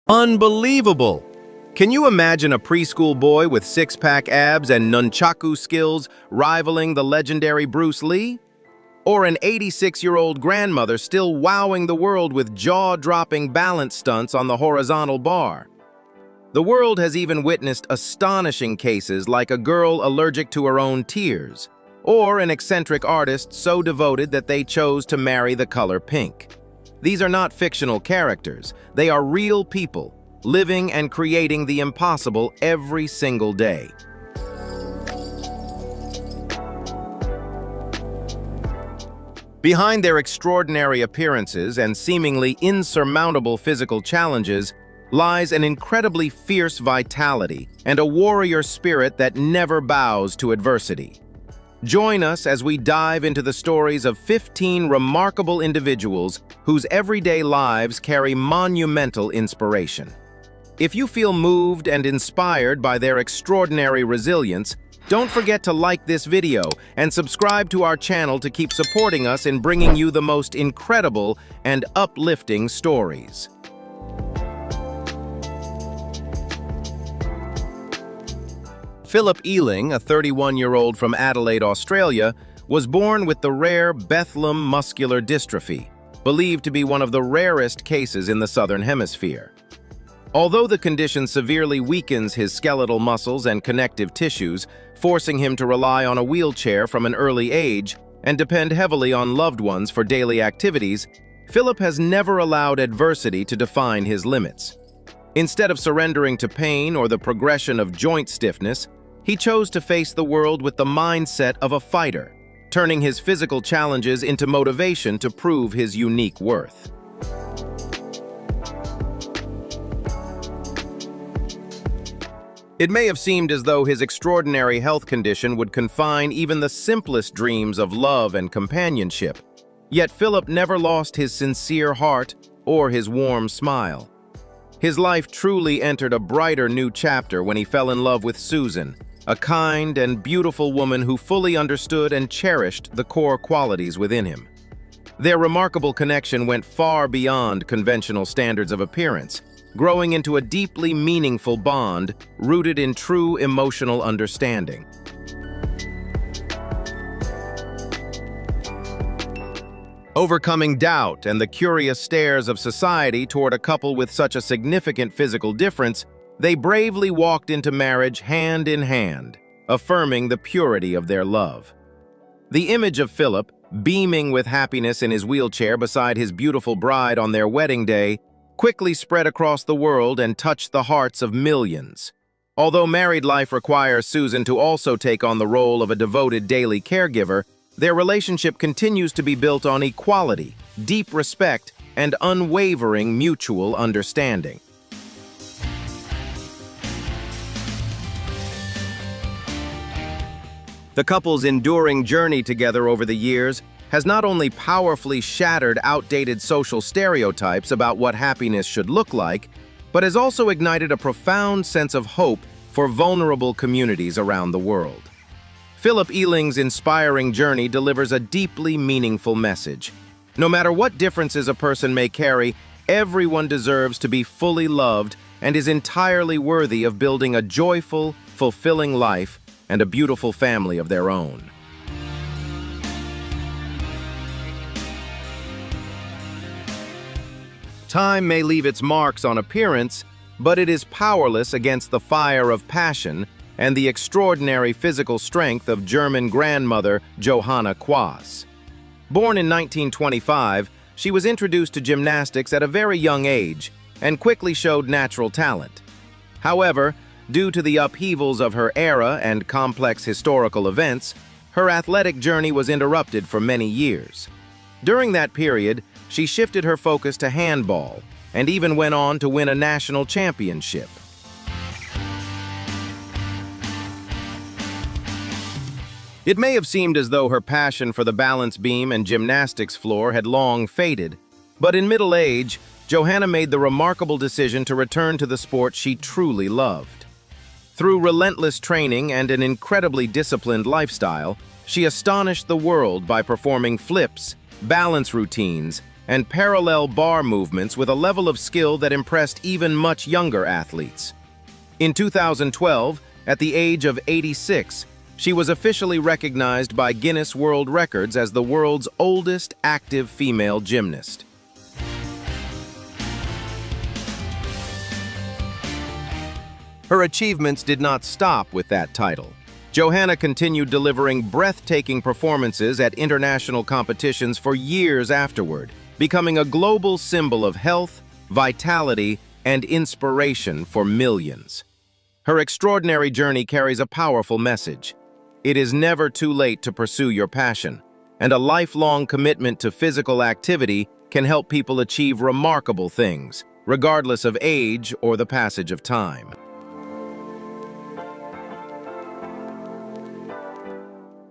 Unbelievable! Can you imagine a preschool boy with six-pack abs and nunchaku skills rivaling the legendary Bruce Lee? Or an 86-year-old grandmother still wowing the world with jaw-dropping balance stunts on the horizontal bar? The world has even witnessed astonishing cases like a girl allergic to her own tears, or an eccentric artist so devoted that they chose to marry the color pink. These are not fictional characters. They are real people, living and creating the impossible every single day. Behind their extraordinary appearances and seemingly insurmountable physical challenges lies an incredibly fierce vitality and a warrior spirit that never bows to adversity. Join us as we dive into the stories of 15 remarkable individuals whose everyday lives carry monumental inspiration. If you feel moved and inspired by their extraordinary resilience, don't forget to like this video and subscribe to our channel to keep supporting us in bringing you the most incredible and uplifting stories. Philip Ealing, a 31-year-old from Adelaide, Australia, was born with the rare Bethlem Muscular Dystrophy, believed to be one of the rarest cases in the Southern Hemisphere. Although the condition severely weakens his skeletal muscles and connective tissues, forcing him to rely on a wheelchair from an early age and depend heavily on loved ones for daily activities, Philip has never allowed adversity to define his limits. Instead of surrendering to pain or the progression of joint stiffness, he chose to face the world with the mindset of a fighter, turning his physical challenges into motivation to prove his unique worth. It may have seemed as though his extraordinary health condition would confine even the simplest dreams of love and companionship, yet Philip never lost his sincere heart or his warm smile. His life truly entered a brighter new chapter when he fell in love with Susan, a kind and beautiful woman who fully understood and cherished the core qualities within him. Their remarkable connection went far beyond conventional standards of appearance, growing into a deeply meaningful bond rooted in true emotional understanding. Overcoming doubt and the curious stares of society toward a couple with such a significant physical difference, they bravely walked into marriage hand in hand, affirming the purity of their love. The image of Philip, beaming with happiness in his wheelchair beside his beautiful bride on their wedding day, quickly spread across the world and touched the hearts of millions. Although married life requires Susan to also take on the role of a devoted daily caregiver, their relationship continues to be built on equality, deep respect, and unwavering mutual understanding. The couple's enduring journey together over the years has not only powerfully shattered outdated social stereotypes about what happiness should look like, but has also ignited a profound sense of hope for vulnerable communities around the world. Philip Ealing's inspiring journey delivers a deeply meaningful message. No matter what differences a person may carry, everyone deserves to be fully loved and is entirely worthy of building a joyful, fulfilling life and a beautiful family of their own. Time may leave its marks on appearance, but it is powerless against the fire of passion and the extraordinary physical strength of German grandmother Johanna Quaas. Born in 1925, she was introduced to gymnastics at a very young age and quickly showed natural talent. However, due to the upheavals of her era and complex historical events, her athletic journey was interrupted for many years. During that period, she shifted her focus to handball and even went on to win a national championship. It may have seemed as though her passion for the balance beam and gymnastics floor had long faded, but in middle age, Johanna made the remarkable decision to return to the sport she truly loved. Through relentless training and an incredibly disciplined lifestyle, she astonished the world by performing flips, balance routines, and parallel bar movements with a level of skill that impressed even much younger athletes. In 2012, at the age of 86, she was officially recognized by Guinness World Records as the world's oldest active female gymnast. Her achievements did not stop with that title. Johanna continued delivering breathtaking performances at international competitions for years afterward, becoming a global symbol of health, vitality, and inspiration for millions. Her extraordinary journey carries a powerful message. It is never too late to pursue your passion, and a lifelong commitment to physical activity can help people achieve remarkable things, regardless of age or the passage of time.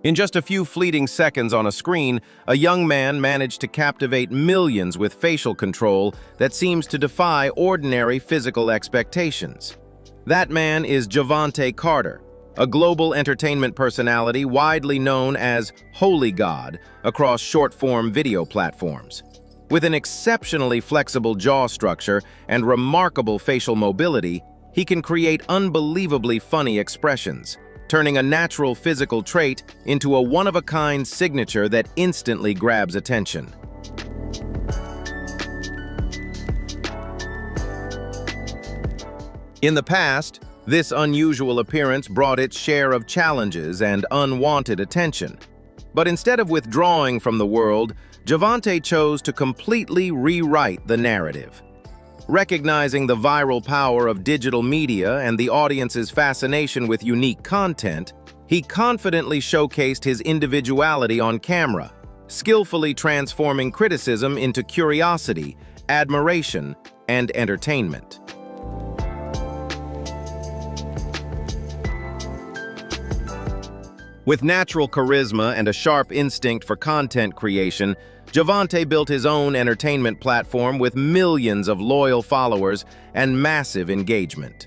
In just a few fleeting seconds on a screen, a young man managed to captivate millions with facial control that seems to defy ordinary physical expectations. That man is Javvante Carter, a global entertainment personality widely known as Holy God across short-form video platforms. With an exceptionally flexible jaw structure and remarkable facial mobility, he can create unbelievably funny expressions, turning a natural physical trait into a one-of-a-kind signature that instantly grabs attention. In the past, this unusual appearance brought its share of challenges and unwanted attention. But instead of withdrawing from the world, Javvante chose to completely rewrite the narrative. Recognizing the viral power of digital media and the audience's fascination with unique content, he confidently showcased his individuality on camera, skillfully transforming criticism into curiosity, admiration, and entertainment. With natural charisma and a sharp instinct for content creation, Javvante built his own entertainment platform with millions of loyal followers and massive engagement.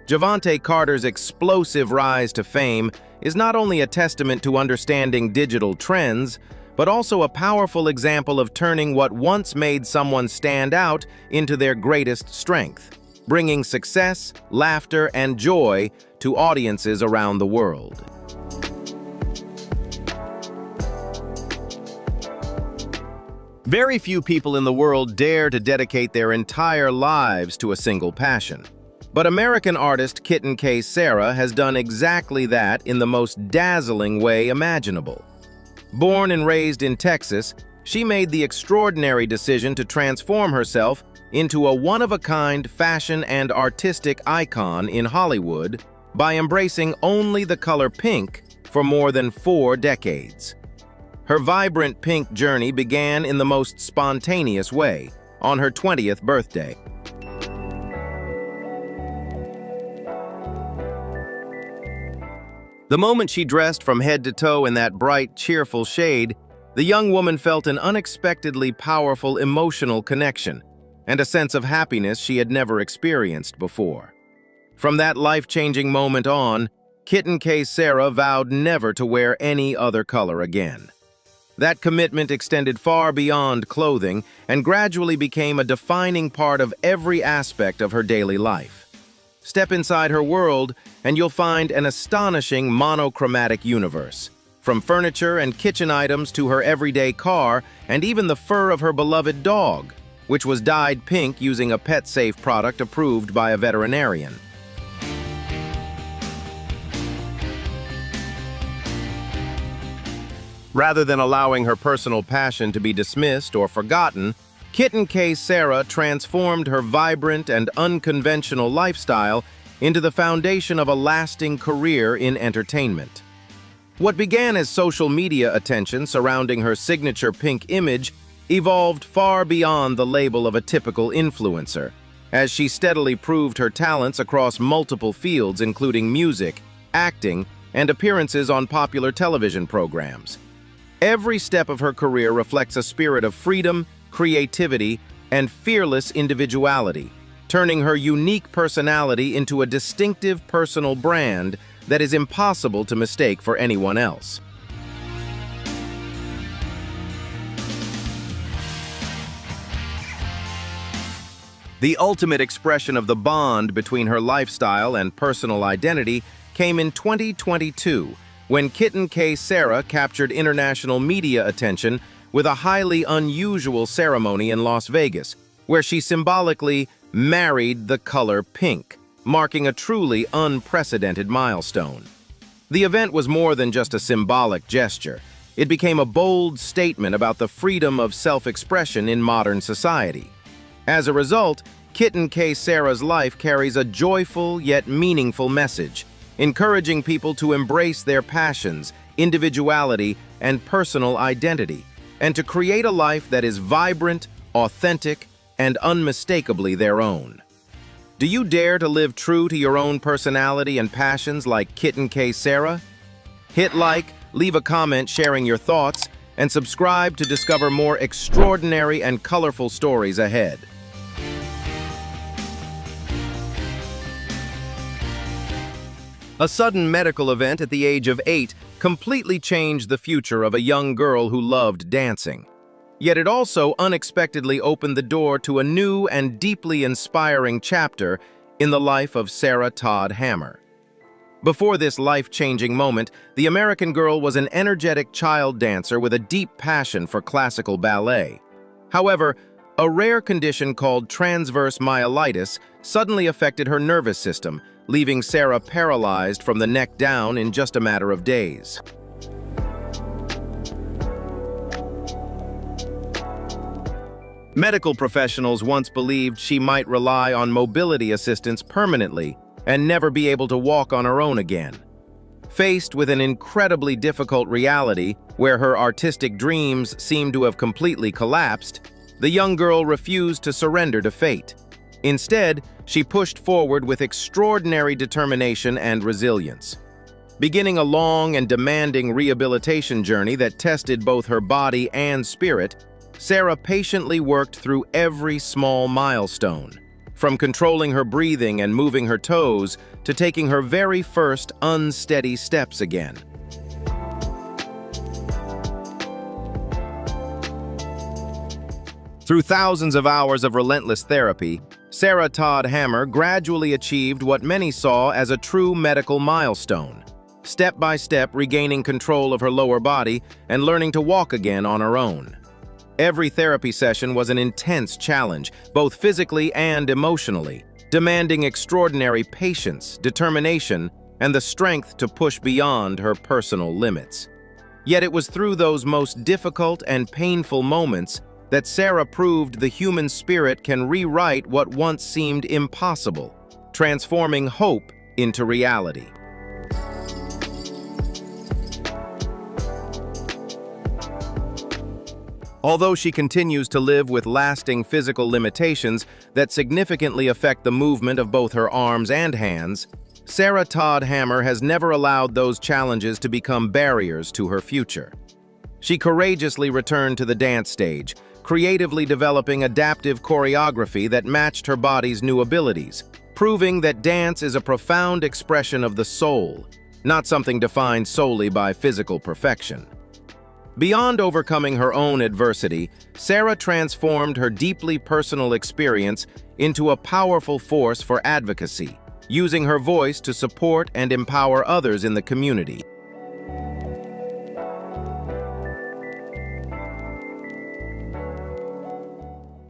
Javvante Carter's explosive rise to fame is not only a testament to understanding digital trends, but also a powerful example of turning what once made someone stand out into their greatest strength, bringing success, laughter, and joy to audiences around the world. Very few people in the world dare to dedicate their entire lives to a single passion. But American artist Kitten K has done exactly that in the most dazzling way imaginable. Born and raised in Texas, she made the extraordinary decision to transform herself into a one-of-a-kind fashion and artistic icon in Hollywood by embracing only the color pink for more than 4 decades. Her vibrant pink journey began in the most spontaneous way, on her 20th birthday. The moment she dressed from head to toe in that bright, cheerful shade, the young woman felt an unexpectedly powerful emotional connection and a sense of happiness she had never experienced before. From that life-changing moment on, Kitten K vowed never to wear any other color again. That commitment extended far beyond clothing and gradually became a defining part of every aspect of her daily life. Step inside her world and you'll find an astonishing monochromatic universe, from furniture and kitchen items to her everyday car and even the fur of her beloved dog, which was dyed pink using a pet-safe product approved by a veterinarian. Rather than allowing her personal passion to be dismissed or forgotten, Kitten K transformed her vibrant and unconventional lifestyle into the foundation of a lasting career in entertainment. What began as social media attention surrounding her signature pink image evolved far beyond the label of a typical influencer, as she steadily proved her talents across multiple fields including music, acting, and appearances on popular television programs. Every step of her career reflects a spirit of freedom, creativity, and fearless individuality, turning her unique personality into a distinctive personal brand that is impossible to mistake for anyone else. The ultimate expression of the bond between her lifestyle and personal identity came in 2022, when Kitten K Sarah captured international media attention with a highly unusual ceremony in Las Vegas, where she symbolically married the color pink, marking a truly unprecedented milestone. The event was more than just a symbolic gesture. It became a bold statement about the freedom of self-expression in modern society. As a result, Kitten K Sarah's life carries a joyful yet meaningful message, encouraging people to embrace their passions, individuality, and personal identity, and to create a life that is vibrant, authentic, and unmistakably their own. Do you dare to live true to your own personality and passions like Kitten K Sarah? Hit like, leave a comment sharing your thoughts, and subscribe to discover more extraordinary and colorful stories ahead. A sudden medical event at the age of 8 completely changed the future of a young girl who loved dancing. Yet it also unexpectedly opened the door to a new and deeply inspiring chapter in the life of Sarah Todd Hammer. Before this life-changing moment, the American girl was an energetic child dancer with a deep passion for classical ballet. However, a rare condition called transverse myelitis suddenly affected her nervous system, leaving Sarah paralyzed from the neck down in just a matter of days. Medical professionals once believed she might rely on mobility assistance permanently and never be able to walk on her own again. Faced with an incredibly difficult reality where her artistic dreams seemed to have completely collapsed, the young girl refused to surrender to fate. Instead, she pushed forward with extraordinary determination and resilience. Beginning a long and demanding rehabilitation journey that tested both her body and spirit, Sarah patiently worked through every small milestone, from controlling her breathing and moving her toes to taking her very first unsteady steps again. Through thousands of hours of relentless therapy, Sarah Todd Hammer gradually achieved what many saw as a true medical milestone, step by step regaining control of her lower body and learning to walk again on her own. Every therapy session was an intense challenge, both physically and emotionally, demanding extraordinary patience, determination, and the strength to push beyond her personal limits. Yet it was through those most difficult and painful moments that Sarah proved the human spirit can rewrite what once seemed impossible, transforming hope into reality. Although she continues to live with lasting physical limitations that significantly affect the movement of both her arms and hands, Sarah Todd Hammer has never allowed those challenges to become barriers to her future. She courageously returned to the dance stage, creatively developing adaptive choreography that matched her body's new abilities, proving that dance is a profound expression of the soul, not something defined solely by physical perfection. Beyond overcoming her own adversity, Sarah transformed her deeply personal experience into a powerful force for advocacy, using her voice to support and empower others in the community.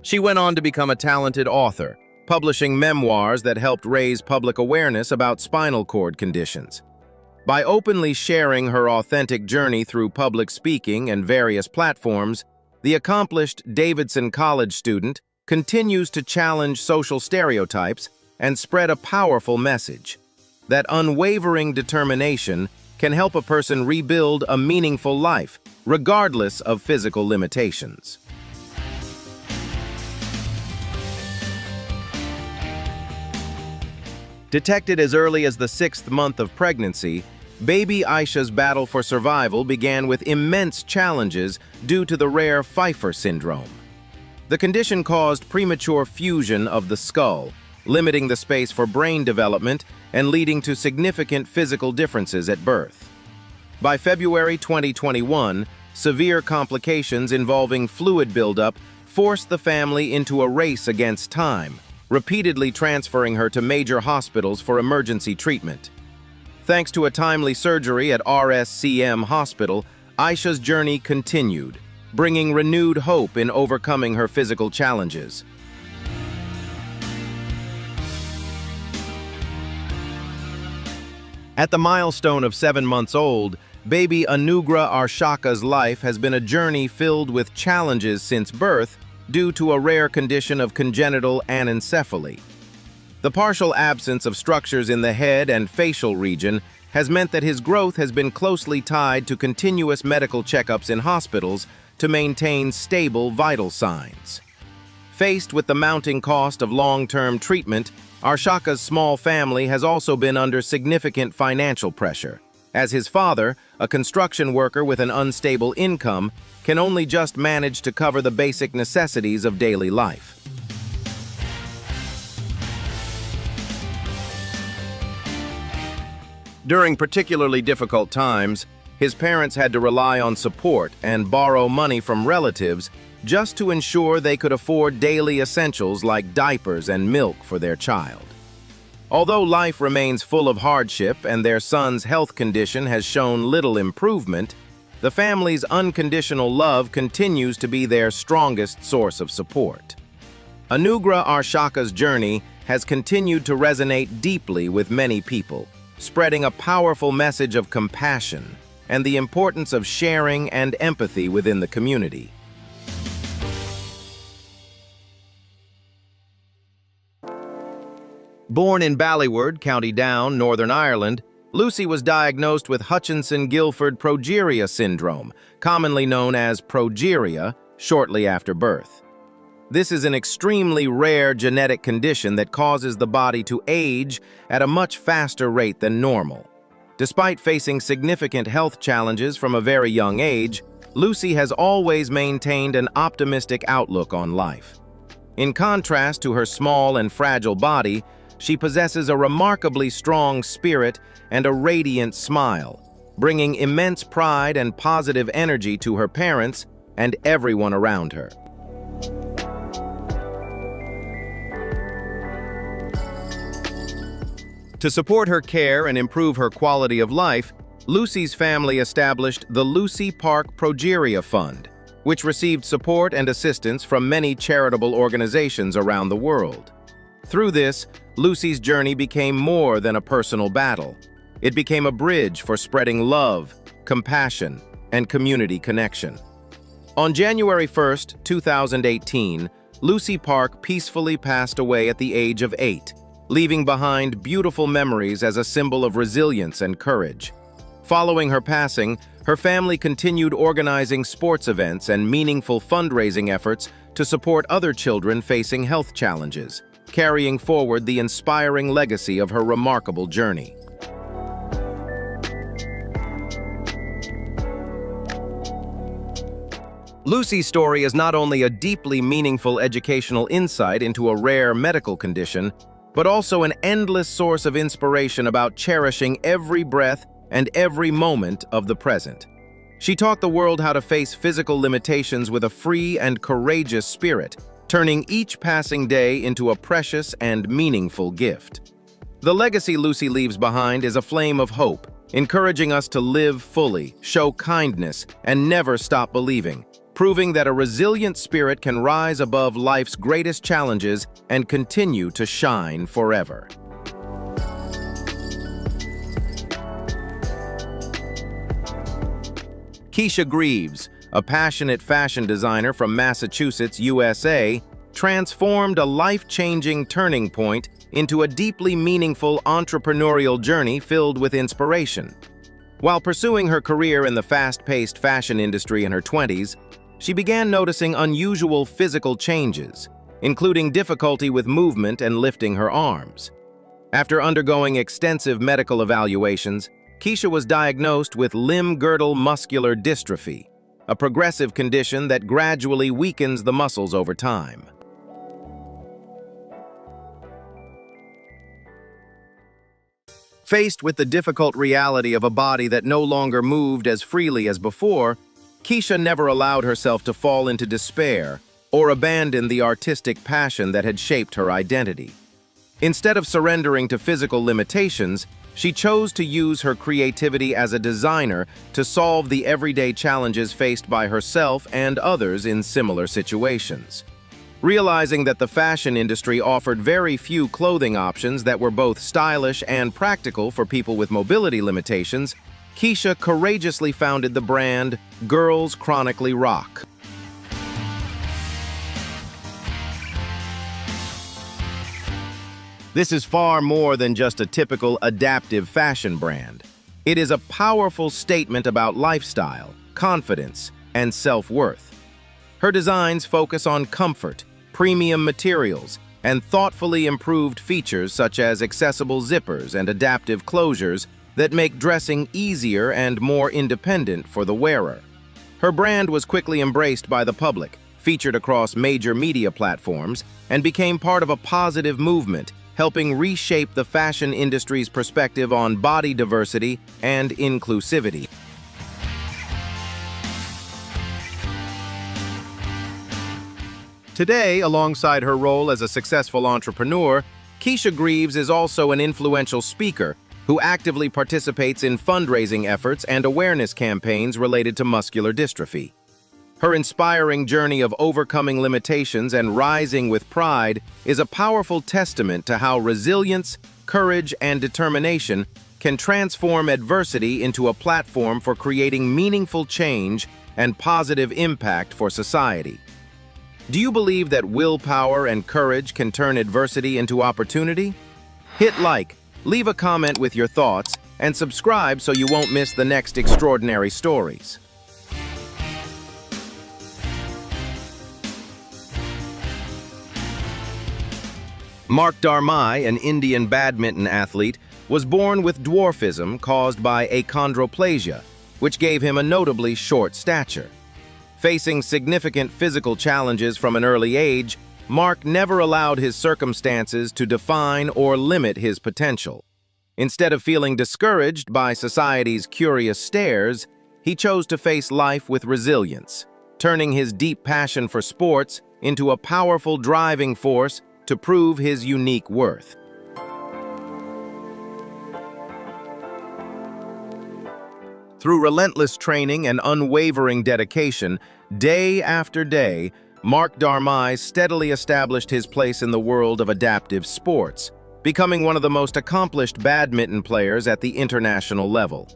She went on to become a talented author, publishing memoirs that helped raise public awareness about spinal cord conditions. By openly sharing her authentic journey through public speaking and various platforms, the accomplished Davidson College student continues to challenge social stereotypes and spread a powerful message that unwavering determination can help a person rebuild a meaningful life, regardless of physical limitations. Detected as early as the 6th month of pregnancy, baby Aisha's battle for survival began with immense challenges due to the rare Pfeiffer Syndrome. The condition caused premature fusion of the skull, limiting the space for brain development and leading to significant physical differences at birth. By February 2021, severe complications involving fluid buildup forced the family into a race against time, repeatedly transferring her to major hospitals for emergency treatment. Thanks to a timely surgery at RSCM Hospital, Aisha's journey continued, bringing renewed hope in overcoming her physical challenges. At the milestone of 7 months old, baby Anugrah Arshaka's life has been a journey filled with challenges since birth due to a rare condition of congenital anencephaly. The partial absence of structures in the head and facial region has meant that his growth has been closely tied to continuous medical checkups in hospitals to maintain stable vital signs. Faced with the mounting cost of long-term treatment, Arshaka's small family has also been under significant financial pressure, as his father, a construction worker with an unstable income, can only just manage to cover the basic necessities of daily life. During particularly difficult times, his parents had to rely on support and borrow money from relatives just to ensure they could afford daily essentials like diapers and milk for their child. Although life remains full of hardship and their son's health condition has shown little improvement, the family's unconditional love continues to be their strongest source of support. Anugrah Arshaka's journey has continued to resonate deeply with many people, spreading a powerful message of compassion and the importance of sharing and empathy within the community. Born in Ballyward, County Down, Northern Ireland, Lucy was diagnosed with Hutchinson-Gilford progeria syndrome, commonly known as progeria, shortly after birth. This is an extremely rare genetic condition that causes the body to age at a much faster rate than normal. Despite facing significant health challenges from a very young age, Lucy has always maintained an optimistic outlook on life. In contrast to her small and fragile body, she possesses a remarkably strong spirit and a radiant smile, bringing immense pride and positive energy to her parents and everyone around her. To support her care and improve her quality of life, Lucy's family established the Lucy Park Progeria Fund, which received support and assistance from many charitable organizations around the world. Through this, Lucy's journey became more than a personal battle. It became a bridge for spreading love, compassion, and community connection. On January 1st, 2018, Lucy Park peacefully passed away at the age of 8, leaving behind beautiful memories as a symbol of resilience and courage. Following her passing, her family continued organizing sports events and meaningful fundraising efforts to support other children facing health challenges, carrying forward the inspiring legacy of her remarkable journey. Lucy's story is not only a deeply meaningful educational insight into a rare medical condition, but also an endless source of inspiration about cherishing every breath and every moment of the present. She taught the world how to face physical limitations with a free and courageous spirit, turning each passing day into a precious and meaningful gift. The legacy Lucy leaves behind is a flame of hope, encouraging us to live fully, show kindness, and never stop believing, proving that a resilient spirit can rise above life's greatest challenges and continue to shine forever. Kesha Greaves, a passionate fashion designer from Massachusetts, USA, transformed a life-changing turning point into a deeply meaningful entrepreneurial journey filled with inspiration. While pursuing her career in the fast-paced fashion industry in her 20s, she began noticing unusual physical changes, including difficulty with movement and lifting her arms. After undergoing extensive medical evaluations, Kesha was diagnosed with limb-girdle muscular dystrophy, a progressive condition that gradually weakens the muscles over time. Faced with the difficult reality of a body that no longer moved as freely as before, Kesha never allowed herself to fall into despair, or abandon the artistic passion that had shaped her identity. Instead of surrendering to physical limitations, she chose to use her creativity as a designer to solve the everyday challenges faced by herself and others in similar situations. Realizing that the fashion industry offered very few clothing options that were both stylish and practical for people with mobility limitations, Kesha courageously founded the brand Girls Chronically Rock. This is far more than just a typical adaptive fashion brand. It is a powerful statement about lifestyle, confidence, and self-worth. Her designs focus on comfort, premium materials, and thoughtfully improved features such as accessible zippers and adaptive closures that make dressing easier and more independent for the wearer. Her brand was quickly embraced by the public, featured across major media platforms, and became part of a positive movement, helping reshape the fashion industry's perspective on body diversity and inclusivity. Today, alongside her role as a successful entrepreneur, Kesha Greaves is also an influential speaker who actively participates in fundraising efforts and awareness campaigns related to muscular dystrophy. Her inspiring journey of overcoming limitations and rising with pride is a powerful testament to how resilience, courage, and determination can transform adversity into a platform for creating meaningful change and positive impact for society. Do you believe that willpower and courage can turn adversity into opportunity? Hit like, leave a comment with your thoughts, and subscribe so you won't miss the next extraordinary stories. Mark Darmai, an Indian badminton athlete, was born with dwarfism caused by achondroplasia, which gave him a notably short stature. Facing significant physical challenges from an early age, Mark never allowed his circumstances to define or limit his potential. Instead of feeling discouraged by society's curious stares, he chose to face life with resilience, turning his deep passion for sports into a powerful driving force to prove his unique worth. Through relentless training and unwavering dedication, day after day, Mark Darmai steadily established his place in the world of adaptive sports, becoming one of the most accomplished badminton players at the international level.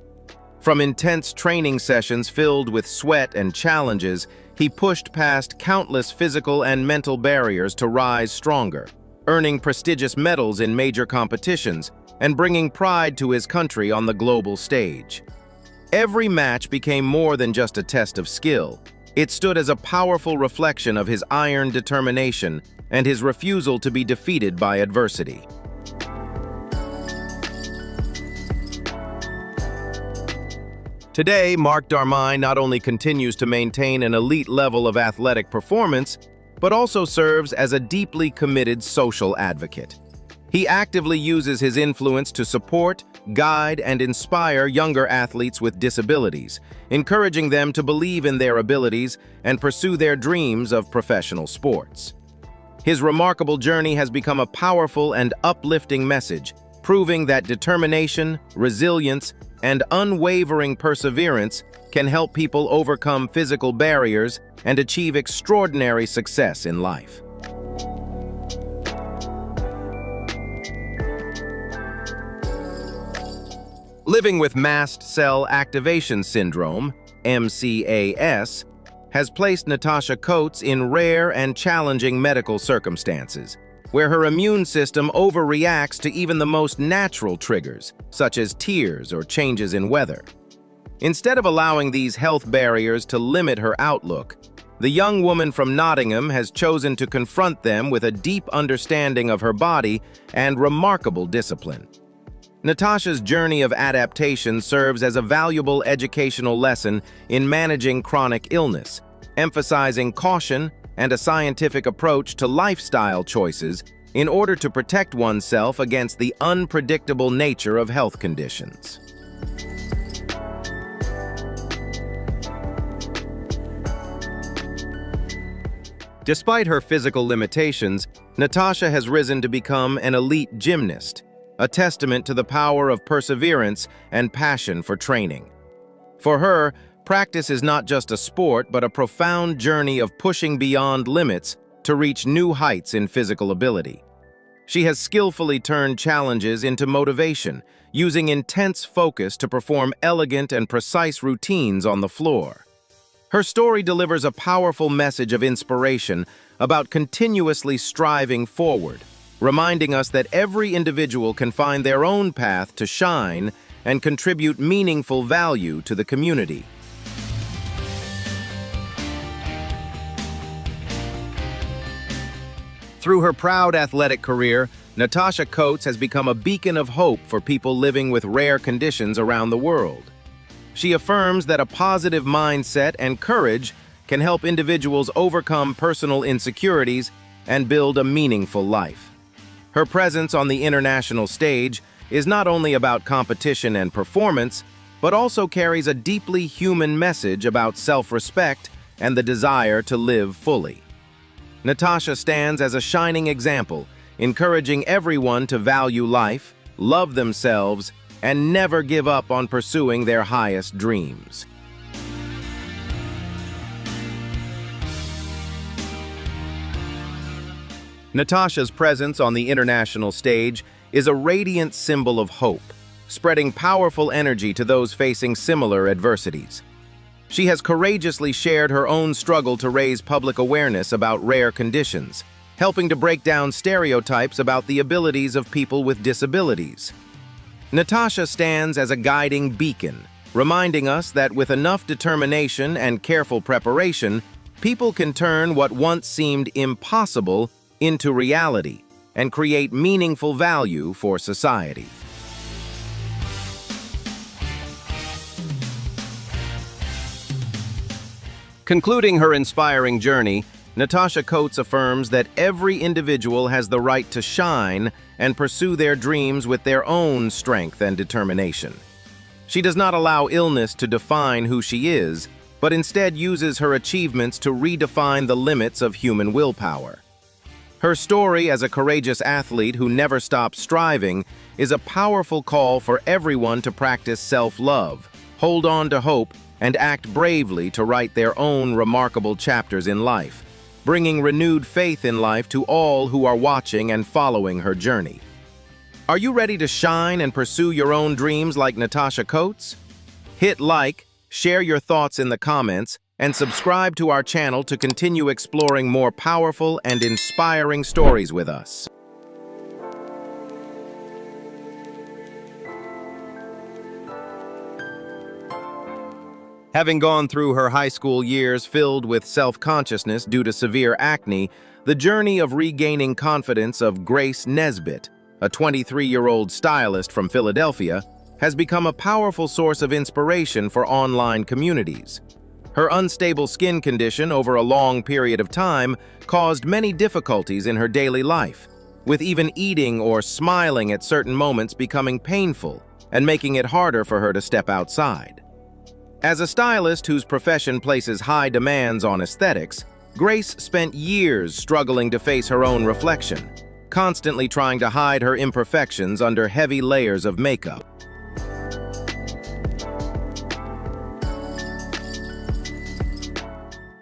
From intense training sessions filled with sweat and challenges, he pushed past countless physical and mental barriers to rise stronger, earning prestigious medals in major competitions and bringing pride to his country on the global stage. Every match became more than just a test of skill. It stood as a powerful reflection of his iron determination and his refusal to be defeated by adversity. Today, Mark Darmai not only continues to maintain an elite level of athletic performance, but also serves as a deeply committed social advocate. He actively uses his influence to support, guide, and inspire younger athletes with disabilities, encouraging them to believe in their abilities and pursue their dreams of professional sports. His remarkable journey has become a powerful and uplifting message, proving that determination, resilience, and unwavering perseverance can help people overcome physical barriers and achieve extraordinary success in life. Living with Mast Cell Activation Syndrome, MCAS, has placed Natasha Coates in rare and challenging medical circumstances, where her immune system overreacts to even the most natural triggers, such as tears or changes in weather. Instead of allowing these health barriers to limit her outlook, the young woman from Nottingham has chosen to confront them with a deep understanding of her body and remarkable discipline. Natasha's journey of adaptation serves as a valuable educational lesson in managing chronic illness, emphasizing caution and a scientific approach to lifestyle choices in order to protect oneself against the unpredictable nature of health conditions. Despite her physical limitations, Natasha has risen to become an elite gymnast, a testament to the power of perseverance and passion for training. For her, practice is not just a sport, but a profound journey of pushing beyond limits to reach new heights in physical ability. She has skillfully turned challenges into motivation, using intense focus to perform elegant and precise routines on the floor. Her story delivers a powerful message of inspiration about continuously striving forward, reminding us that every individual can find their own path to shine and contribute meaningful value to the community. Through her proud athletic career, Natasha Coates has become a beacon of hope for people living with rare conditions around the world. She affirms that a positive mindset and courage can help individuals overcome personal insecurities and build a meaningful life. Her presence on the international stage is not only about competition and performance, but also carries a deeply human message about self-respect and the desire to live fully. Natasha stands as a shining example, encouraging everyone to value life, love themselves, and never give up on pursuing their highest dreams. Natasha's presence on the international stage is a radiant symbol of hope, spreading powerful energy to those facing similar adversities. She has courageously shared her own struggle to raise public awareness about rare conditions, helping to break down stereotypes about the abilities of people with disabilities. Natasha stands as a guiding beacon, reminding us that with enough determination and careful preparation, people can turn what once seemed impossible into reality and create meaningful value for society. Concluding her inspiring journey, Natasha Coates affirms that every individual has the right to shine and pursue their dreams with their own strength and determination. She does not allow illness to define who she is, but instead uses her achievements to redefine the limits of human willpower. Her story as a courageous athlete who never stops striving is a powerful call for everyone to practice self-love, hold on to hope, and act bravely to write their own remarkable chapters in life, bringing renewed faith in life to all who are watching and following her journey. Are you ready to shine and pursue your own dreams like Natasha Coates? Hit like, share your thoughts in the comments, and subscribe to our channel to continue exploring more powerful and inspiring stories with us. Having gone through her high school years filled with self-consciousness due to severe acne, the journey of regaining confidence of Grace Nesbitt, a 23-year-old stylist from Philadelphia, has become a powerful source of inspiration for online communities. Her unstable skin condition over a long period of time caused many difficulties in her daily life, with even eating or smiling at certain moments becoming painful and making it harder for her to step outside. As a stylist whose profession places high demands on aesthetics, Grace spent years struggling to face her own reflection, constantly trying to hide her imperfections under heavy layers of makeup.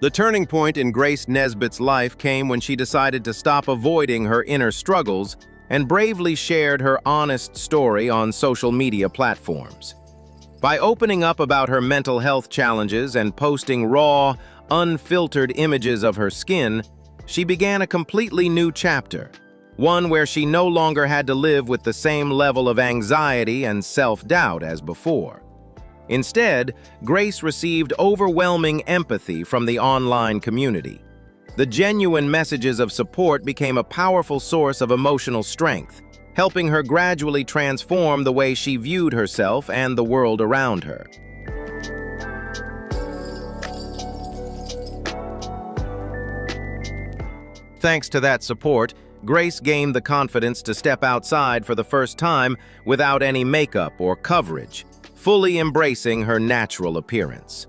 The turning point in Grace Nesbitt's life came when she decided to stop avoiding her inner struggles and bravely shared her honest story on social media platforms. By opening up about her mental health challenges and posting raw, unfiltered images of her skin, she began a completely new chapter, one where she no longer had to live with the same level of anxiety and self-doubt as before. Instead, Grace received overwhelming empathy from the online community. The genuine messages of support became a powerful source of emotional strength, helping her gradually transform the way she viewed herself and the world around her. Thanks to that support, Grace gained the confidence to step outside for the first time without any makeup or coverage, fully embracing her natural appearance.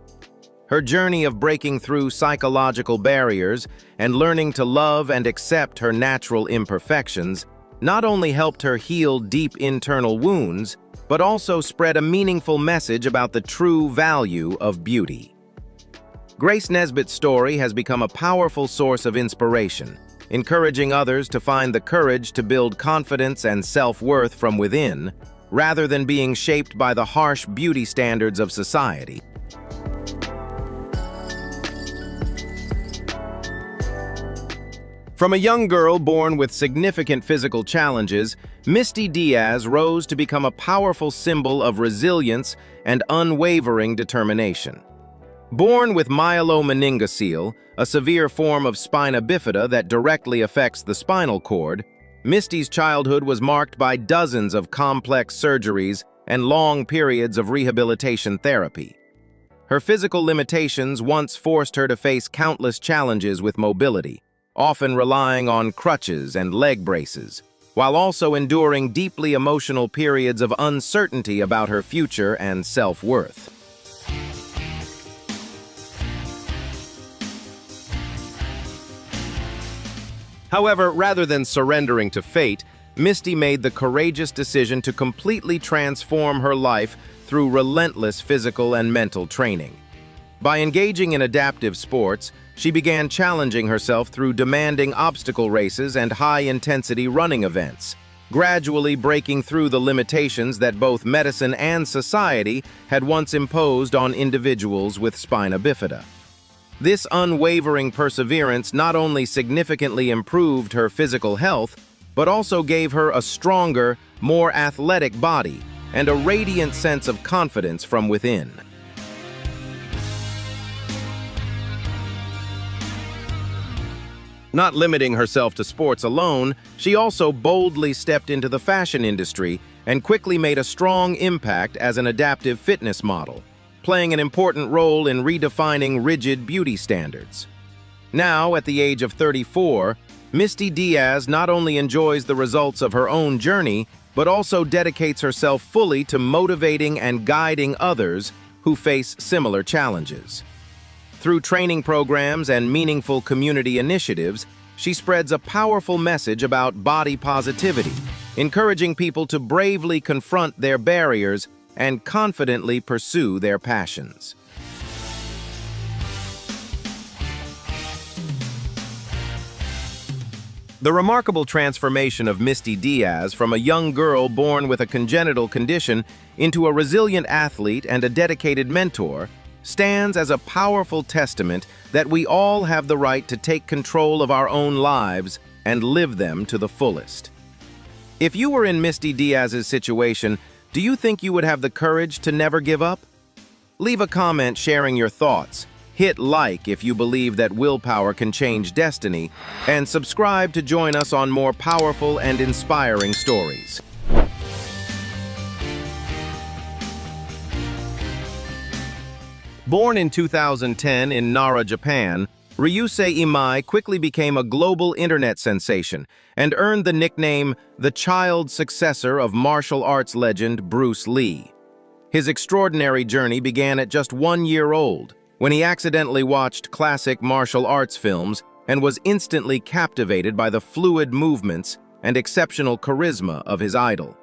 Her journey of breaking through psychological barriers and learning to love and accept her natural imperfections not only helped her heal deep internal wounds, but also spread a meaningful message about the true value of beauty. Grace Nesbitt's story has become a powerful source of inspiration, encouraging others to find the courage to build confidence and self-worth from within, rather than being shaped by the harsh beauty standards of society. From a young girl born with significant physical challenges, Misty Diaz rose to become a powerful symbol of resilience and unwavering determination. Born with myelomeningocele, a severe form of spina bifida that directly affects the spinal cord, Misty's childhood was marked by dozens of complex surgeries and long periods of rehabilitation therapy. Her physical limitations once forced her to face countless challenges with mobility, often relying on crutches and leg braces, while also enduring deeply emotional periods of uncertainty about her future and self-worth. However, rather than surrendering to fate, Misty made the courageous decision to completely transform her life through relentless physical and mental training. By engaging in adaptive sports, she began challenging herself through demanding obstacle races and high-intensity running events, gradually breaking through the limitations that both medicine and society had once imposed on individuals with spina bifida. This unwavering perseverance not only significantly improved her physical health, but also gave her a stronger, more athletic body and a radiant sense of confidence from within. Not limiting herself to sports alone, she also boldly stepped into the fashion industry and quickly made a strong impact as an adaptive fitness model, playing an important role in redefining rigid beauty standards. Now, at the age of 34, Misty Diaz not only enjoys the results of her own journey, but also dedicates herself fully to motivating and guiding others who face similar challenges. Through training programs and meaningful community initiatives, she spreads a powerful message about body positivity, encouraging people to bravely confront their barriers and confidently pursue their passions. The remarkable transformation of Misty Diaz from a young girl born with a congenital condition into a resilient athlete and a dedicated mentor stands as a powerful testament that we all have the right to take control of our own lives and live them to the fullest. If you were in Misty Diaz's situation, do you think you would have the courage to never give up? Leave a comment sharing your thoughts, hit like if you believe that willpower can change destiny, and subscribe to join us on more powerful and inspiring stories. Born in 2010 in Nara, Japan, Ryusei Imai quickly became a global internet sensation and earned the nickname the child successor of martial arts legend Bruce Lee. His extraordinary journey began at just 1 year old, when he accidentally watched classic martial arts films and was instantly captivated by the fluid movements and exceptional charisma of his idol.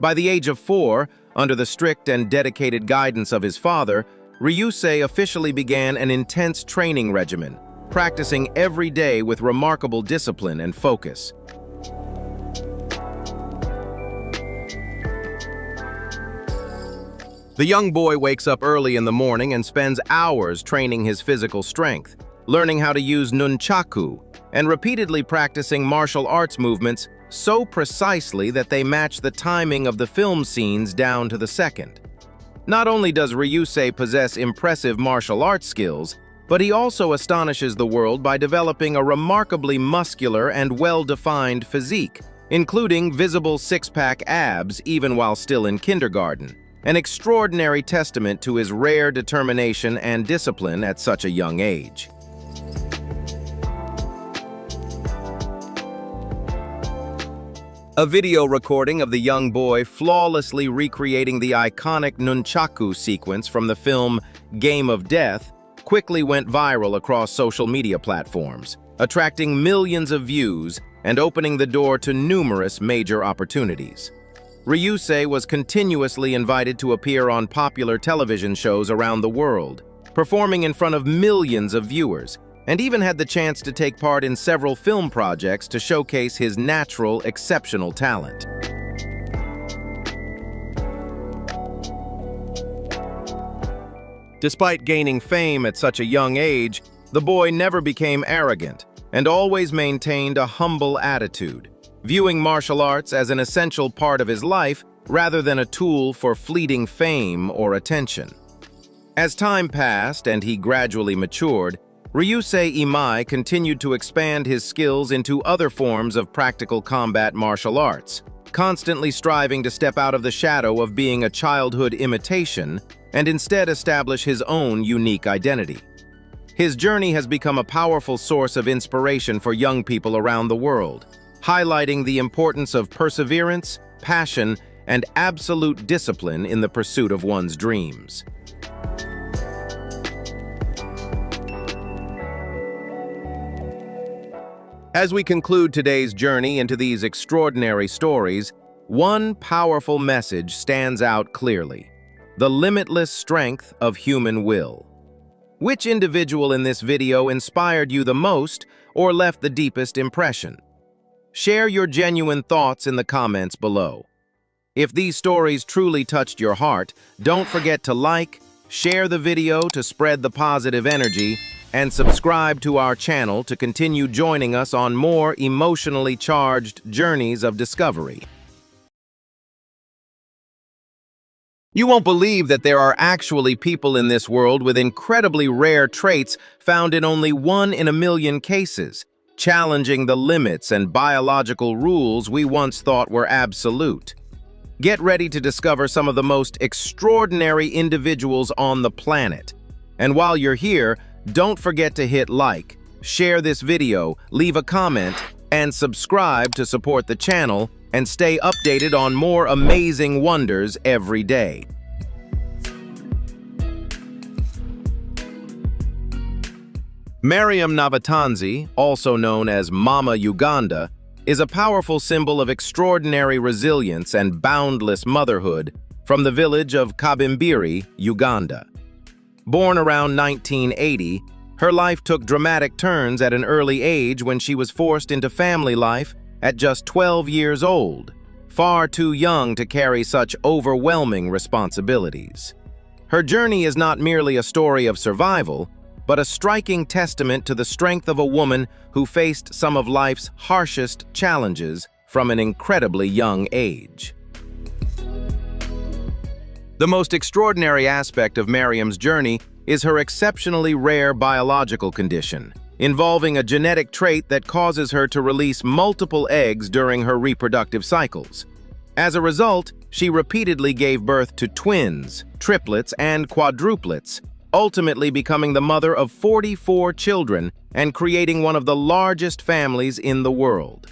By the age of 4, under the strict and dedicated guidance of his father, Ryusei officially began an intense training regimen, practicing every day with remarkable discipline and focus. The young boy wakes up early in the morning and spends hours training his physical strength, learning how to use nunchaku, and repeatedly practicing martial arts movements so precisely that they match the timing of the film scenes down to the second. Not only does Ryusei possess impressive martial arts skills, but he also astonishes the world by developing a remarkably muscular and well-defined physique, including visible six-pack abs even while still in kindergarten, an extraordinary testament to his rare determination and discipline at such a young age. A video recording of the young boy flawlessly recreating the iconic nunchaku sequence from the film Game of Death quickly went viral across social media platforms, attracting millions of views and opening the door to numerous major opportunities. Ryusei was continuously invited to appear on popular television shows around the world, performing in front of millions of viewers, and even had the chance to take part in several film projects to showcase his natural, exceptional talent. Despite gaining fame at such a young age, the boy never became arrogant and always maintained a humble attitude, viewing martial arts as an essential part of his life rather than a tool for fleeting fame or attention. As time passed and he gradually matured, Ryusei Imai continued to expand his skills into other forms of practical combat martial arts, constantly striving to step out of the shadow of being a childhood imitation and instead establish his own unique identity. His journey has become a powerful source of inspiration for young people around the world, highlighting the importance of perseverance, passion, and absolute discipline in the pursuit of one's dreams. As we conclude today's journey into these extraordinary stories, one powerful message stands out clearly: the limitless strength of human will. Which individual in this video inspired you the most or left the deepest impression? Share your genuine thoughts in the comments below. If these stories truly touched your heart, don't forget to like, share the video to spread the positive energy, and subscribe to our channel to continue joining us on more emotionally charged journeys of discovery. You won't believe that there are actually people in this world with incredibly rare traits found in only 1 in a million cases, challenging the limits and biological rules we once thought were absolute. Get ready to discover some of the most extraordinary individuals on the planet. And while you're here, don't forget to hit like, share this video, leave a comment, and subscribe to support the channel and stay updated on more amazing wonders every day. Mariam Navatanzi, also known as Mama Uganda, is a powerful symbol of extraordinary resilience and boundless motherhood from the village of Kabimbiri, Uganda. Born around 1980, her life took dramatic turns at an early age when she was forced into family life at just 12 years old, far too young to carry such overwhelming responsibilities. Her journey is not merely a story of survival, but a striking testament to the strength of a woman who faced some of life's harshest challenges from an incredibly young age. The most extraordinary aspect of Mariam's journey is her exceptionally rare biological condition, involving a genetic trait that causes her to release multiple eggs during her reproductive cycles. As a result, she repeatedly gave birth to twins, triplets, and quadruplets, ultimately becoming the mother of 44 children and creating one of the largest families in the world.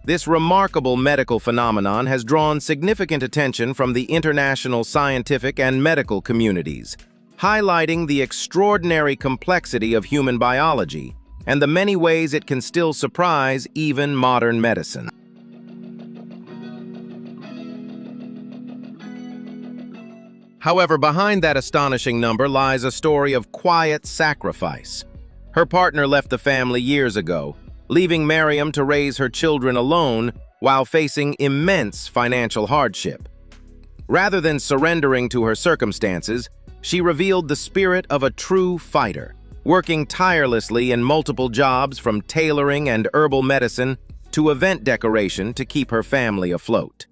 This remarkable medical phenomenon has drawn significant attention from the international scientific and medical communities, highlighting the extraordinary complexity of human biology and the many ways it can still surprise even modern medicine. However, behind that astonishing number lies a story of quiet sacrifice. Her partner left the family years ago, leaving Mariam to raise her children alone while facing immense financial hardship. Rather than surrendering to her circumstances, she revealed the spirit of a true fighter, working tirelessly in multiple jobs from tailoring and herbal medicine to event decoration to keep her family afloat.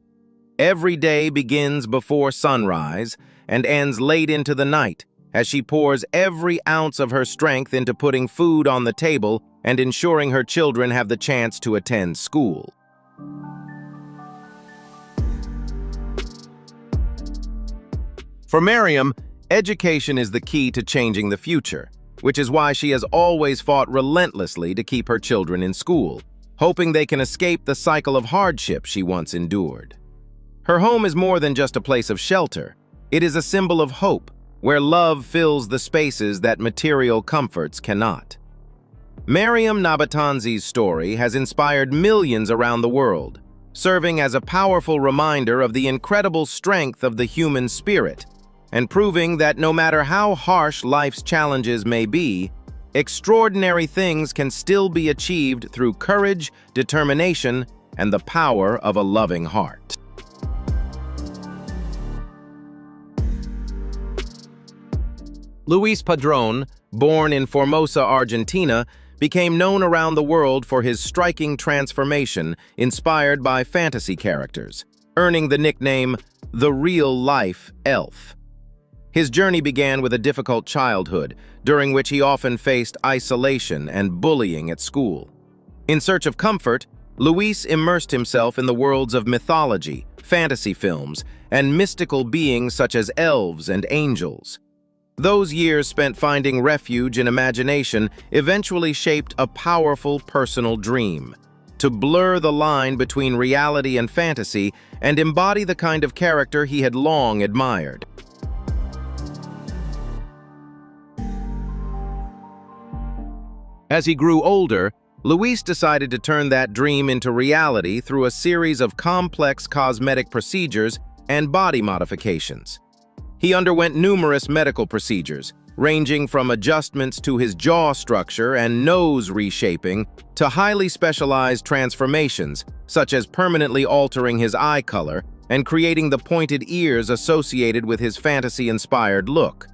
Every day begins before sunrise and ends late into the night as she pours every ounce of her strength into putting food on the table and ensuring her children have the chance to attend school. For Mariam, education is the key to changing the future, which is why she has always fought relentlessly to keep her children in school, hoping they can escape the cycle of hardship she once endured. Her home is more than just a place of shelter. It is a symbol of hope, where love fills the spaces that material comforts cannot. Mariam Nabatanzi's story has inspired millions around the world, serving as a powerful reminder of the incredible strength of the human spirit, and proving that no matter how harsh life's challenges may be, extraordinary things can still be achieved through courage, determination, and the power of a loving heart. Luis Padrón, born in Formosa, Argentina, became known around the world for his striking transformation inspired by fantasy characters, earning the nickname the real-life elf. His journey began with a difficult childhood, during which he often faced isolation and bullying at school. In search of comfort, Luis immersed himself in the worlds of mythology, fantasy films, and mystical beings such as elves and angels. Those years spent finding refuge in imagination eventually shaped a powerful personal dream: to blur the line between reality and fantasy and embody the kind of character he had long admired. As he grew older, Luis decided to turn that dream into reality through a series of complex cosmetic procedures and body modifications. He underwent numerous medical procedures, ranging from adjustments to his jaw structure and nose reshaping to highly specialized transformations, such as permanently altering his eye color and creating the pointed ears associated with his fantasy-inspired look.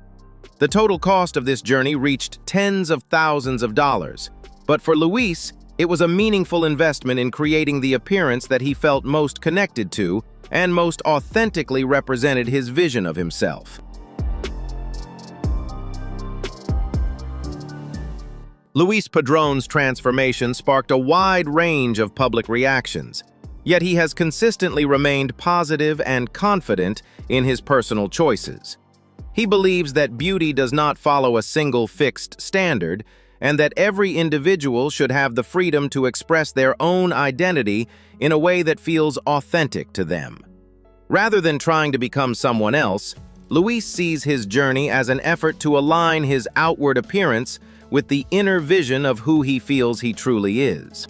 The total cost of this journey reached tens of thousands of dollars, but for Luis, it was a meaningful investment in creating the appearance that he felt most connected to and most authentically represented his vision of himself. Luis Padrón's transformation sparked a wide range of public reactions, yet he has consistently remained positive and confident in his personal choices. He believes that beauty does not follow a single fixed standard, and that every individual should have the freedom to express their own identity in a way that feels authentic to them. Rather than trying to become someone else, Luis sees his journey as an effort to align his outward appearance with the inner vision of who he feels he truly is.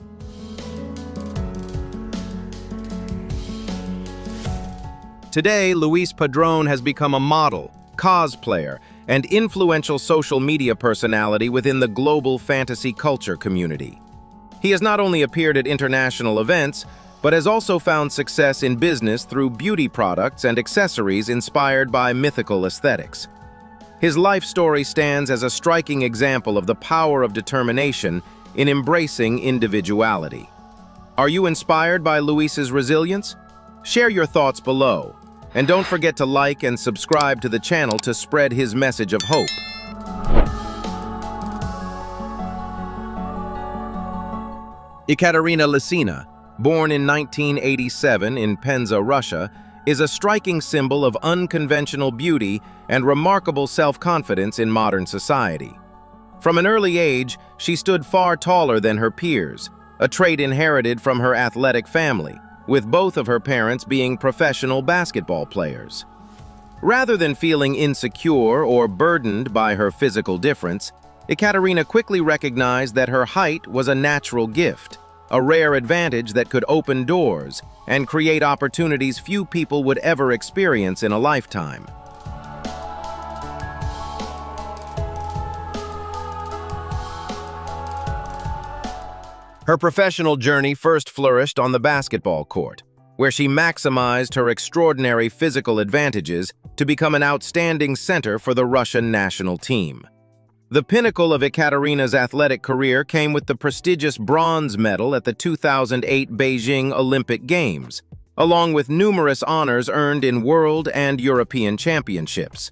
Today, Luis Padrón has become a model, cosplayer, and influential social media personality within the global fantasy culture community. He has not only appeared at international events, but has also found success in business through beauty products and accessories inspired by mythical aesthetics. His life story stands as a striking example of the power of determination in embracing individuality. Are you inspired by Luis's resilience? Share your thoughts below. And don't forget to like and subscribe to the channel to spread his message of hope. Ekaterina Lisina, born in 1987 in Penza, Russia, is a striking symbol of unconventional beauty and remarkable self-confidence in modern society. From an early age, she stood far taller than her peers, a trait inherited from her athletic family, with both of her parents being professional basketball players. Rather than feeling insecure or burdened by her physical difference, Ekaterina quickly recognized that her height was a natural gift, a rare advantage that could open doors and create opportunities few people would ever experience in a lifetime. Her professional journey first flourished on the basketball court, where she maximized her extraordinary physical advantages to become an outstanding center for the Russian national team. The pinnacle of Ekaterina's athletic career came with the prestigious bronze medal at the 2008 Beijing Olympic Games, along with numerous honors earned in world and European championships.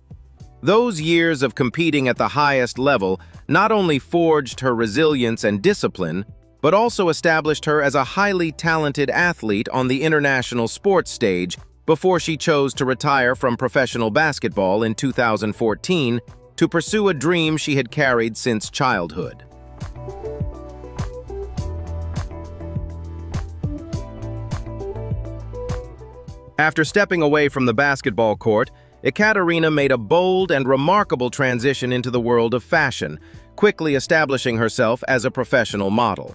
Those years of competing at the highest level not only forged her resilience and discipline, but also established her as a highly talented athlete on the international sports stage before she chose to retire from professional basketball in 2014 to pursue a dream she had carried since childhood. After stepping away from the basketball court, Ekaterina made a bold and remarkable transition into the world of fashion, quickly establishing herself as a professional model.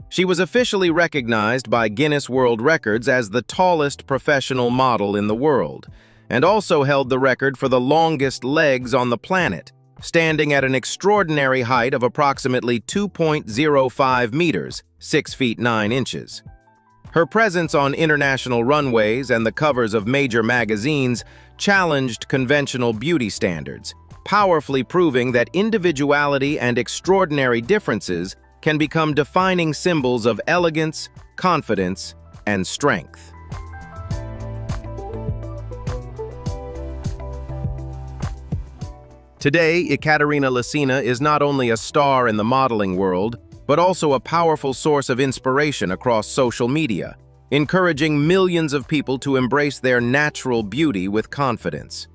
She was officially recognized by Guinness World Records as the tallest professional model in the world, and also held the record for the longest legs on the planet, standing at an extraordinary height of approximately 2.05 meters, 6 feet 9 inches. Her presence on international runways and the covers of major magazines challenged conventional beauty standards, powerfully proving that individuality and extraordinary differences can become defining symbols of elegance, confidence, and strength. Today, Ekaterina Lisina is not only a star in the modeling world, but also a powerful source of inspiration across social media, encouraging millions of people to embrace their natural beauty with confidence.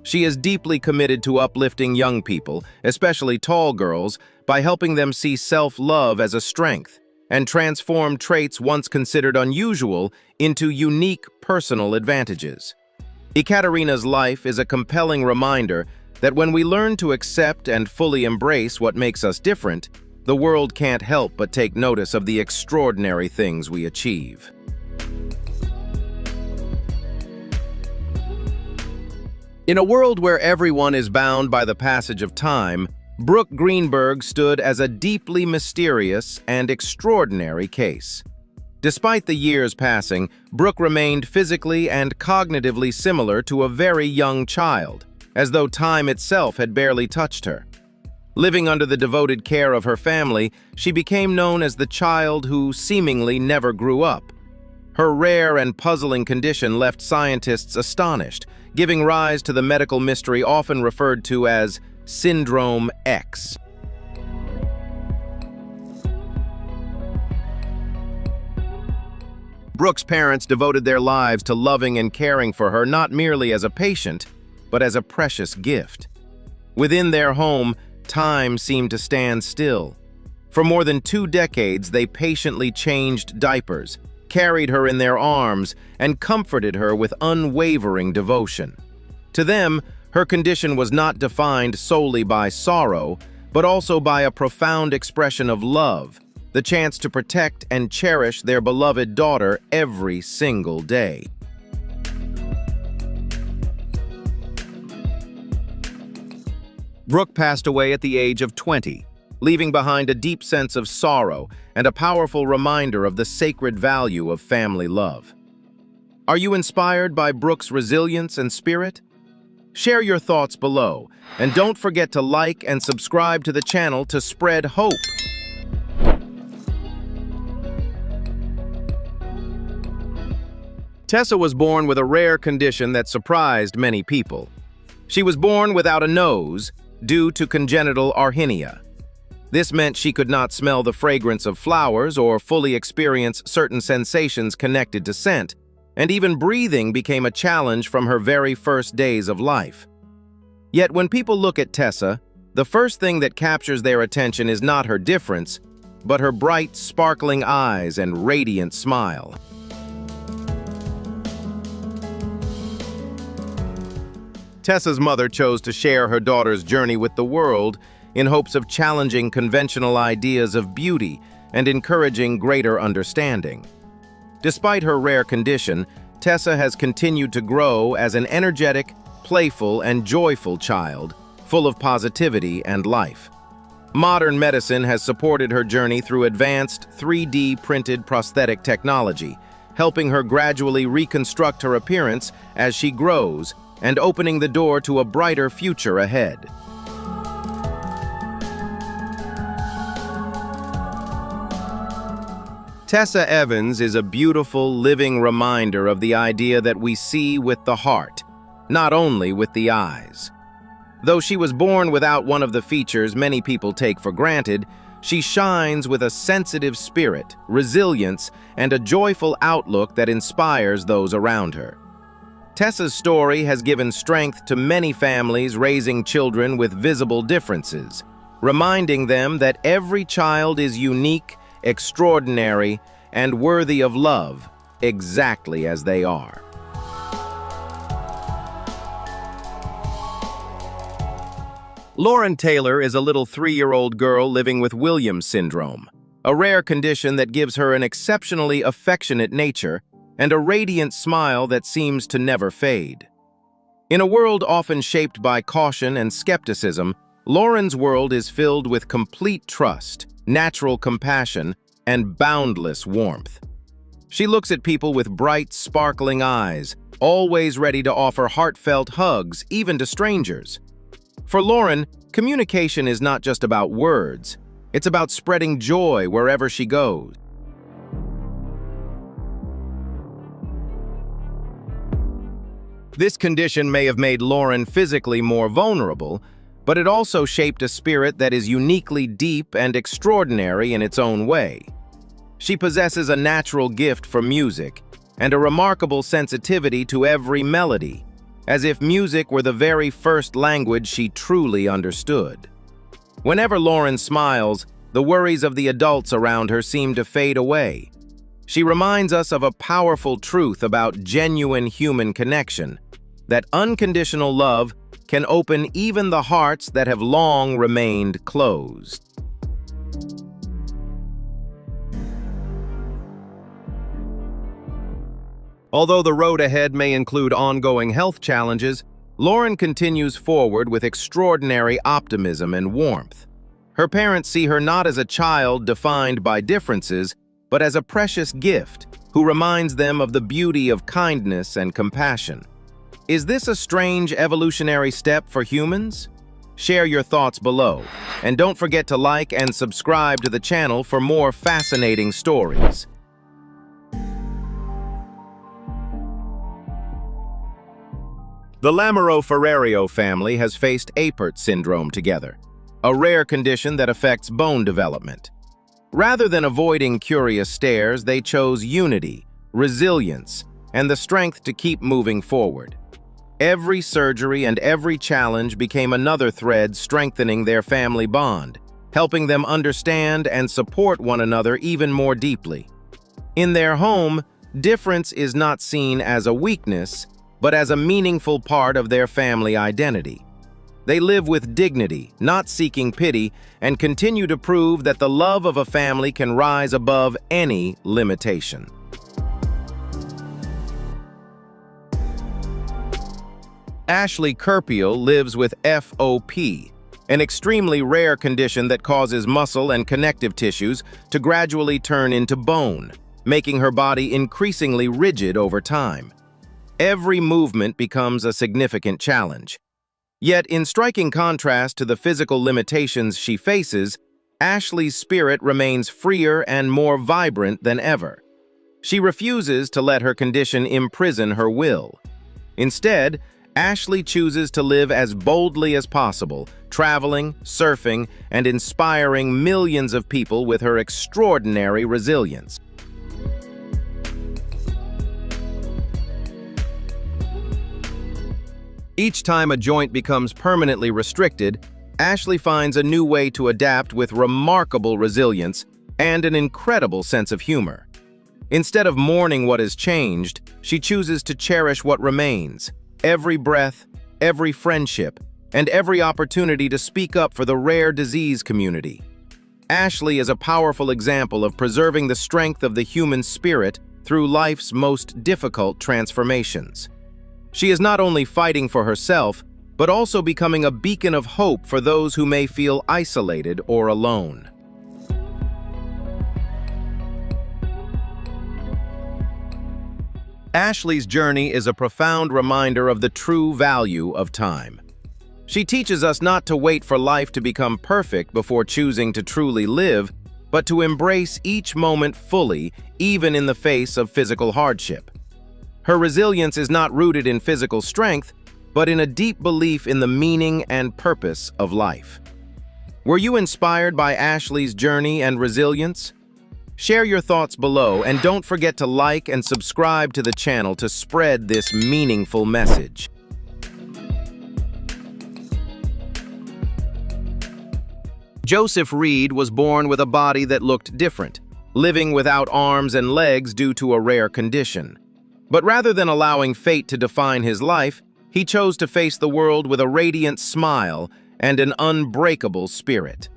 She is deeply committed to uplifting young people, especially tall girls, by helping them see self-love as a strength and transform traits once considered unusual into unique personal advantages. Ekaterina's life is a compelling reminder that when we learn to accept and fully embrace what makes us different, the world can't help but take notice of the extraordinary things we achieve. In a world where everyone is bound by the passage of time, Brooke Greenberg stood as a deeply mysterious and extraordinary case. Despite the years passing, Brooke remained physically and cognitively similar to a very young child, as though time itself had barely touched her. Living under the devoted care of her family, she became known as the child who seemingly never grew up. Her rare and puzzling condition left scientists astonished, giving rise to the medical mystery often referred to as Syndrome X. Brooke's parents devoted their lives to loving and caring for her not merely as a patient, but as a precious gift. Within their home, time seemed to stand still. For more than 2 decades, they patiently changed diapers, carried her in their arms, and comforted her with unwavering devotion. To them, her condition was not defined solely by sorrow, but also by a profound expression of love, the chance to protect and cherish their beloved daughter every single day. Brooke passed away at the age of 20, leaving behind a deep sense of sorrow and a powerful reminder of the sacred value of family love. Are you inspired by Brooke's resilience and spirit? Share your thoughts below, and don't forget to like and subscribe to the channel to spread hope. Tessa was born with a rare condition that surprised many people. She was born without a nose due to congenital arrhythmia. This meant she could not smell the fragrance of flowers or fully experience certain sensations connected to scent, and even breathing became a challenge from her very first days of life. Yet when people look at Tessa, the first thing that captures their attention is not her difference, but her bright, sparkling eyes and radiant smile. Tessa's mother chose to share her daughter's journey with the world in hopes of challenging conventional ideas of beauty and encouraging greater understanding. Despite her rare condition, Tessa has continued to grow as an energetic, playful, and joyful child, full of positivity and life. Modern medicine has supported her journey through advanced 3D printed prosthetic technology, helping her gradually reconstruct her appearance as she grows and opening the door to a brighter future ahead. Tessa Evans is a beautiful, living reminder of the idea that we see with the heart, not only with the eyes. Though she was born without one of the features many people take for granted, she shines with a sensitive spirit, resilience, and a joyful outlook that inspires those around her. Tessa's story has given strength to many families raising children with visible differences, reminding them that every child is unique, extraordinary, and worthy of love, exactly as they are. Lauren Taylor is a little 3-year-old girl living with Williams syndrome, a rare condition that gives her an exceptionally affectionate nature and a radiant smile that seems to never fade. In a world often shaped by caution and skepticism, Lauren's world is filled with complete trust, natural compassion, and boundless warmth. She looks at people with bright, sparkling eyes, always ready to offer heartfelt hugs, even to strangers. For Lauren, communication is not just about words, it's about spreading joy wherever she goes. This condition may have made Lauren physically more vulnerable, but it also shaped a spirit that is uniquely deep and extraordinary in its own way. She possesses a natural gift for music and a remarkable sensitivity to every melody, as if music were the very first language she truly understood. Whenever Lauren smiles, the worries of the adults around her seem to fade away. She reminds us of a powerful truth about genuine human connection, that unconditional love can open even the hearts that have long remained closed. Although the road ahead may include ongoing health challenges, Lauren continues forward with extraordinary optimism and warmth. Her parents see her not as a child defined by differences, but as a precious gift who reminds them of the beauty of kindness and compassion. Is this a strange evolutionary step for humans? Share your thoughts below, and don't forget to like and subscribe to the channel for more fascinating stories. The Lamoureux-Ferrario family has faced Apert syndrome together, a rare condition that affects bone development. Rather than avoiding curious stares, they chose unity, resilience, and the strength to keep moving forward. Every surgery and every challenge became another thread strengthening their family bond, helping them understand and support one another even more deeply. In their home, difference is not seen as a weakness, but as a meaningful part of their family identity. They live with dignity, not seeking pity, and continue to prove that the love of a family can rise above any limitation. Ashley Kerpiel lives with FOP, an extremely rare condition that causes muscle and connective tissues to gradually turn into bone, making her body increasingly rigid over time. Every movement becomes a significant challenge. Yet, in striking contrast to the physical limitations she faces, Ashley's spirit remains freer and more vibrant than ever. She refuses to let her condition imprison her will. Instead, Ashley chooses to live as boldly as possible, traveling, surfing, and inspiring millions of people with her extraordinary resilience. Each time a joint becomes permanently restricted, Ashley finds a new way to adapt with remarkable resilience and an incredible sense of humor. Instead of mourning what has changed, she chooses to cherish what remains, every breath, every friendship, and every opportunity to speak up for the rare disease community. Ashley is a powerful example of preserving the strength of the human spirit through life's most difficult transformations. She is not only fighting for herself, but also becoming a beacon of hope for those who may feel isolated or alone. Ashley's journey is a profound reminder of the true value of time. She teaches us not to wait for life to become perfect before choosing to truly live, but to embrace each moment fully, even in the face of physical hardship. Her resilience is not rooted in physical strength, but in a deep belief in the meaning and purpose of life. Were you inspired by Ashley's journey and resilience? Share your thoughts below, and don't forget to like and subscribe to the channel to spread this meaningful message. Joseph Reed was born with a body that looked different, living without arms and legs due to a rare condition. But rather than allowing fate to define his life, he chose to face the world with a radiant smile and an unbreakable spirit.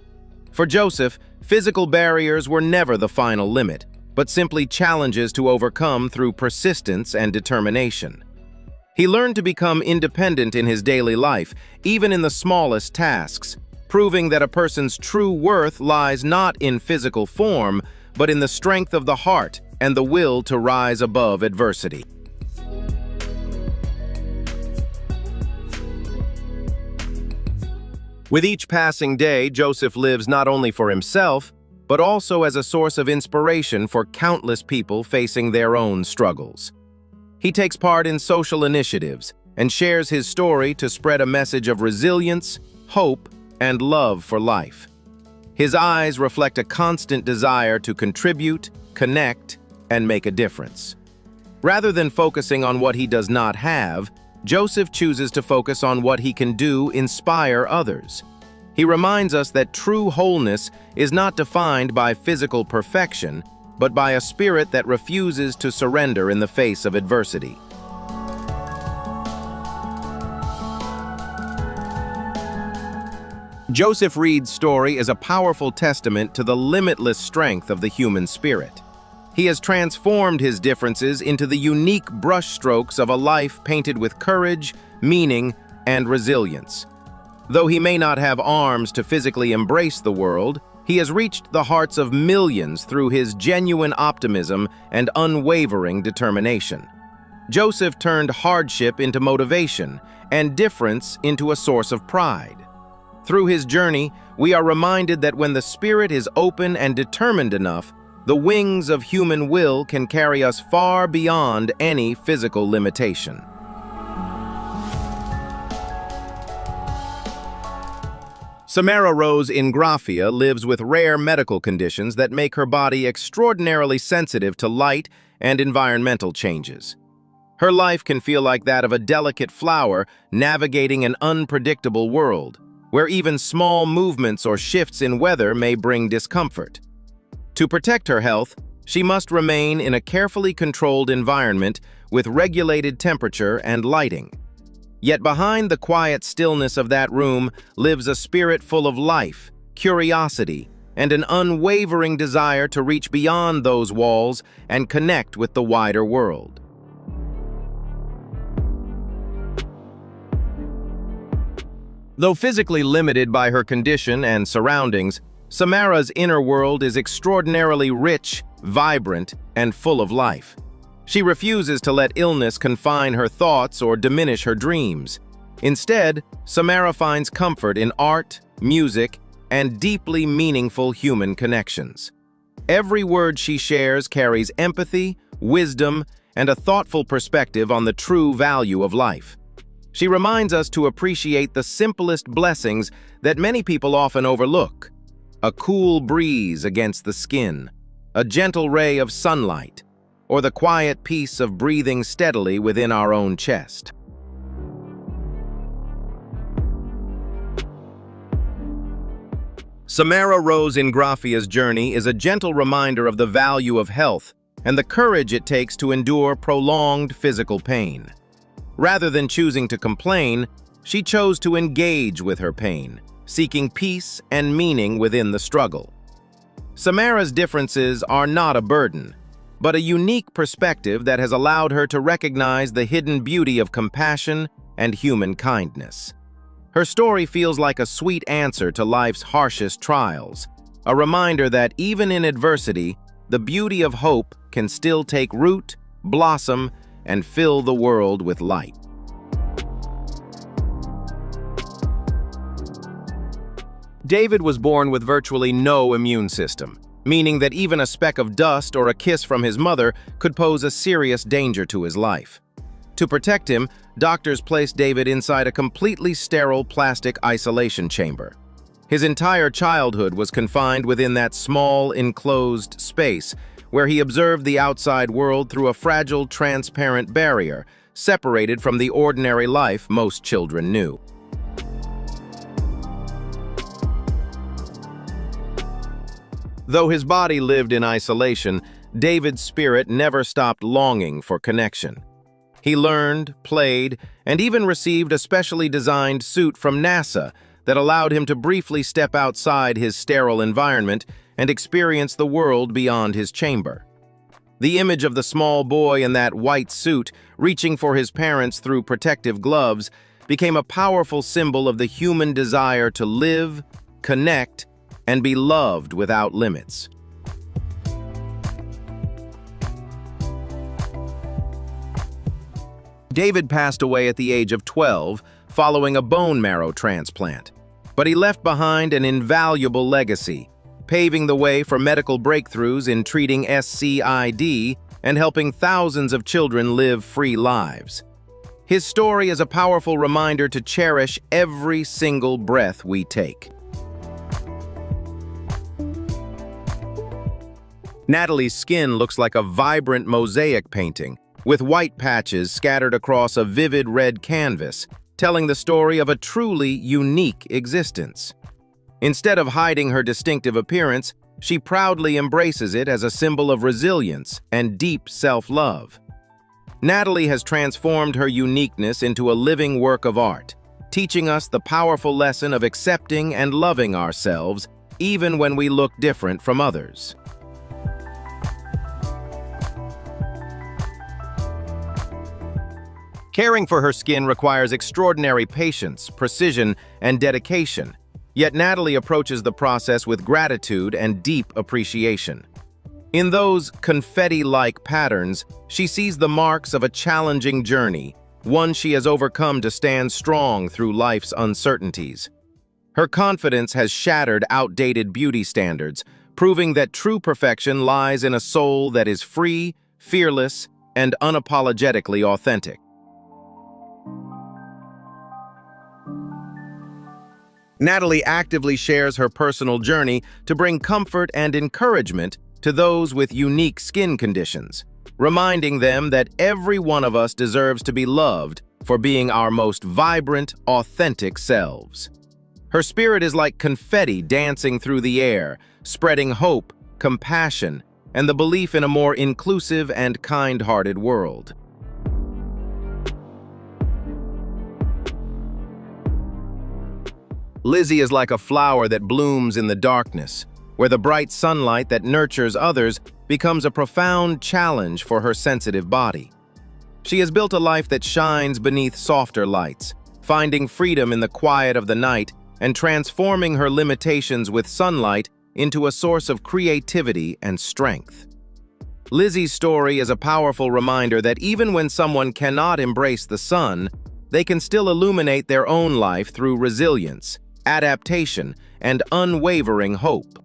For Joseph, physical barriers were never the final limit, but simply challenges to overcome through persistence and determination. He learned to become independent in his daily life, even in the smallest tasks, proving that a person's true worth lies not in physical form, but in the strength of the heart and the will to rise above adversity. With each passing day, Joseph lives not only for himself, but also as a source of inspiration for countless people facing their own struggles. He takes part in social initiatives and shares his story to spread a message of resilience, hope, and love for life. His eyes reflect a constant desire to contribute, connect, and make a difference. Rather than focusing on what he does not have, Joseph chooses to focus on what he can do inspire others. He reminds us that true wholeness is not defined by physical perfection, but by a spirit that refuses to surrender in the face of adversity. Joseph Reed's story is a powerful testament to the limitless strength of the human spirit. He has transformed his differences into the unique brushstrokes of a life painted with courage, meaning, and resilience. Though he may not have arms to physically embrace the world, he has reached the hearts of millions through his genuine optimism and unwavering determination. Joseph turned hardship into motivation and difference into a source of pride. Through his journey, we are reminded that when the spirit is open and determined enough, the wings of human will can carry us far beyond any physical limitation. Samara Rose Ingraffia lives with rare medical conditions that make her body extraordinarily sensitive to light and environmental changes. Her life can feel like that of a delicate flower navigating an unpredictable world, where even small movements or shifts in weather may bring discomfort. To protect her health, she must remain in a carefully controlled environment with regulated temperature and lighting. Yet behind the quiet stillness of that room lives a spirit full of life, curiosity, and an unwavering desire to reach beyond those walls and connect with the wider world. Though physically limited by her condition and surroundings, Samara's inner world is extraordinarily rich, vibrant, and full of life. She refuses to let illness confine her thoughts or diminish her dreams. Instead, Samara finds comfort in art, music, and deeply meaningful human connections. Every word she shares carries empathy, wisdom, and a thoughtful perspective on the true value of life. She reminds us to appreciate the simplest blessings that many people often overlook: a cool breeze against the skin, a gentle ray of sunlight, or the quiet peace of breathing steadily within our own chest. Samara Rose Ingraffia's journey is a gentle reminder of the value of health and the courage it takes to endure prolonged physical pain. Rather than choosing to complain, she chose to engage with her pain, seeking peace and meaning within the struggle. Samara's differences are not a burden, but a unique perspective that has allowed her to recognize the hidden beauty of compassion and human kindness. Her story feels like a sweet answer to life's harshest trials, a reminder that even in adversity, the beauty of hope can still take root, blossom, and fill the world with light. David was born with virtually no immune system, meaning that even a speck of dust or a kiss from his mother could pose a serious danger to his life. To protect him, doctors placed David inside a completely sterile plastic isolation chamber. His entire childhood was confined within that small, enclosed space, where he observed the outside world through a fragile, transparent barrier, separated from the ordinary life most children knew. Though his body lived in isolation, David's spirit never stopped longing for connection. He learned, played, and even received a specially designed suit from NASA that allowed him to briefly step outside his sterile environment and experience the world beyond his chamber. The image of the small boy in that white suit, reaching for his parents through protective gloves, became a powerful symbol of the human desire to live, connect, and be loved without limits. David passed away at the age of 12 following a bone marrow transplant, but he left behind an invaluable legacy, paving the way for medical breakthroughs in treating SCID and helping thousands of children live free lives. His story is a powerful reminder to cherish every single breath we take. Natalie's skin looks like a vibrant mosaic painting, with white patches scattered across a vivid red canvas, telling the story of a truly unique existence. Instead of hiding her distinctive appearance, she proudly embraces it as a symbol of resilience and deep self-love. Natalie has transformed her uniqueness into a living work of art, teaching us the powerful lesson of accepting and loving ourselves even when we look different from others. Caring for her skin requires extraordinary patience, precision, and dedication. Yet Natalie approaches the process with gratitude and deep appreciation. In those confetti-like patterns, she sees the marks of a challenging journey, one she has overcome to stand strong through life's uncertainties. Her confidence has shattered outdated beauty standards, proving that true perfection lies in a soul that is free, fearless, and unapologetically authentic. Natalie actively shares her personal journey to bring comfort and encouragement to those with unique skin conditions, reminding them that every one of us deserves to be loved for being our most vibrant, authentic selves. Her spirit is like confetti dancing through the air, spreading hope, compassion, and the belief in a more inclusive and kind-hearted world. Lizzie is like a flower that blooms in the darkness, where the bright sunlight that nurtures others becomes a profound challenge for her sensitive body. She has built a life that shines beneath softer lights, finding freedom in the quiet of the night and transforming her limitations with sunlight into a source of creativity and strength. Lizzie's story is a powerful reminder that even when someone cannot embrace the sun, they can still illuminate their own life through resilience, adaptation, and unwavering hope.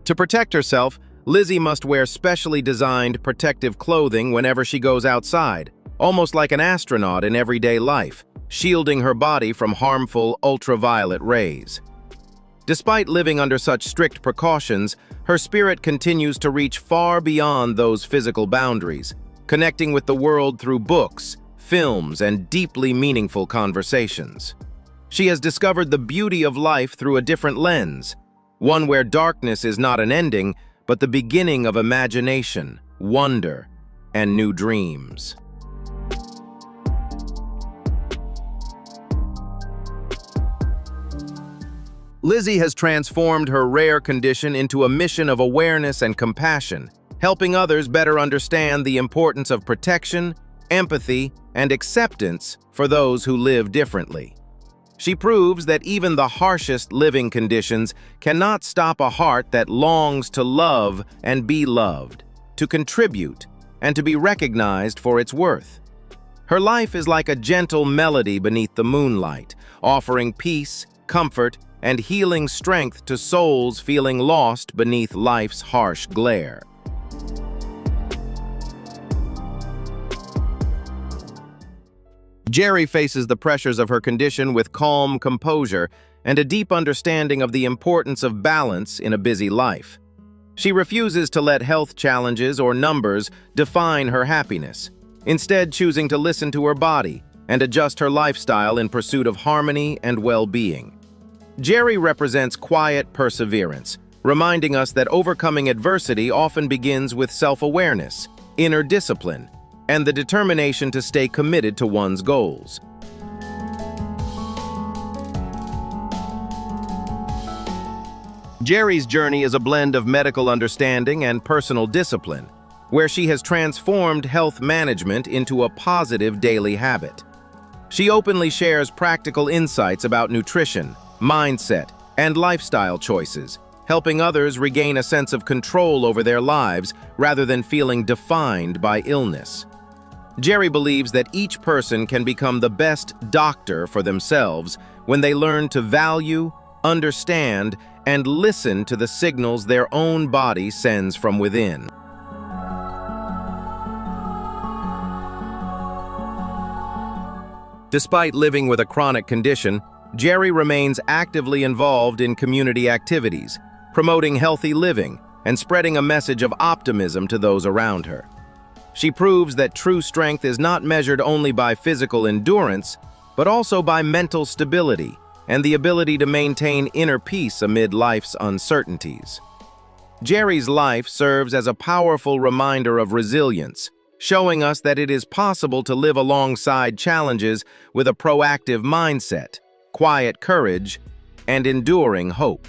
To protect herself, Lizzie must wear specially designed protective clothing whenever she goes outside, almost like an astronaut in everyday life, shielding her body from harmful ultraviolet rays. Despite living under such strict precautions, her spirit continues to reach far beyond those physical boundaries, connecting with the world through books, films, and deeply meaningful conversations. She has discovered the beauty of life through a different lens, one where darkness is not an ending, but the beginning of imagination, wonder, and new dreams. Lizzie has transformed her rare condition into a mission of awareness and compassion, helping others better understand the importance of protection, empathy, and acceptance for those who live differently. She proves that even the harshest living conditions cannot stop a heart that longs to love and be loved, to contribute, and to be recognized for its worth. Her life is like a gentle melody beneath the moonlight, offering peace, comfort, and healing strength to souls feeling lost beneath life's harsh glare. Jerry faces the pressures of her condition with calm composure and a deep understanding of the importance of balance in a busy life. She refuses to let health challenges or numbers define her happiness, instead choosing to listen to her body and adjust her lifestyle in pursuit of harmony and well-being. Jerry represents quiet perseverance, reminding us that overcoming adversity often begins with self-awareness, inner discipline, and the determination to stay committed to one's goals. Jerry's journey is a blend of medical understanding and personal discipline, where she has transformed health management into a positive daily habit. She openly shares practical insights about nutrition, mindset, and lifestyle choices, helping others regain a sense of control over their lives rather than feeling defined by illness. Jerry believes that each person can become the best doctor for themselves when they learn to value, understand, and listen to the signals their own body sends from within. Despite living with a chronic condition, Jerry remains actively involved in community activities, promoting healthy living and spreading a message of optimism to those around her. She proves that true strength is not measured only by physical endurance, but also by mental stability and the ability to maintain inner peace amid life's uncertainties. Jerry's life serves as a powerful reminder of resilience, showing us that it is possible to live alongside challenges with a proactive mindset, quiet courage, and enduring hope.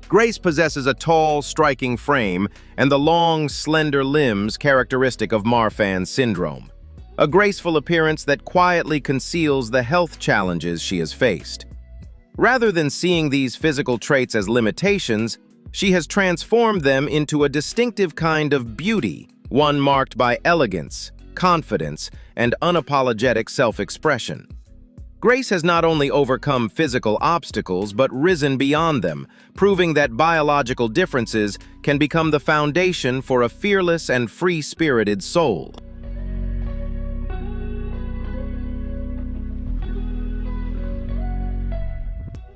Grace possesses a tall, striking frame and the long, slender limbs characteristic of Marfan syndrome, a graceful appearance that quietly conceals the health challenges she has faced. Rather than seeing these physical traits as limitations, she has transformed them into a distinctive kind of beauty, one marked by elegance, confidence, and unapologetic self-expression. Grace has not only overcome physical obstacles but risen beyond them, proving that biological differences can become the foundation for a fearless and free-spirited soul.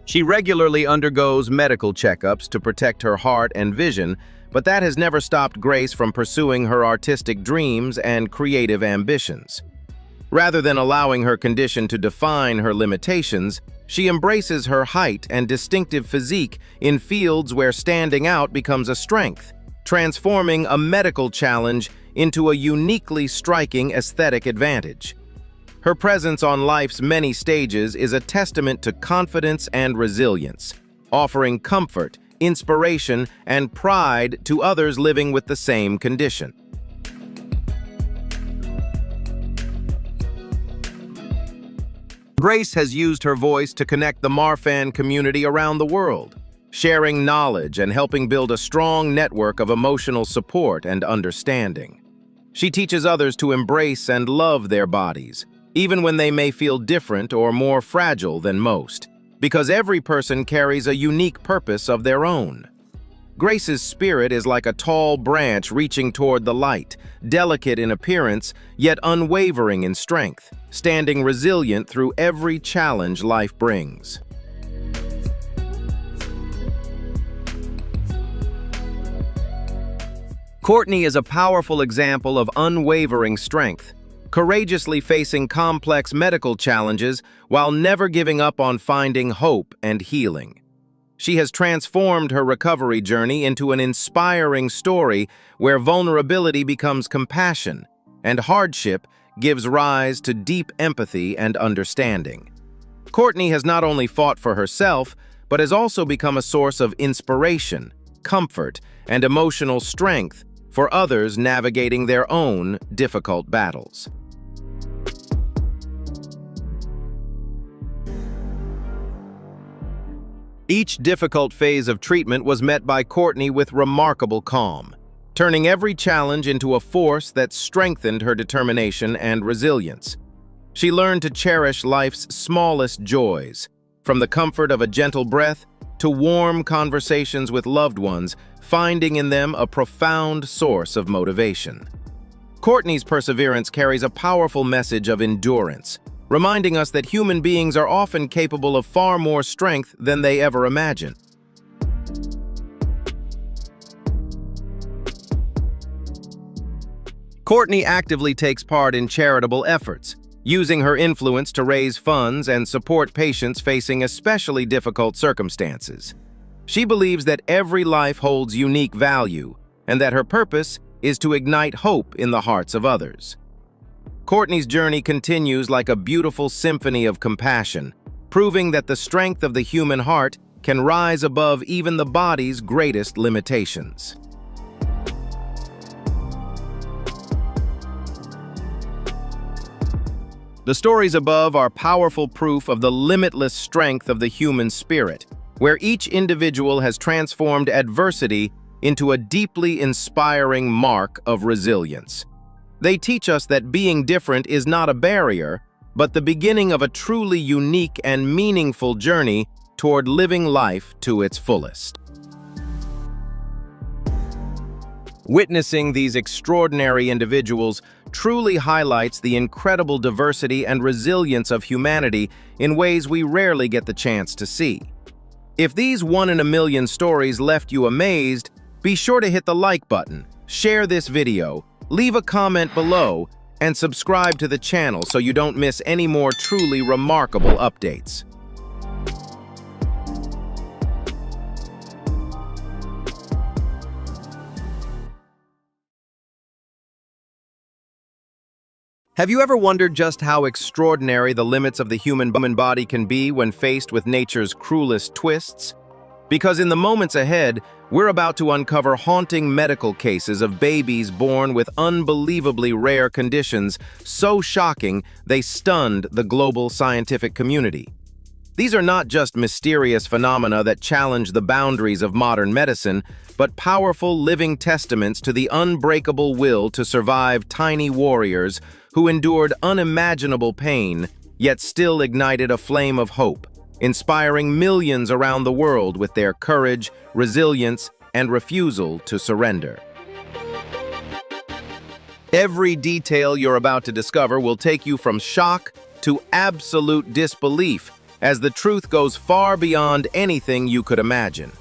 She regularly undergoes medical checkups to protect her heart and vision, but that has never stopped Grace from pursuing her artistic dreams and creative ambitions. Rather than allowing her condition to define her limitations, she embraces her height and distinctive physique in fields where standing out becomes a strength, transforming a medical challenge into a uniquely striking aesthetic advantage. Her presence on life's many stages is a testament to confidence and resilience, offering comfort, inspiration, and pride to others living with the same condition. Grace has used her voice to connect the Marfan community around the world, sharing knowledge and helping build a strong network of emotional support and understanding. She teaches others to embrace and love their bodies, even when they may feel different or more fragile than most, because every person carries a unique purpose of their own. Grace's spirit is like a tall branch reaching toward the light, delicate in appearance, yet unwavering in strength, standing resilient through every challenge life brings. Courtney is a powerful example of unwavering strength, courageously facing complex medical challenges while never giving up on finding hope and healing. She has transformed her recovery journey into an inspiring story where vulnerability becomes compassion and hardship gives rise to deep empathy and understanding. Courtney has not only fought for herself, but has also become a source of inspiration, comfort, and emotional strength for others navigating their own difficult battles. Each difficult phase of treatment was met by Courtney with remarkable calm, turning every challenge into a force that strengthened her determination and resilience. She learned to cherish life's smallest joys, from the comfort of a gentle breath to warm conversations with loved ones, finding in them a profound source of motivation. Courtney's perseverance carries a powerful message of endurance, reminding us that human beings are often capable of far more strength than they ever imagine. Courtney actively takes part in charitable efforts, using her influence to raise funds and support patients facing especially difficult circumstances. She believes that every life holds unique value and that her purpose is to ignite hope in the hearts of others. Courtney's journey continues like a beautiful symphony of compassion, proving that the strength of the human heart can rise above even the body's greatest limitations. The stories above are powerful proof of the limitless strength of the human spirit, where each individual has transformed adversity into a deeply inspiring mark of resilience. They teach us that being different is not a barrier, but the beginning of a truly unique and meaningful journey toward living life to its fullest. Witnessing these extraordinary individuals truly highlights the incredible diversity and resilience of humanity in ways we rarely get the chance to see. If these one-in-a-million stories left you amazed, be sure to hit the like button, share this video, leave a comment below, and subscribe to the channel so you don't miss any more truly remarkable updates. Have you ever wondered just how extraordinary the limits of the human body can be when faced with nature's cruelest twists? Because in the moments ahead, we're about to uncover haunting medical cases of babies born with unbelievably rare conditions so shocking they stunned the global scientific community. These are not just mysterious phenomena that challenge the boundaries of modern medicine, but powerful living testaments to the unbreakable will to survive tiny warriors who endured unimaginable pain, yet still ignited a flame of hope, inspiring millions around the world with their courage, resilience, and refusal to surrender. Every detail you're about to discover will take you from shock to absolute disbelief, as the truth goes far beyond anything you could imagine.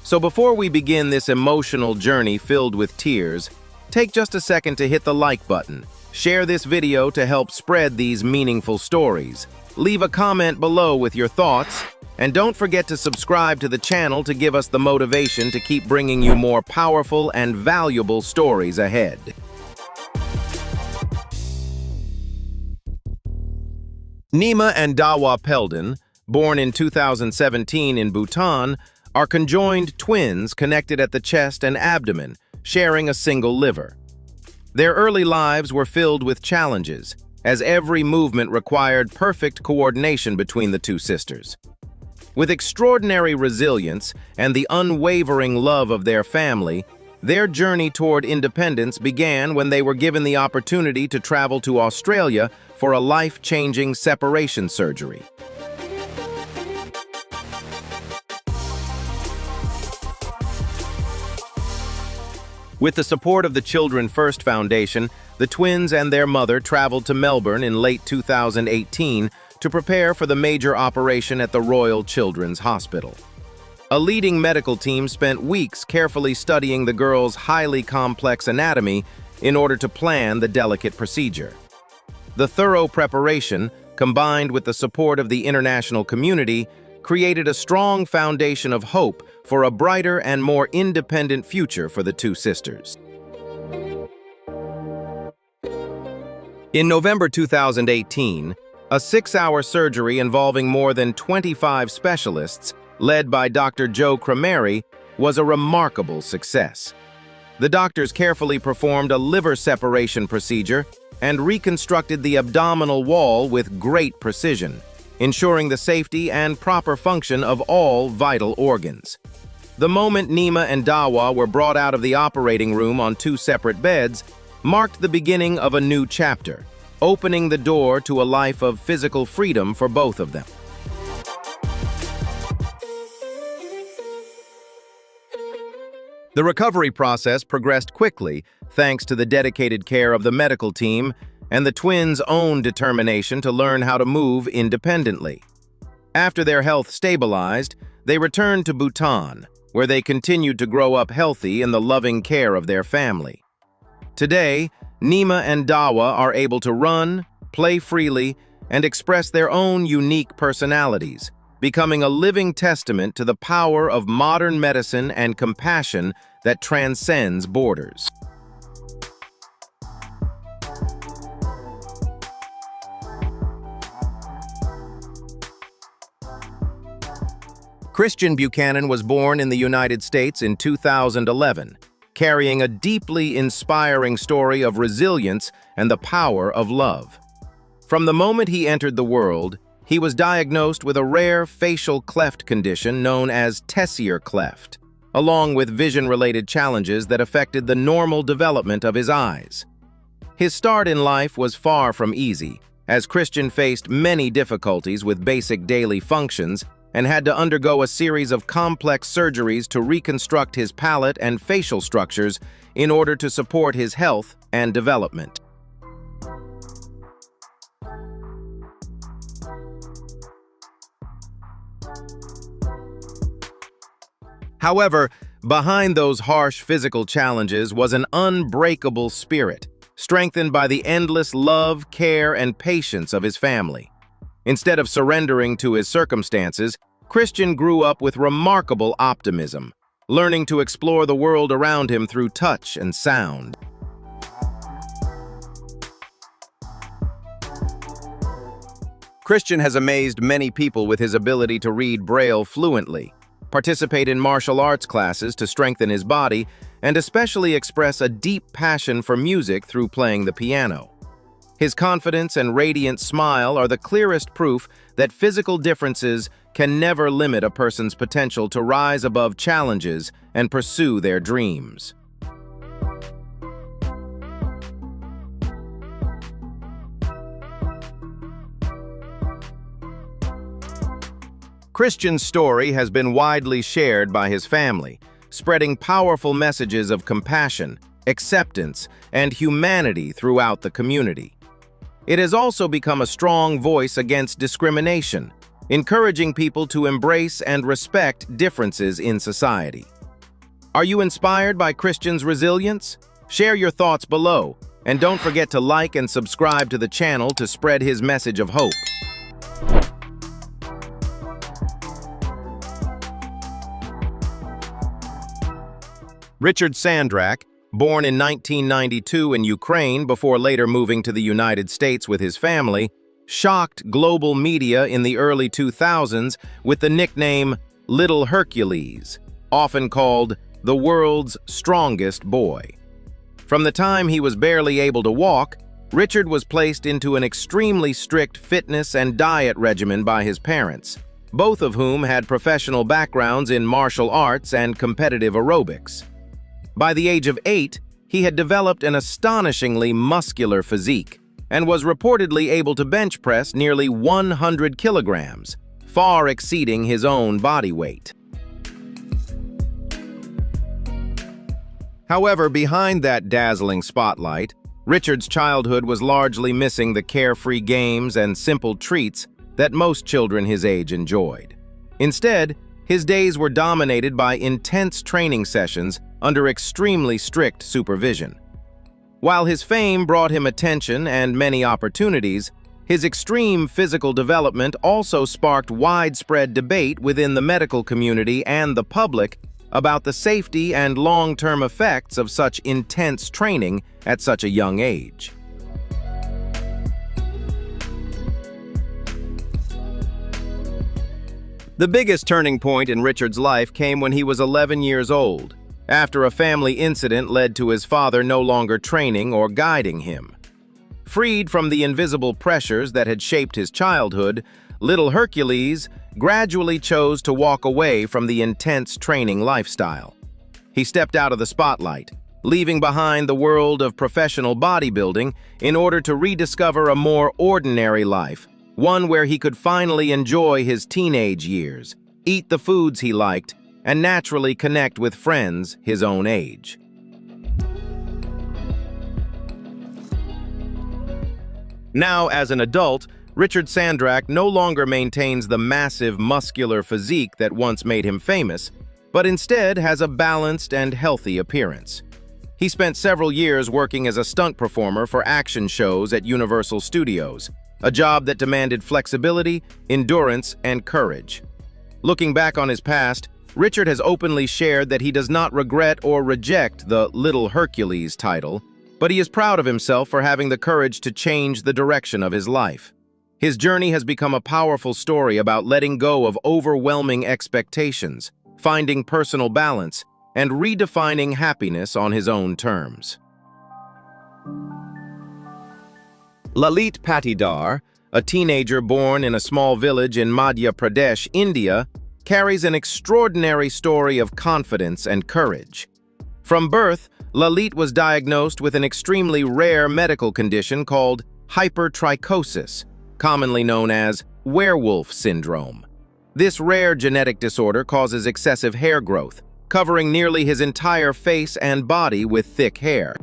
So before we begin this emotional journey filled with tears, take just a second to hit the like button. Share this video to help spread these meaningful stories. Leave a comment below with your thoughts, and don't forget to subscribe to the channel to give us the motivation to keep bringing you more powerful and valuable stories ahead. Nema and Dawa Peldon, born in 2017 in Bhutan, are conjoined twins connected at the chest and abdomen, sharing a single liver. Their early lives were filled with challenges, as every movement required perfect coordination between the two sisters. With extraordinary resilience and the unwavering love of their family, their journey toward independence began when they were given the opportunity to travel to Australia for a life-changing separation surgery. With the support of the Children First Foundation, the twins and their mother traveled to Melbourne in late 2018 to prepare for the major operation at the Royal Children's Hospital. A leading medical team spent weeks carefully studying the girls' highly complex anatomy in order to plan the delicate procedure. The thorough preparation, combined with the support of the international community, created a strong foundation of hope for a brighter and more independent future for the two sisters. In November 2018, a 6-hour surgery involving more than 25 specialists, led by Dr. Joe Cremeri, was a remarkable success. The doctors carefully performed a liver separation procedure and reconstructed the abdominal wall with great precision, ensuring the safety and proper function of all vital organs. The moment Nema and Dawa were brought out of the operating room on 2 separate beds marked the beginning of a new chapter, opening the door to a life of physical freedom for both of them. The recovery process progressed quickly thanks to the dedicated care of the medical team and the twins' own determination to learn how to move independently. After their health stabilized, they returned to Bhutan, where they continued to grow up healthy in the loving care of their family. Today, Nema and Dawa are able to run, play freely, and express their own unique personalities, becoming a living testament to the power of modern medicine and compassion that transcends borders. Christian Buchanan was born in the United States in 2011, carrying a deeply inspiring story of resilience and the power of love. From the moment he entered the world, he was diagnosed with a rare facial cleft condition known as Tessier cleft, along with vision-related challenges that affected the normal development of his eyes. His start in life was far from easy, as Christian faced many difficulties with basic daily functions and had to undergo a series of complex surgeries to reconstruct his palate and facial structures in order to support his health and development. However, behind those harsh physical challenges was an unbreakable spirit, strengthened by the endless love, care, and patience of his family. Instead of surrendering to his circumstances, Christian grew up with remarkable optimism, learning to explore the world around him through touch and sound. Christian has amazed many people with his ability to read Braille fluently, participate in martial arts classes to strengthen his body, and especially express a deep passion for music through playing the piano. His confidence and radiant smile are the clearest proof that physical differences can never limit a person's potential to rise above challenges and pursue their dreams. Christian's story has been widely shared by his family, spreading powerful messages of compassion, acceptance, and humanity throughout the community. It has also become a strong voice against discrimination, encouraging people to embrace and respect differences in society. Are you inspired by Christian's resilience? Share your thoughts below, and don't forget to like and subscribe to the channel to spread his message of hope. Richard Sandrak, born in 1992 in Ukraine before later moving to the United States with his family, shocked global media in the early 2000s with the nickname Little Hercules, often called the world's strongest boy. From the time he was barely able to walk, Richard was placed into an extremely strict fitness and diet regimen by his parents, both of whom had professional backgrounds in martial arts and competitive aerobics. By the age of 8, he had developed an astonishingly muscular physique and was reportedly able to bench press nearly 100 kilograms, far exceeding his own body weight. However, behind that dazzling spotlight, Richard's childhood was largely missing the carefree games and simple treats that most children his age enjoyed. Instead, his days were dominated by intense training sessions under extremely strict supervision. While his fame brought him attention and many opportunities, his extreme physical development also sparked widespread debate within the medical community and the public about the safety and long-term effects of such intense training at such a young age. The biggest turning point in Richard's life came when he was 11 years old, after a family incident led to his father no longer training or guiding him. Freed from the invisible pressures that had shaped his childhood, little Hercules gradually chose to walk away from the intense training lifestyle. He stepped out of the spotlight, leaving behind the world of professional bodybuilding in order to rediscover a more ordinary life, one where he could finally enjoy his teenage years, eat the foods he liked, and naturally connect with friends his own age. Now, as an adult, Richard Sandrak no longer maintains the massive muscular physique that once made him famous, but instead has a balanced and healthy appearance. He spent several years working as a stunt performer for action shows at Universal Studios, a job that demanded flexibility, endurance, and courage. Looking back on his past, Richard has openly shared that he does not regret or reject the Little Hercules title, but he is proud of himself for having the courage to change the direction of his life. His journey has become a powerful story about letting go of overwhelming expectations, finding personal balance, and redefining happiness on his own terms. Lalit Patidar, a teenager born in a small village in Madhya Pradesh, India, carries an extraordinary story of confidence and courage. From birth, Lalit was diagnosed with an extremely rare medical condition called hypertrichosis, commonly known as werewolf syndrome. This rare genetic disorder causes excessive hair growth, covering nearly his entire face and body with thick hair.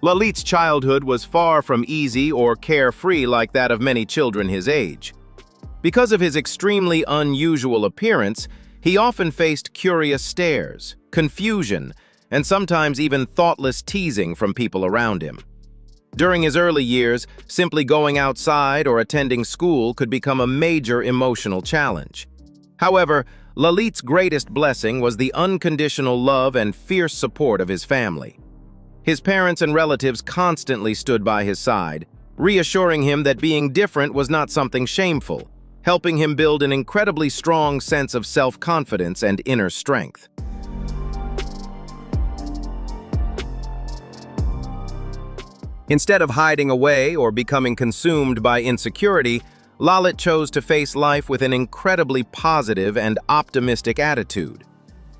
Lalit's childhood was far from easy or carefree like that of many children his age. Because of his extremely unusual appearance, he often faced curious stares, confusion, and sometimes even thoughtless teasing from people around him. During his early years, simply going outside or attending school could become a major emotional challenge. However, Lalit's greatest blessing was the unconditional love and fierce support of his family. His parents and relatives constantly stood by his side, reassuring him that being different was not something shameful, helping him build an incredibly strong sense of self-confidence and inner strength. Instead of hiding away or becoming consumed by insecurity, Lalit chose to face life with an incredibly positive and optimistic attitude.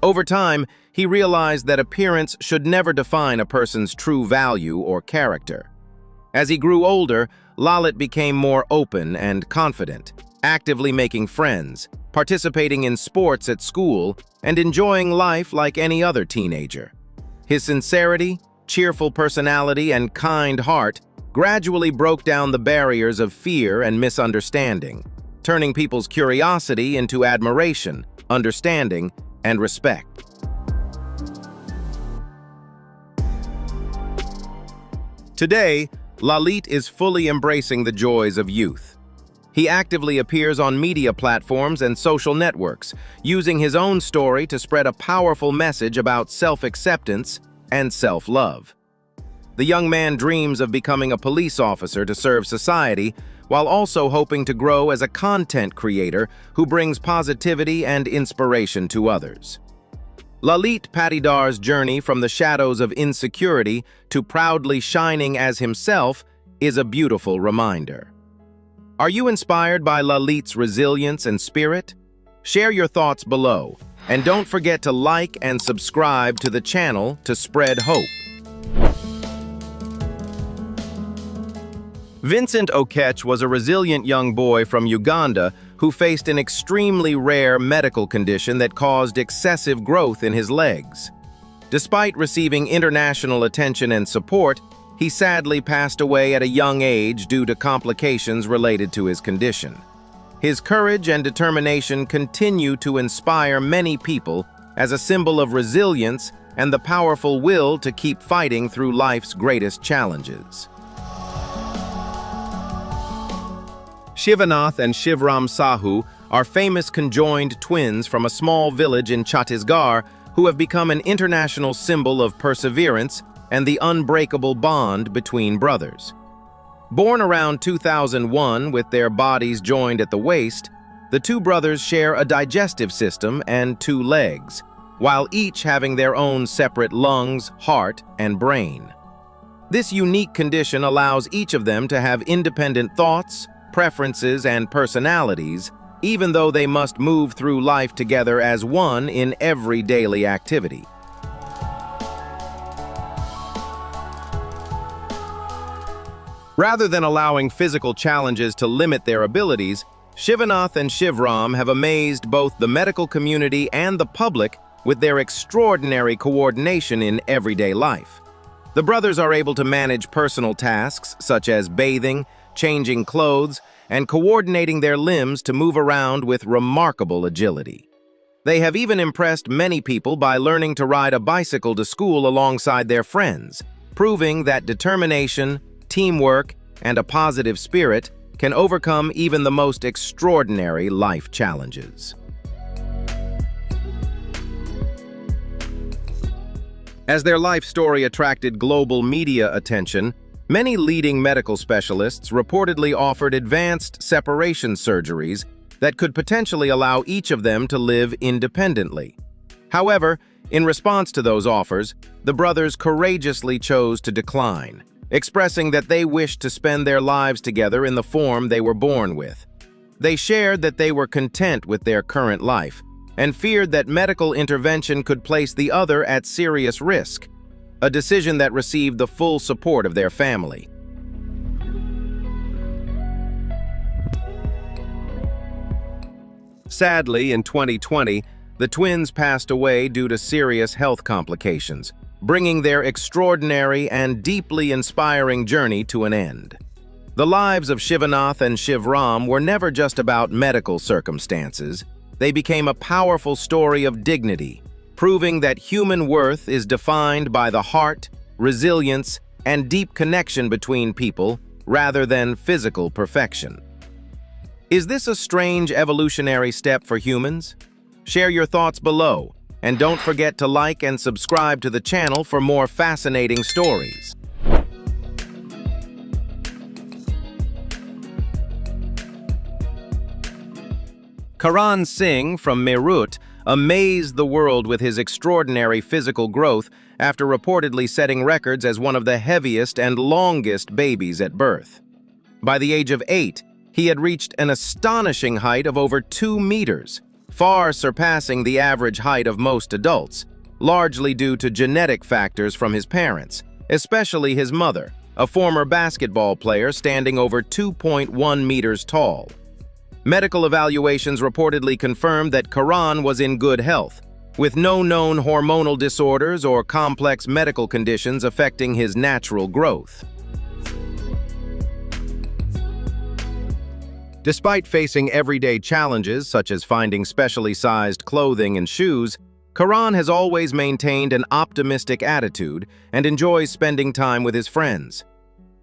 Over time, he realized that appearance should never define a person's true value or character. As he grew older, Lalit became more open and confident, actively making friends, participating in sports at school, and enjoying life like any other teenager. His sincerity, cheerful personality, and kind heart gradually broke down the barriers of fear and misunderstanding, turning people's curiosity into admiration, understanding, and respect. Today, Lalit is fully embracing the joys of youth. He actively appears on media platforms and social networks, using his own story to spread a powerful message about self-acceptance and self-love. The young man dreams of becoming a police officer to serve society, while also hoping to grow as a content creator who brings positivity and inspiration to others. Lalit Patidar's journey from the shadows of insecurity to proudly shining as himself is a beautiful reminder. Are you inspired by Lalit's resilience and spirit? Share your thoughts below, and don't forget to like and subscribe to the channel to spread hope. Vincent Oketch was a resilient young boy from Uganda who faced an extremely rare medical condition that caused excessive growth in his legs. Despite receiving international attention and support, he sadly passed away at a young age due to complications related to his condition. His courage and determination continue to inspire many people as a symbol of resilience and the powerful will to keep fighting through life's greatest challenges. Shivnath and Shivram Sahu are famous conjoined twins from a small village in Chhattisgarh who have become an international symbol of perseverance and the unbreakable bond between brothers. Born around 2001 with their bodies joined at the waist, the two brothers share a digestive system and two legs, while each having their own separate lungs, heart, and brain. This unique condition allows each of them to have independent thoughts, preferences, and personalities, even though they must move through life together as one in every daily activity. Rather than allowing physical challenges to limit their abilities, Shivnath and Shivram have amazed both the medical community and the public with their extraordinary coordination in everyday life. The brothers are able to manage personal tasks such as bathing, changing clothes, and coordinating their limbs to move around with remarkable agility. They have even impressed many people by learning to ride a bicycle to school alongside their friends, proving that determination, teamwork, and a positive spirit can overcome even the most extraordinary life challenges. As their life story attracted global media attention, many leading medical specialists reportedly offered advanced separation surgeries that could potentially allow each of them to live independently. However, in response to those offers, the brothers courageously chose to decline, expressing that they wished to spend their lives together in the form they were born with. They shared that they were content with their current life and feared that medical intervention could place the other at serious risk, a decision that received the full support of their family. Sadly, in 2020, the twins passed away due to serious health complications, bringing their extraordinary and deeply inspiring journey to an end. The lives of Shivnath and Shivram were never just about medical circumstances. They became a powerful story of dignity, proving that human worth is defined by the heart, resilience, and deep connection between people, rather than physical perfection. Is this a strange evolutionary step for humans? Share your thoughts below, and don't forget to like and subscribe to the channel for more fascinating stories. Karan Singh from Meerut amazed the world with his extraordinary physical growth after reportedly setting records as one of the heaviest and longest babies at birth. By the age of 8, he had reached an astonishing height of over 2 meters, far surpassing the average height of most adults, largely due to genetic factors from his parents, especially his mother, a former basketball player standing over 2.1 meters tall. Medical evaluations reportedly confirmed that Karan was in good health, with no known hormonal disorders or complex medical conditions affecting his natural growth. Despite facing everyday challenges such as finding specially sized clothing and shoes, Karan has always maintained an optimistic attitude and enjoys spending time with his friends.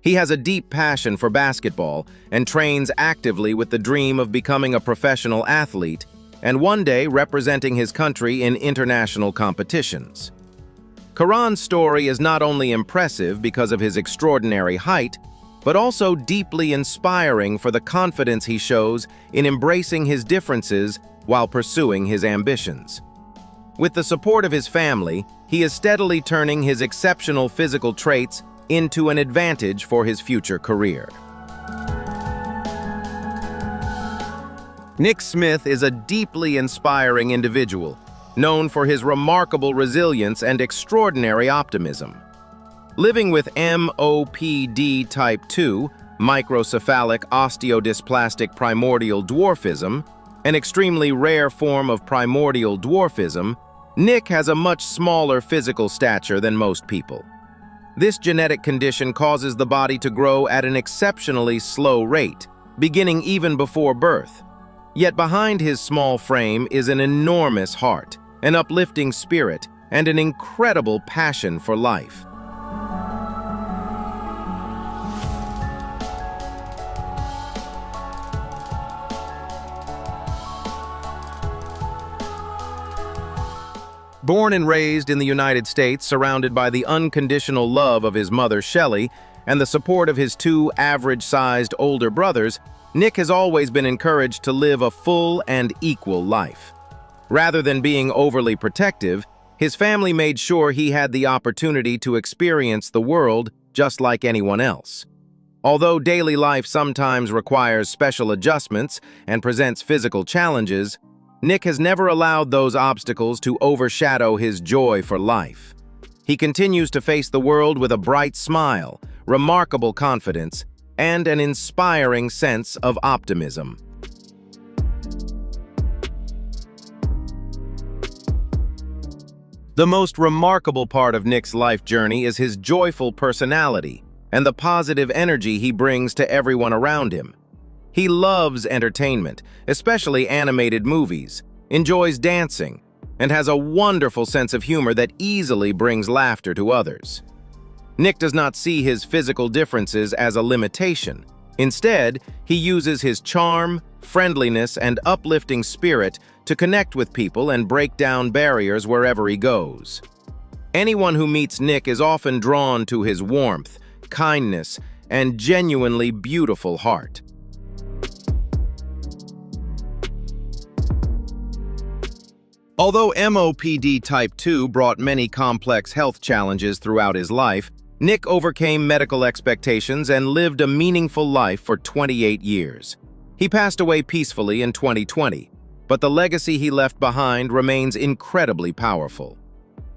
He has a deep passion for basketball and trains actively with the dream of becoming a professional athlete and one day representing his country in international competitions. Karan's story is not only impressive because of his extraordinary height, but also deeply inspiring for the confidence he shows in embracing his differences while pursuing his ambitions. With the support of his family, he is steadily turning his exceptional physical traits into an advantage for his future career. Nick Smith is a deeply inspiring individual, known for his remarkable resilience and extraordinary optimism. Living with MOPD type 2, microcephalic osteodysplastic primordial dwarfism, an extremely rare form of primordial dwarfism, Nick has a much smaller physical stature than most people. This genetic condition causes the body to grow at an exceptionally slow rate, beginning even before birth. Yet behind his small frame is an enormous heart, an uplifting spirit, and an incredible passion for life. Born and raised in the United States, surrounded by the unconditional love of his mother, Shelley, and the support of his 2 average-sized older brothers, Nick has always been encouraged to live a full and equal life. Rather than being overly protective, his family made sure he had the opportunity to experience the world just like anyone else. Although daily life sometimes requires special adjustments and presents physical challenges, Nick has never allowed those obstacles to overshadow his joy for life. He continues to face the world with a bright smile, remarkable confidence, and an inspiring sense of optimism. The most remarkable part of Nick's life journey is his joyful personality and the positive energy he brings to everyone around him. He loves entertainment, especially animated movies, enjoys dancing, and has a wonderful sense of humor that easily brings laughter to others. Nick does not see his physical differences as a limitation. Instead, he uses his charm, friendliness, and uplifting spirit to connect with people and break down barriers wherever he goes. Anyone who meets Nick is often drawn to his warmth, kindness, and genuinely beautiful heart. Although MOPD Type 2 brought many complex health challenges throughout his life, Nick overcame medical expectations and lived a meaningful life for 28 years. He passed away peacefully in 2020, but the legacy he left behind remains incredibly powerful.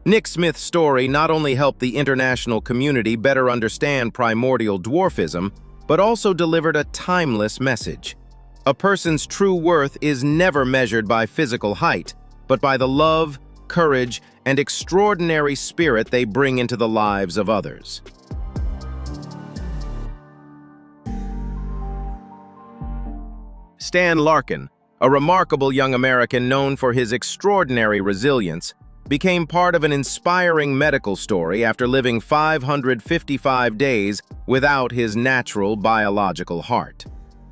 Nick Smith's story not only helped the international community better understand primordial dwarfism, but also delivered a timeless message. A person's true worth is never measured by physical height, but by the love, courage, and extraordinary spirit they bring into the lives of others. Stan Larkin, a remarkable young American known for his extraordinary resilience, became part of an inspiring medical story after living 555 days without his natural biological heart.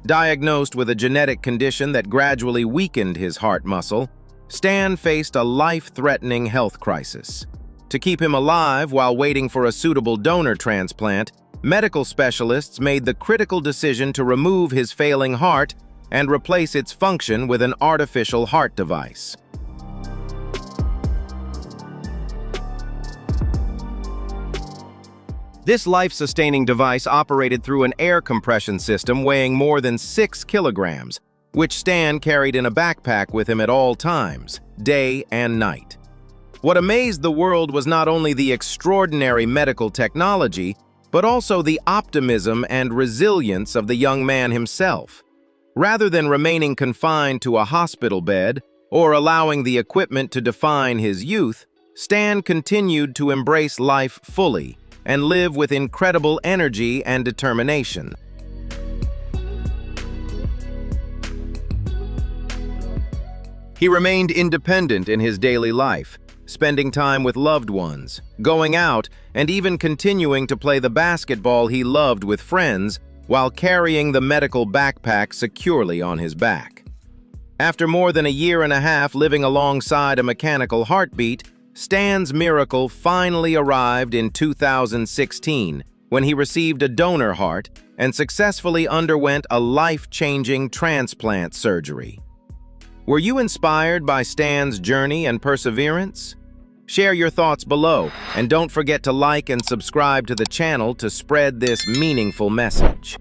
Diagnosed with a genetic condition that gradually weakened his heart muscle, Stan faced a life-threatening health crisis. To keep him alive while waiting for a suitable donor transplant, medical specialists made the critical decision to remove his failing heart and replace its function with an artificial heart device. This life-sustaining device operated through an air compression system weighing more than 6 kilograms, which Stan carried in a backpack with him at all times, day and night. What amazed the world was not only the extraordinary medical technology, but also the optimism and resilience of the young man himself. Rather than remaining confined to a hospital bed or allowing the equipment to define his youth, Stan continued to embrace life fully and live with incredible energy and determination. He remained independent in his daily life, spending time with loved ones, going out, and even continuing to play the basketball he loved with friends while carrying the medical backpack securely on his back. After more than a year and a half living alongside a mechanical heartbeat, Stan's miracle finally arrived in 2016 when he received a donor heart and successfully underwent a life-changing transplant surgery. Were you inspired by Stan's journey and perseverance? Share your thoughts below, and don't forget to like and subscribe to the channel to spread this meaningful message.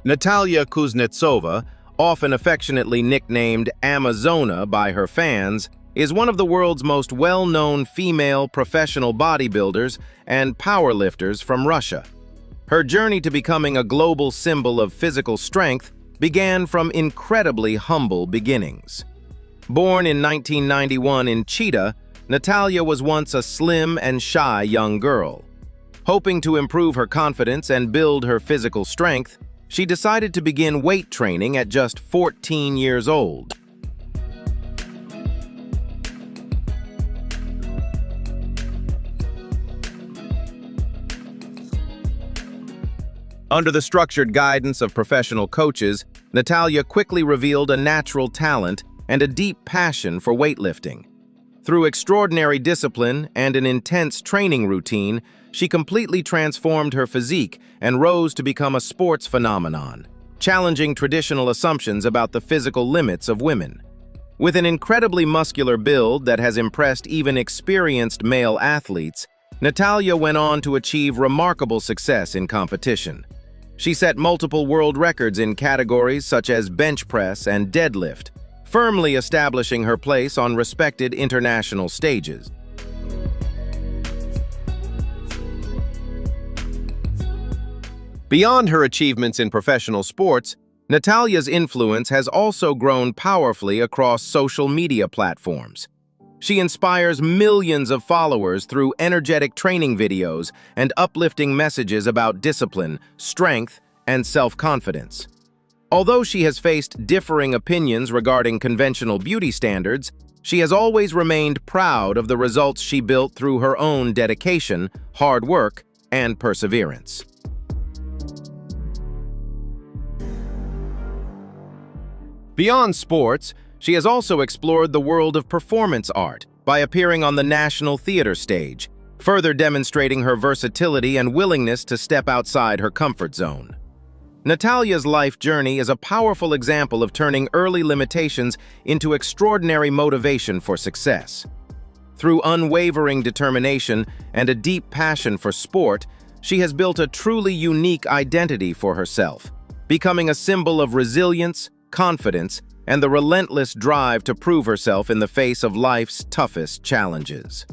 Natalyia Khnitsova, often affectionately nicknamed Amazona by her fans, is one of the world's most well-known female professional bodybuilders and powerlifters from Russia. Her journey to becoming a global symbol of physical strength began from incredibly humble beginnings. Born in 1991 in Chita, Natalyia was once a slim and shy young girl. Hoping to improve her confidence and build her physical strength, she decided to begin weight training at just 14 years old. Under the structured guidance of professional coaches, Natalyia quickly revealed a natural talent and a deep passion for weightlifting. Through extraordinary discipline and an intense training routine, she completely transformed her physique and rose to become a sports phenomenon, challenging traditional assumptions about the physical limits of women. With an incredibly muscular build that has impressed even experienced male athletes, Natalyia went on to achieve remarkable success in competition. She set multiple world records in categories such as bench press and deadlift, firmly establishing her place on respected international stages. Beyond her achievements in professional sports, Natalyia's influence has also grown powerfully across social media platforms. She inspires millions of followers through energetic training videos and uplifting messages about discipline, strength, and self-confidence. Although she has faced differing opinions regarding conventional beauty standards, she has always remained proud of the results she built through her own dedication, hard work, and perseverance. Beyond sports, she has also explored the world of performance art by appearing on the national theater stage, further demonstrating her versatility and willingness to step outside her comfort zone. Natalyia's life journey is a powerful example of turning early limitations into extraordinary motivation for success. Through unwavering determination and a deep passion for sport, she has built a truly unique identity for herself, becoming a symbol of resilience, confidence, and the relentless drive to prove herself in the face of life's toughest challenges.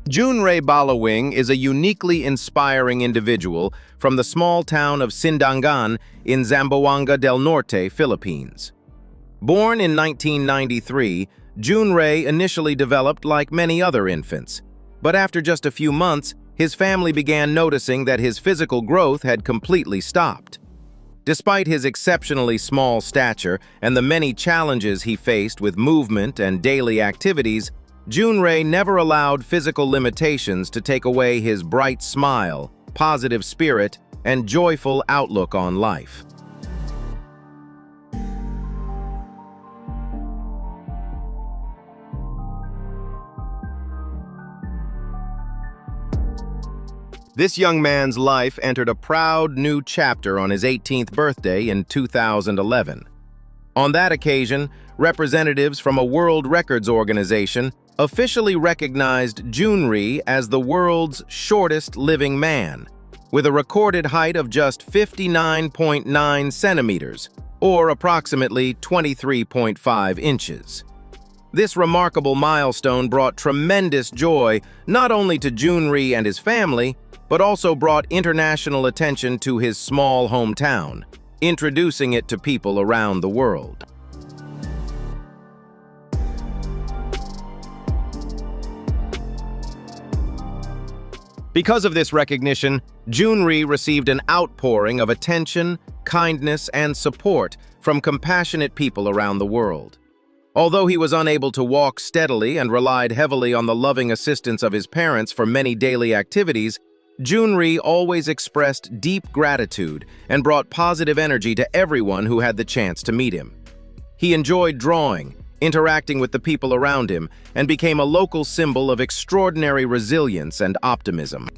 Jun Ray Balawing is a uniquely inspiring individual from the small town of Sindangan in Zamboanga del Norte, Philippines. Born in 1993, Jun Ray initially developed like many other infants, but after just a few months, his family began noticing that his physical growth had completely stopped. Despite his exceptionally small stature and the many challenges he faced with movement and daily activities, Jun Ray never allowed physical limitations to take away his bright smile, positive spirit, and joyful outlook on life. This young man's life entered a proud new chapter on his 18th birthday in 2011. On that occasion, representatives from a world records organization officially recognized Jun Ray as the world's shortest living man, with a recorded height of just 59.9 centimeters, or approximately 23.5 inches. This remarkable milestone brought tremendous joy not only to Jun Ray and his family, but also brought international attention to his small hometown, introducing it to people around the world. Because of this recognition, Jun Ray received an outpouring of attention, kindness, and support from compassionate people around the world. Although he was unable to walk steadily and relied heavily on the loving assistance of his parents for many daily activities, Jun Ray always expressed deep gratitude and brought positive energy to everyone who had the chance to meet him. He enjoyed drawing, interacting with the people around him, and became a local symbol of extraordinary resilience and optimism.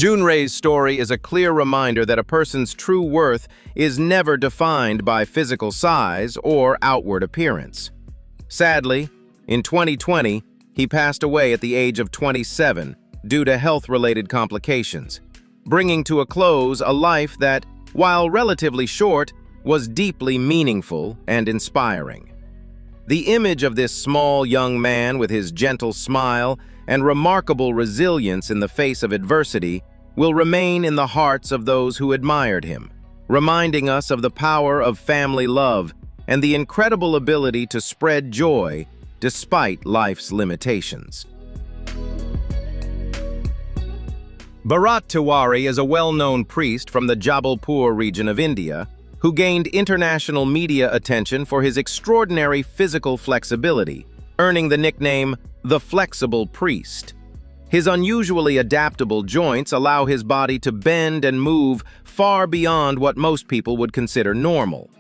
Jun Ray's story is a clear reminder that a person's true worth is never defined by physical size or outward appearance. Sadly, in 2020, he passed away at the age of 27 due to health-related complications, bringing to a close a life that, while relatively short, was deeply meaningful and inspiring. The image of this small young man with his gentle smile and remarkable resilience in the face of adversity will remain in the hearts of those who admired him, reminding us of the power of family love and the incredible ability to spread joy despite life's limitations. Barat Tawari is a well-known priest from the Jabalpur region of India who gained international media attention for his extraordinary physical flexibility, earning the nickname the Flexible Priest. His unusually adaptable joints allow his body to bend and move far beyond what most people would consider normal.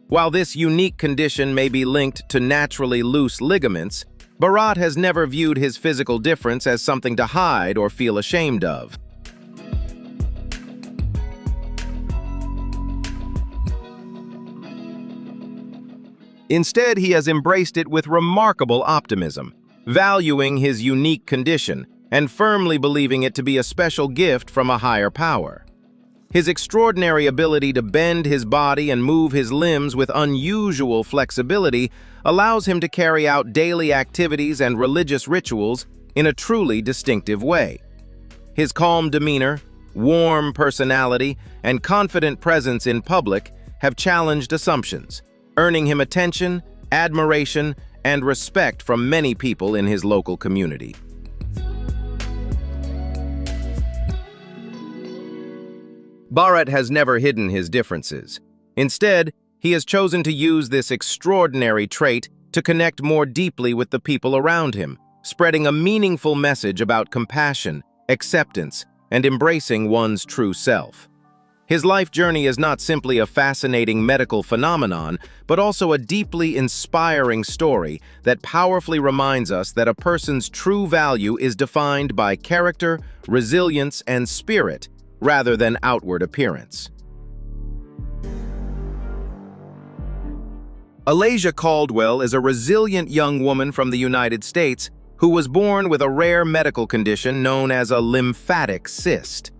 While this unique condition may be linked to naturally loose ligaments, Barat has never viewed his physical difference as something to hide or feel ashamed of. Instead, he has embraced it with remarkable optimism, valuing his unique condition and firmly believing it to be a special gift from a higher power. His extraordinary ability to bend his body and move his limbs with unusual flexibility allows him to carry out daily activities and religious rituals in a truly distinctive way. His calm demeanor, warm personality, and confident presence in public have challenged assumptions, earning him attention admiration, and respect from many people in his local community. Barat has never hidden his differences. Instead, he has chosen to use this extraordinary trait to connect more deeply with the people around him, spreading a meaningful message about compassion, acceptance, and embracing one's true self. His life journey is not simply a fascinating medical phenomenon, but also a deeply inspiring story that powerfully reminds us that a person's true value is defined by character, resilience, and spirit, rather than outward appearance. Allayia Caldwell is a resilient young woman from the United States who was born with a rare medical condition known as a lymphatic cyst.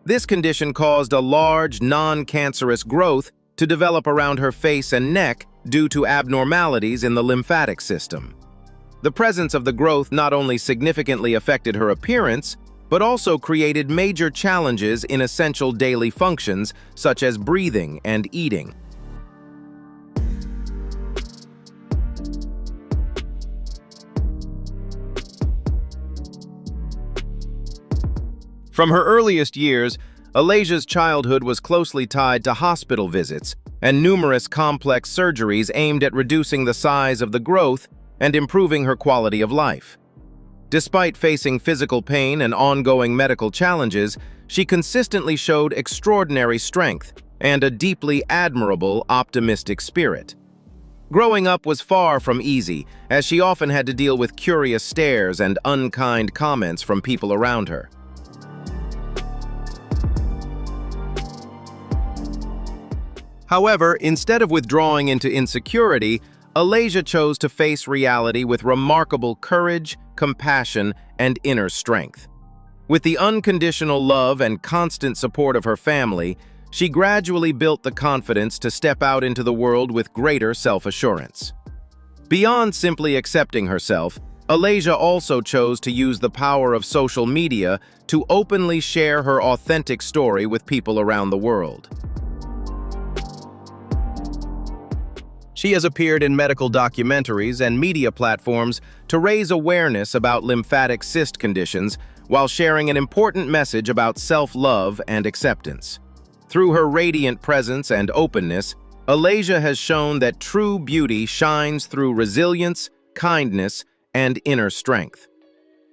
This condition caused a large, non-cancerous growth to develop around her face and neck due to abnormalities in the lymphatic system. The presence of the growth not only significantly affected her appearance, but also created major challenges in essential daily functions such as breathing and eating. From her earliest years, Allayya's childhood was closely tied to hospital visits and numerous complex surgeries aimed at reducing the size of the growth and improving her quality of life. Despite facing physical pain and ongoing medical challenges, she consistently showed extraordinary strength and a deeply admirable, optimistic spirit. Growing up was far from easy, as she often had to deal with curious stares and unkind comments from people around her. However, instead of withdrawing into insecurity, Allayia chose to face reality with remarkable courage, compassion, and inner strength. With the unconditional love and constant support of her family, she gradually built the confidence to step out into the world with greater self-assurance. Beyond simply accepting herself, Allayia also chose to use the power of social media to openly share her authentic story with people around the world. She has appeared in medical documentaries and media platforms to raise awareness about lymphatic cyst conditions while sharing an important message about self-love and acceptance. Through her radiant presence and openness, Allayia has shown that true beauty shines through resilience, kindness, and inner strength.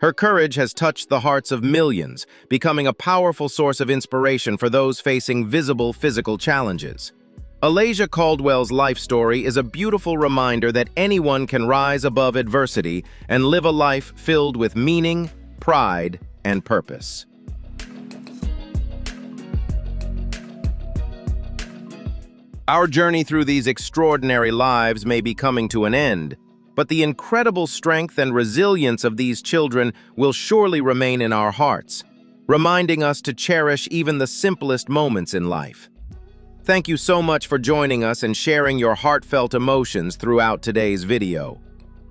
Her courage has touched the hearts of millions, becoming a powerful source of inspiration for those facing visible physical challenges. Allayia Caldwell's life story is a beautiful reminder that anyone can rise above adversity and live a life filled with meaning, pride, and purpose. Our journey through these extraordinary lives may be coming to an end, but the incredible strength and resilience of these children will surely remain in our hearts, reminding us to cherish even the simplest moments in life. Thank you so much for joining us and sharing your heartfelt emotions throughout today's video.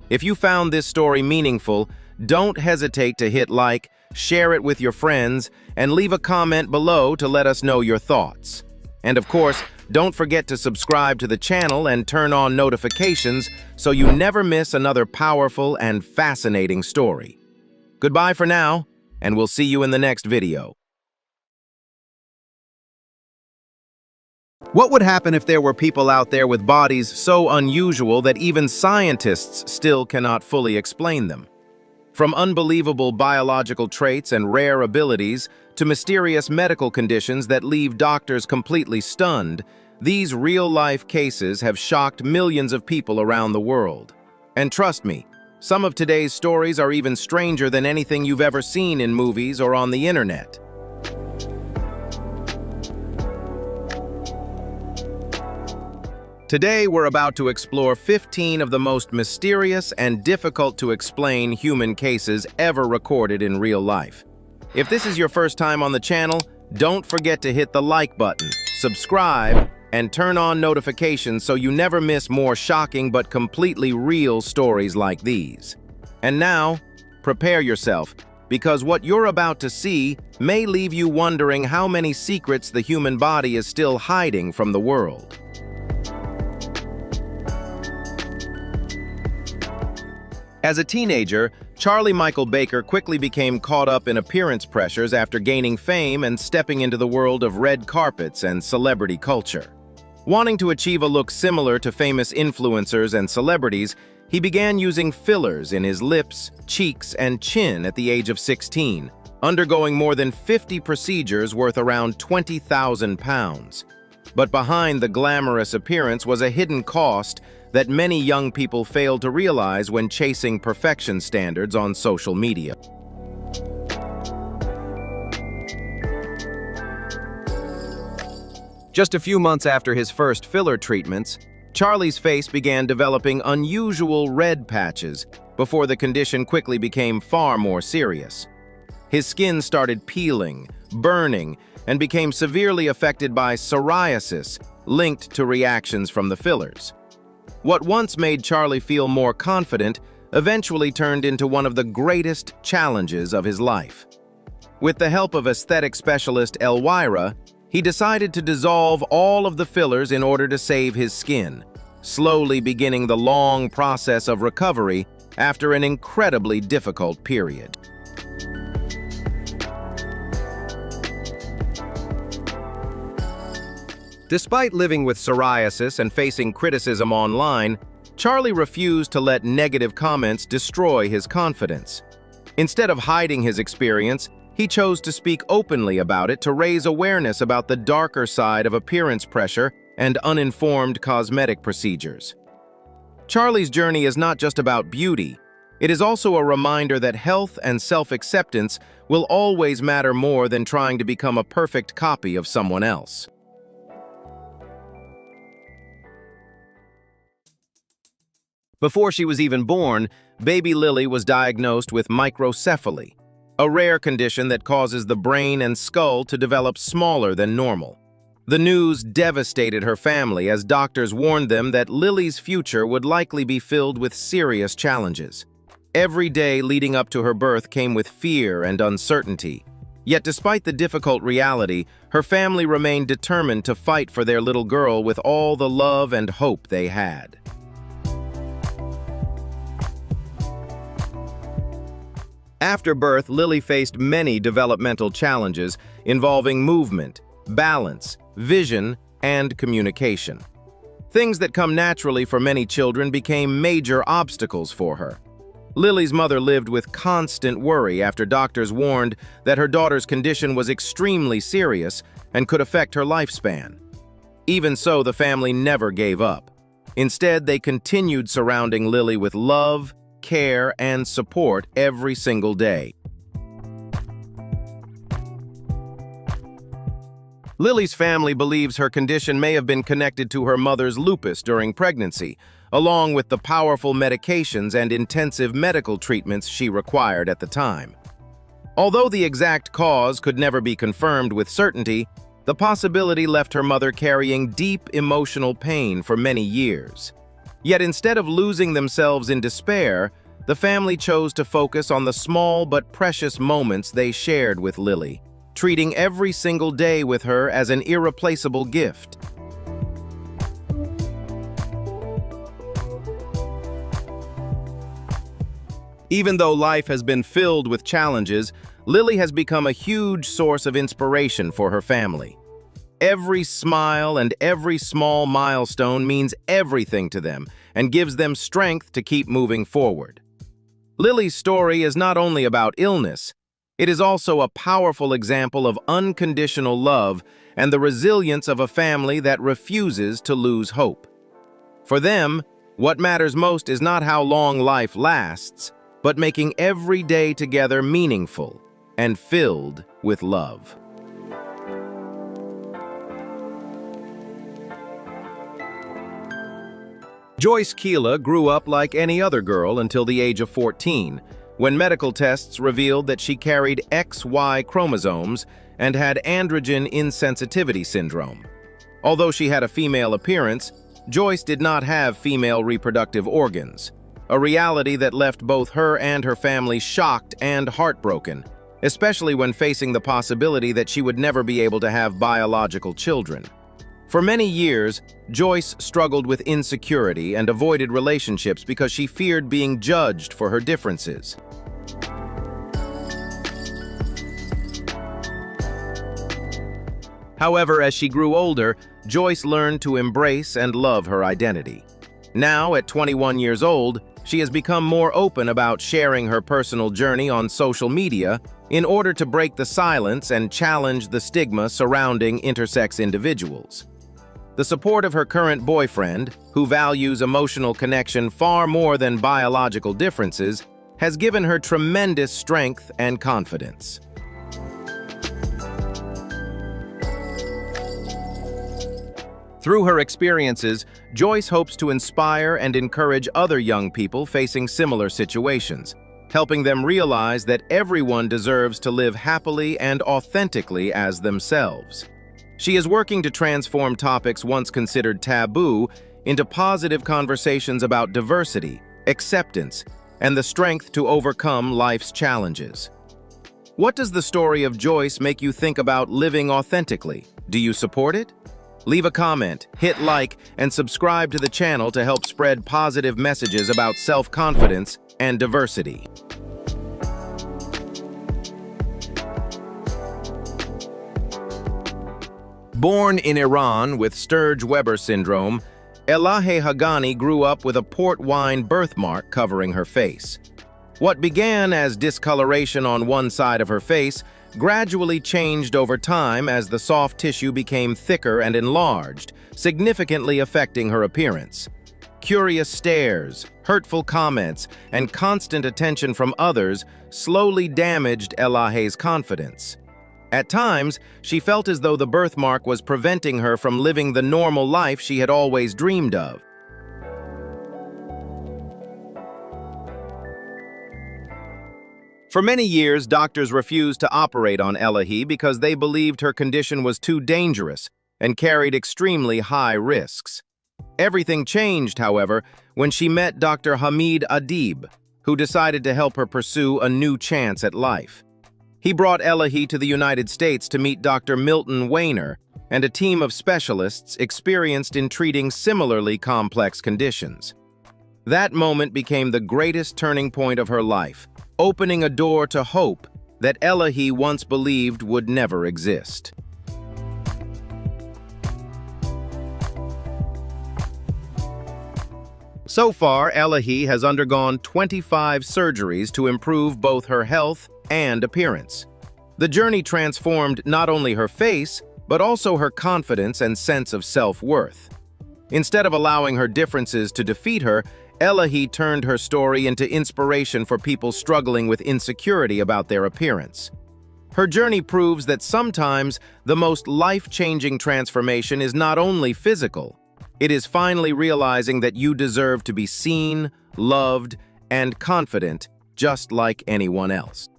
If you found this story meaningful, don't hesitate to hit like, share it with your friends, and leave a comment below to let us know your thoughts. And of course, don't forget to subscribe to the channel and turn on notifications so you never miss another powerful and fascinating story. Goodbye for now, and we'll see you in the next video. What would happen if there were people out there with bodies so unusual that even scientists still cannot fully explain them? From unbelievable biological traits and rare abilities to mysterious medical conditions that leave doctors completely stunned, these real-life cases have shocked millions of people around the world. And trust me, some of today's stories are even stranger than anything you've ever seen in movies or on the internet. Today, we're about to explore 15 of the most mysterious and difficult to explain human cases ever recorded in real life. If this is your first time on the channel, don't forget to hit the like button, subscribe, and turn on notifications so you never miss more shocking but completely real stories like these. And now, prepare yourself, because what you're about to see may leave you wondering how many secrets the human body is still hiding from the world. As a teenager, Charlie Michael Baker quickly became caught up in appearance pressures after gaining fame and stepping into the world of red carpets and celebrity culture. Wanting to achieve a look similar to famous influencers and celebrities, he began using fillers in his lips, cheeks, and chin at the age of 16, undergoing more than 50 procedures worth around 20,000 pounds. But behind the glamorous appearance was a hidden cost that many young people fail to realize when chasing perfection standards on social media. Just a few months after his first filler treatments, Charlie's face began developing unusual red patches before the condition quickly became far more serious. His skin started peeling, burning, and became severely affected by psoriasis linked to reactions from the fillers. What once made Charlie feel more confident eventually turned into one of the greatest challenges of his life. With the help of aesthetic specialist Elwira, he decided to dissolve all of the fillers in order to save his skin, slowly beginning the long process of recovery after an incredibly difficult period. Despite living with psoriasis and facing criticism online, Charlie refused to let negative comments destroy his confidence. Instead of hiding his experience, he chose to speak openly about it to raise awareness about the darker side of appearance pressure and uninformed cosmetic procedures. Charlie's journey is not just about beauty. It is also a reminder that health and self-acceptance will always matter more than trying to become a perfect copy of someone else. Before she was even born, baby Lily was diagnosed with microcephaly, a rare condition that causes the brain and skull to develop smaller than normal. The news devastated her family as doctors warned them that Lily's future would likely be filled with serious challenges. Every day leading up to her birth came with fear and uncertainty. Yet despite the difficult reality, her family remained determined to fight for their little girl with all the love and hope they had. After birth, Lily faced many developmental challenges involving movement, balance, vision, and communication. Things that come naturally for many children became major obstacles for her. Lily's mother lived with constant worry after doctors warned that her daughter's condition was extremely serious and could affect her lifespan. Even so, the family never gave up. Instead, they continued surrounding Lily with love, care, and support every single day. Lily's family believes her condition may have been connected to her mother's lupus during pregnancy, along with the powerful medications and intensive medical treatments she required at the time. Although the exact cause could never be confirmed with certainty, the possibility left her mother carrying deep emotional pain for many years. Yet instead of losing themselves in despair, the family chose to focus on the small but precious moments they shared with Lily, treating every single day with her as an irreplaceable gift. Even though life has been filled with challenges, Lily has become a huge source of inspiration for her family. Every smile and every small milestone means everything to them and gives them strength to keep moving forward. Lily's story is not only about illness, it is also a powerful example of unconditional love and the resilience of a family that refuses to lose hope. For them, what matters most is not how long life lasts, but making every day together meaningful and filled with love. Joyce Keela grew up like any other girl until the age of 14, when medical tests revealed that she carried XY chromosomes and had androgen insensitivity syndrome. Although she had a female appearance, Joyce did not have female reproductive organs, a reality that left both her and her family shocked and heartbroken, especially when facing the possibility that she would never be able to have biological children. For many years, Joyce struggled with insecurity and avoided relationships because she feared being judged for her differences. However, as she grew older, Joyce learned to embrace and love her identity. Now, at 21 years old, she has become more open about sharing her personal journey on social media in order to break the silence and challenge the stigma surrounding intersex individuals. The support of her current boyfriend, who values emotional connection far more than biological differences, has given her tremendous strength and confidence. Through her experiences, Joyce hopes to inspire and encourage other young people facing similar situations, helping them realize that everyone deserves to live happily and authentically as themselves. She is working to transform topics once considered taboo into positive conversations about diversity, acceptance, and the strength to overcome life's challenges. What does the story of Joyce make you think about living authentically? Do you support it? Leave a comment, hit like, and subscribe to the channel to help spread positive messages about self-confidence and diversity. Born in Iran with Sturge-Weber syndrome, Elahe Hagani grew up with a port wine birthmark covering her face. What began as discoloration on one side of her face gradually changed over time as the soft tissue became thicker and enlarged, significantly affecting her appearance. Curious stares, hurtful comments, and constant attention from others slowly damaged Elahe's confidence. At times, she felt as though the birthmark was preventing her from living the normal life she had always dreamed of. For many years, doctors refused to operate on Elahe because they believed her condition was too dangerous and carried extremely high risks. Everything changed, however, when she met Dr. Hamid Adib, who decided to help her pursue a new chance at life. He brought Elahe to the United States to meet Dr. Milton Weiner and a team of specialists experienced in treating similarly complex conditions. That moment became the greatest turning point of her life, opening a door to hope that Elahe once believed would never exist. So far, Elahe has undergone 25 surgeries to improve both her health and appearance. The journey transformed not only her face, but also her confidence and sense of self-worth. Instead of allowing her differences to defeat her, Elahe turned her story into inspiration for people struggling with insecurity about their appearance. Her journey proves that sometimes the most life-changing transformation is not only physical, it is finally realizing that you deserve to be seen, loved, and confident just like anyone else.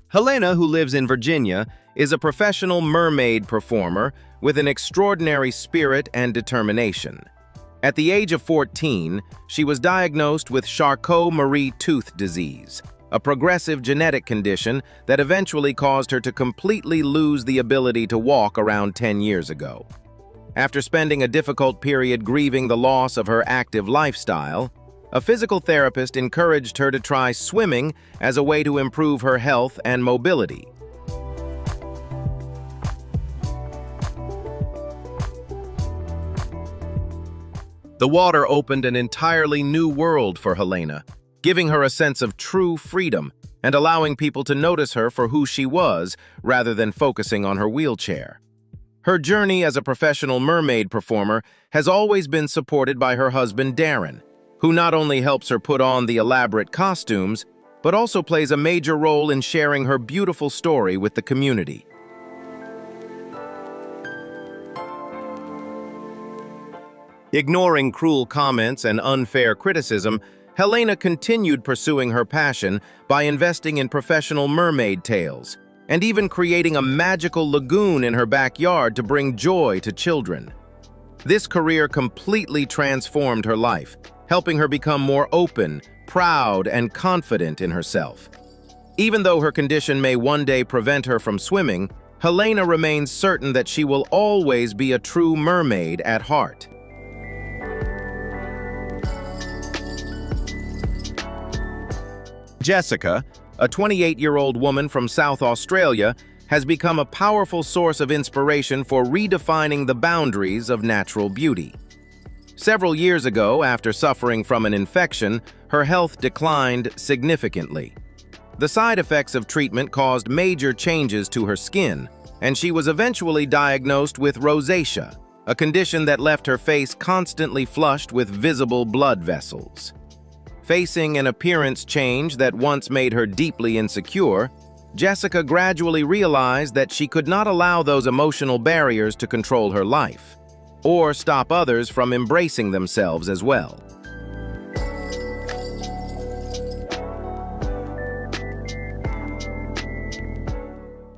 Helena, who lives in Virginia, is a professional mermaid performer with an extraordinary spirit and determination. At the age of 14, she was diagnosed with Charcot-Marie Tooth disease, a progressive genetic condition that eventually caused her to completely lose the ability to walk around 10 years ago. After spending a difficult period grieving the loss of her active lifestyle, a physical therapist encouraged her to try swimming as a way to improve her health and mobility. The water opened an entirely new world for Helena, giving her a sense of true freedom and allowing people to notice her for who she was rather than focusing on her wheelchair. Her journey as a professional mermaid performer has always been supported by her husband Darren, who not only helps her put on the elaborate costumes, but also plays a major role in sharing her beautiful story with the community. Ignoring cruel comments and unfair criticism, Helena continued pursuing her passion by investing in professional mermaid tales, and even creating a magical lagoon in her backyard to bring joy to children. This career completely transformed her life, helping her become more open, proud, and confident in herself. Even though her condition may one day prevent her from swimming, Helena remains certain that she will always be a true mermaid at heart. Jessica, a 28-year-old woman from South Australia, has become a powerful source of inspiration for redefining the boundaries of natural beauty. Several years ago, after suffering from an infection, her health declined significantly. The side effects of treatment caused major changes to her skin, and she was eventually diagnosed with rosacea, a condition that left her face constantly flushed with visible blood vessels. Facing an appearance change that once made her deeply insecure, Jessica gradually realized that she could not allow those emotional barriers to control her life, or stop others from embracing themselves as well.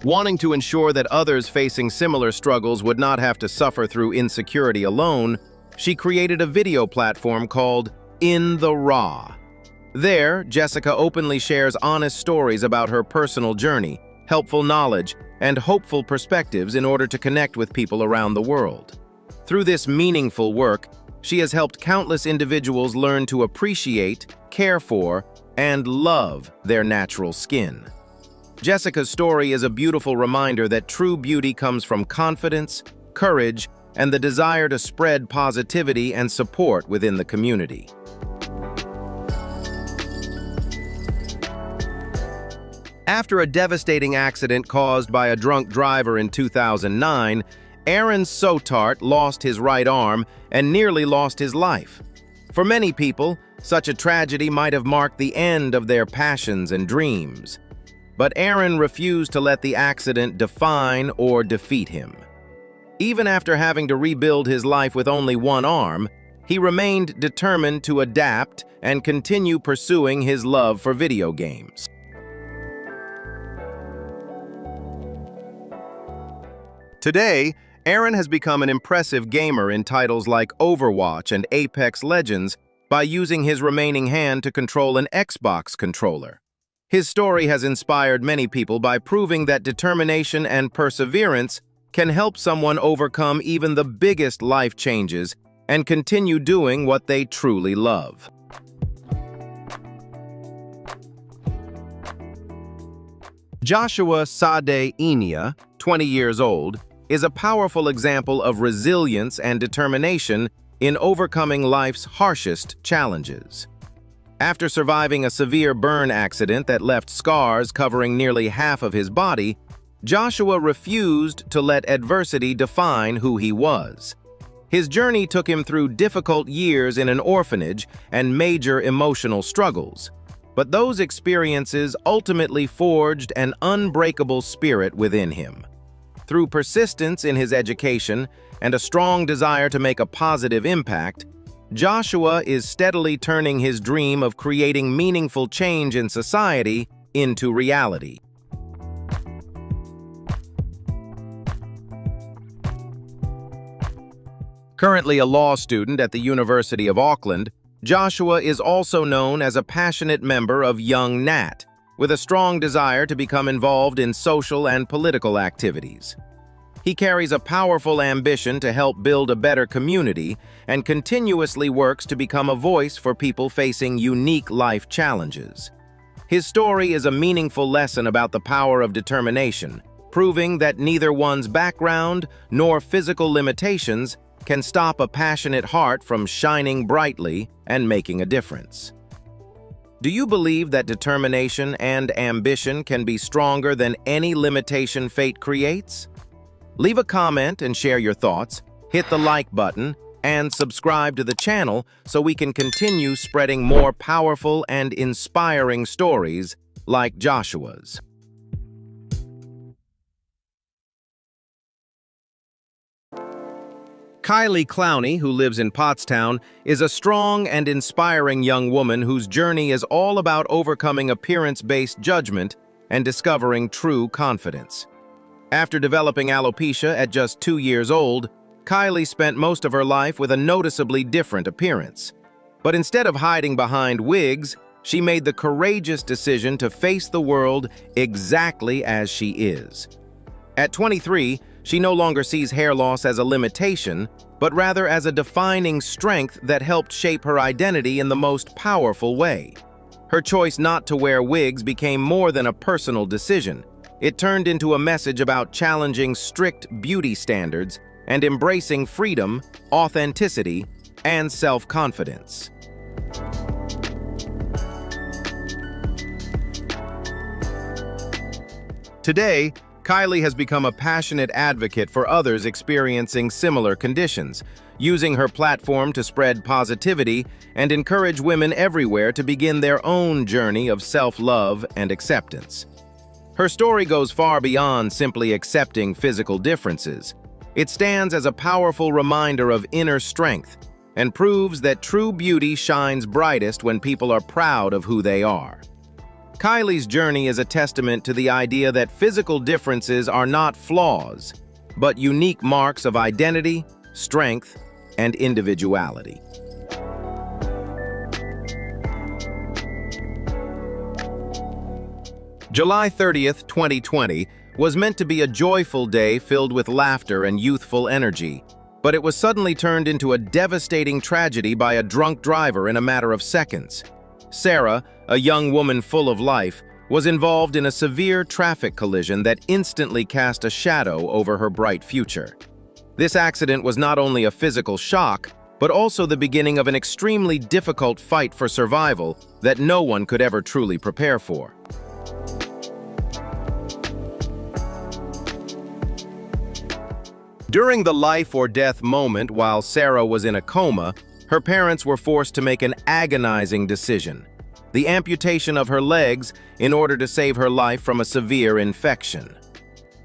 Wanting to ensure that others facing similar struggles would not have to suffer through insecurity alone, she created a video platform called In the Raw. There, Jessica openly shares honest stories about her personal journey, helpful knowledge, and hopeful perspectives in order to connect with people around the world. Through this meaningful work, she has helped countless individuals learn to appreciate, care for, and love their natural skin. Jessica's story is a beautiful reminder that true beauty comes from confidence, courage, and the desire to spread positivity and support within the community. After a devastating accident caused by a drunk driver in 2009, Aaron Sotart lost his right arm and nearly lost his life. For many people, such a tragedy might have marked the end of their passions and dreams. But Aaron refused to let the accident define or defeat him. Even after having to rebuild his life with only one arm, he remained determined to adapt and continue pursuing his love for video games. Today, Aaron has become an impressive gamer in titles like Overwatch and Apex Legends by using his remaining hand to control an Xbox controller. His story has inspired many people by proving that determination and perseverance can help someone overcome even the biggest life changes and continue doing what they truly love. Joshua Sade Inia, 20 years old, is a powerful example of resilience and determination in overcoming life's harshest challenges. After surviving a severe burn accident that left scars covering nearly half of his body, Joshua refused to let adversity define who he was. His journey took him through difficult years in an orphanage and major emotional struggles, but those experiences ultimately forged an unbreakable spirit within him. Through persistence in his education and a strong desire to make a positive impact, Joshua is steadily turning his dream of creating meaningful change in society into reality. Currently a law student at the University of Auckland, Joshua is also known as a passionate member of Young Nat, with a strong desire to become involved in social and political activities. He carries a powerful ambition to help build a better community and continuously works to become a voice for people facing unique life challenges. His story is a meaningful lesson about the power of determination, proving that neither one's background nor physical limitations can stop a passionate heart from shining brightly and making a difference. Do you believe that determination and ambition can be stronger than any limitation fate creates? Leave a comment and share your thoughts, hit the like button, and subscribe to the channel so we can continue spreading more powerful and inspiring stories like Joshua's. Kylie Clowney, who lives in Pottstown, is a strong and inspiring young woman whose journey is all about overcoming appearance-based judgment and discovering true confidence. After developing alopecia at just 2 years old, Kylie spent most of her life with a noticeably different appearance. But instead of hiding behind wigs, She made the courageous decision to face the world exactly as she is. At 23, she no longer sees hair loss as a limitation, but rather as a defining strength that helped shape her identity in the most powerful way. Her choice not to wear wigs became more than a personal decision. It turned into a message about challenging strict beauty standards and embracing freedom, authenticity, and self-confidence. Today, Kylie has become a passionate advocate for others experiencing similar conditions, using her platform to spread positivity and encourage women everywhere to begin their own journey of self-love and acceptance. Her story goes far beyond simply accepting physical differences. It stands as a powerful reminder of inner strength and proves that true beauty shines brightest when people are proud of who they are. Kylie's journey is a testament to the idea that physical differences are not flaws, but unique marks of identity, strength, and individuality. July 30th, 2020 was meant to be a joyful day filled with laughter and youthful energy, but it was suddenly turned into a devastating tragedy by a drunk driver in a matter of seconds. Sarah, a young woman full of life, was involved in a severe traffic collision that instantly cast a shadow over her bright future. This accident was not only a physical shock, but also the beginning of an extremely difficult fight for survival that no one could ever truly prepare for. During the life or death moment while Sarah was in a coma, her parents were forced to make an agonizing decision: the amputation of her legs in order to save her life from a severe infection.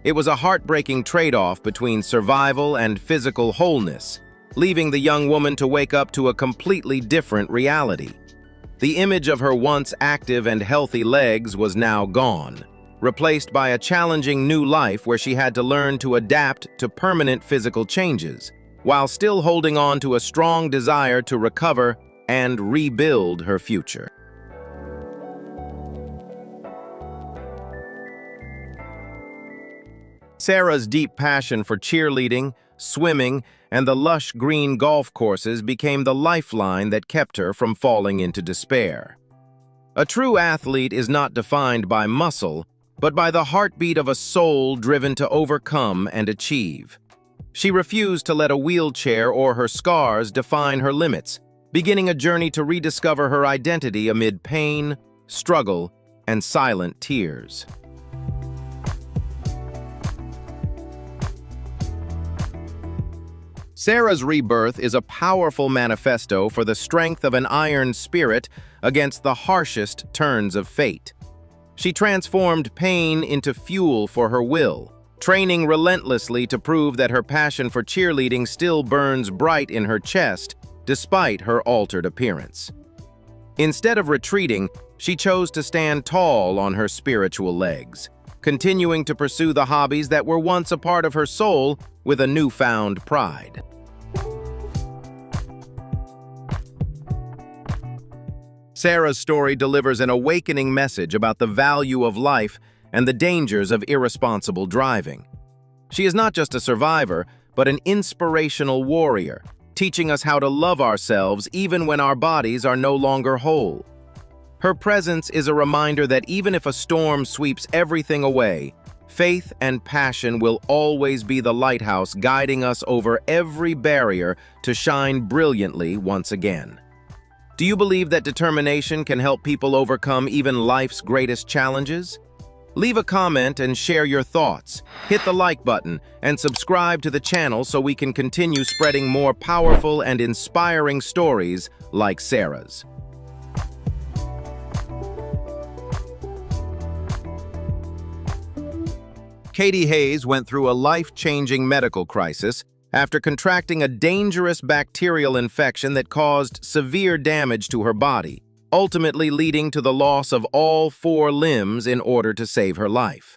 It was a heartbreaking trade-off between survival and physical wholeness, leaving the young woman to wake up to a completely different reality. The image of her once active and healthy legs was now gone, replaced by a challenging new life where she had to learn to adapt to permanent physical changes, while still holding on to a strong desire to recover and rebuild her future. Sarah's deep passion for cheerleading, swimming, and the lush green golf courses became the lifeline that kept her from falling into despair. A true athlete is not defined by muscle, but by the heartbeat of a soul driven to overcome and achieve. She refused to let a wheelchair or her scars define her limits, beginning a journey to rediscover her identity amid pain, struggle, and silent tears. Sarah's rebirth is a powerful manifesto for the strength of an iron spirit against the harshest turns of fate. She transformed pain into fuel for her will, training relentlessly to prove that her passion for cheerleading still burns bright in her chest despite her altered appearance. Instead of retreating, she chose to stand tall on her spiritual legs, continuing to pursue the hobbies that were once a part of her soul with a newfound pride. Sarah's story delivers an awakening message about the value of life and the dangers of irresponsible driving. She is not just a survivor, but an inspirational warrior, teaching us how to love ourselves even when our bodies are no longer whole. Her presence is a reminder that even if a storm sweeps everything away, faith and passion will always be the lighthouse guiding us over every barrier to shine brilliantly once again. Do you believe that determination can help people overcome even life's greatest challenges? Leave a comment and share your thoughts. Hit the like button and subscribe to the channel so we can continue spreading more powerful and inspiring stories like Sarah's. Katie Hayes went through a life-changing medical crisis after contracting a dangerous bacterial infection that caused severe damage to her body, ultimately leading to the loss of all 4 limbs in order to save her life.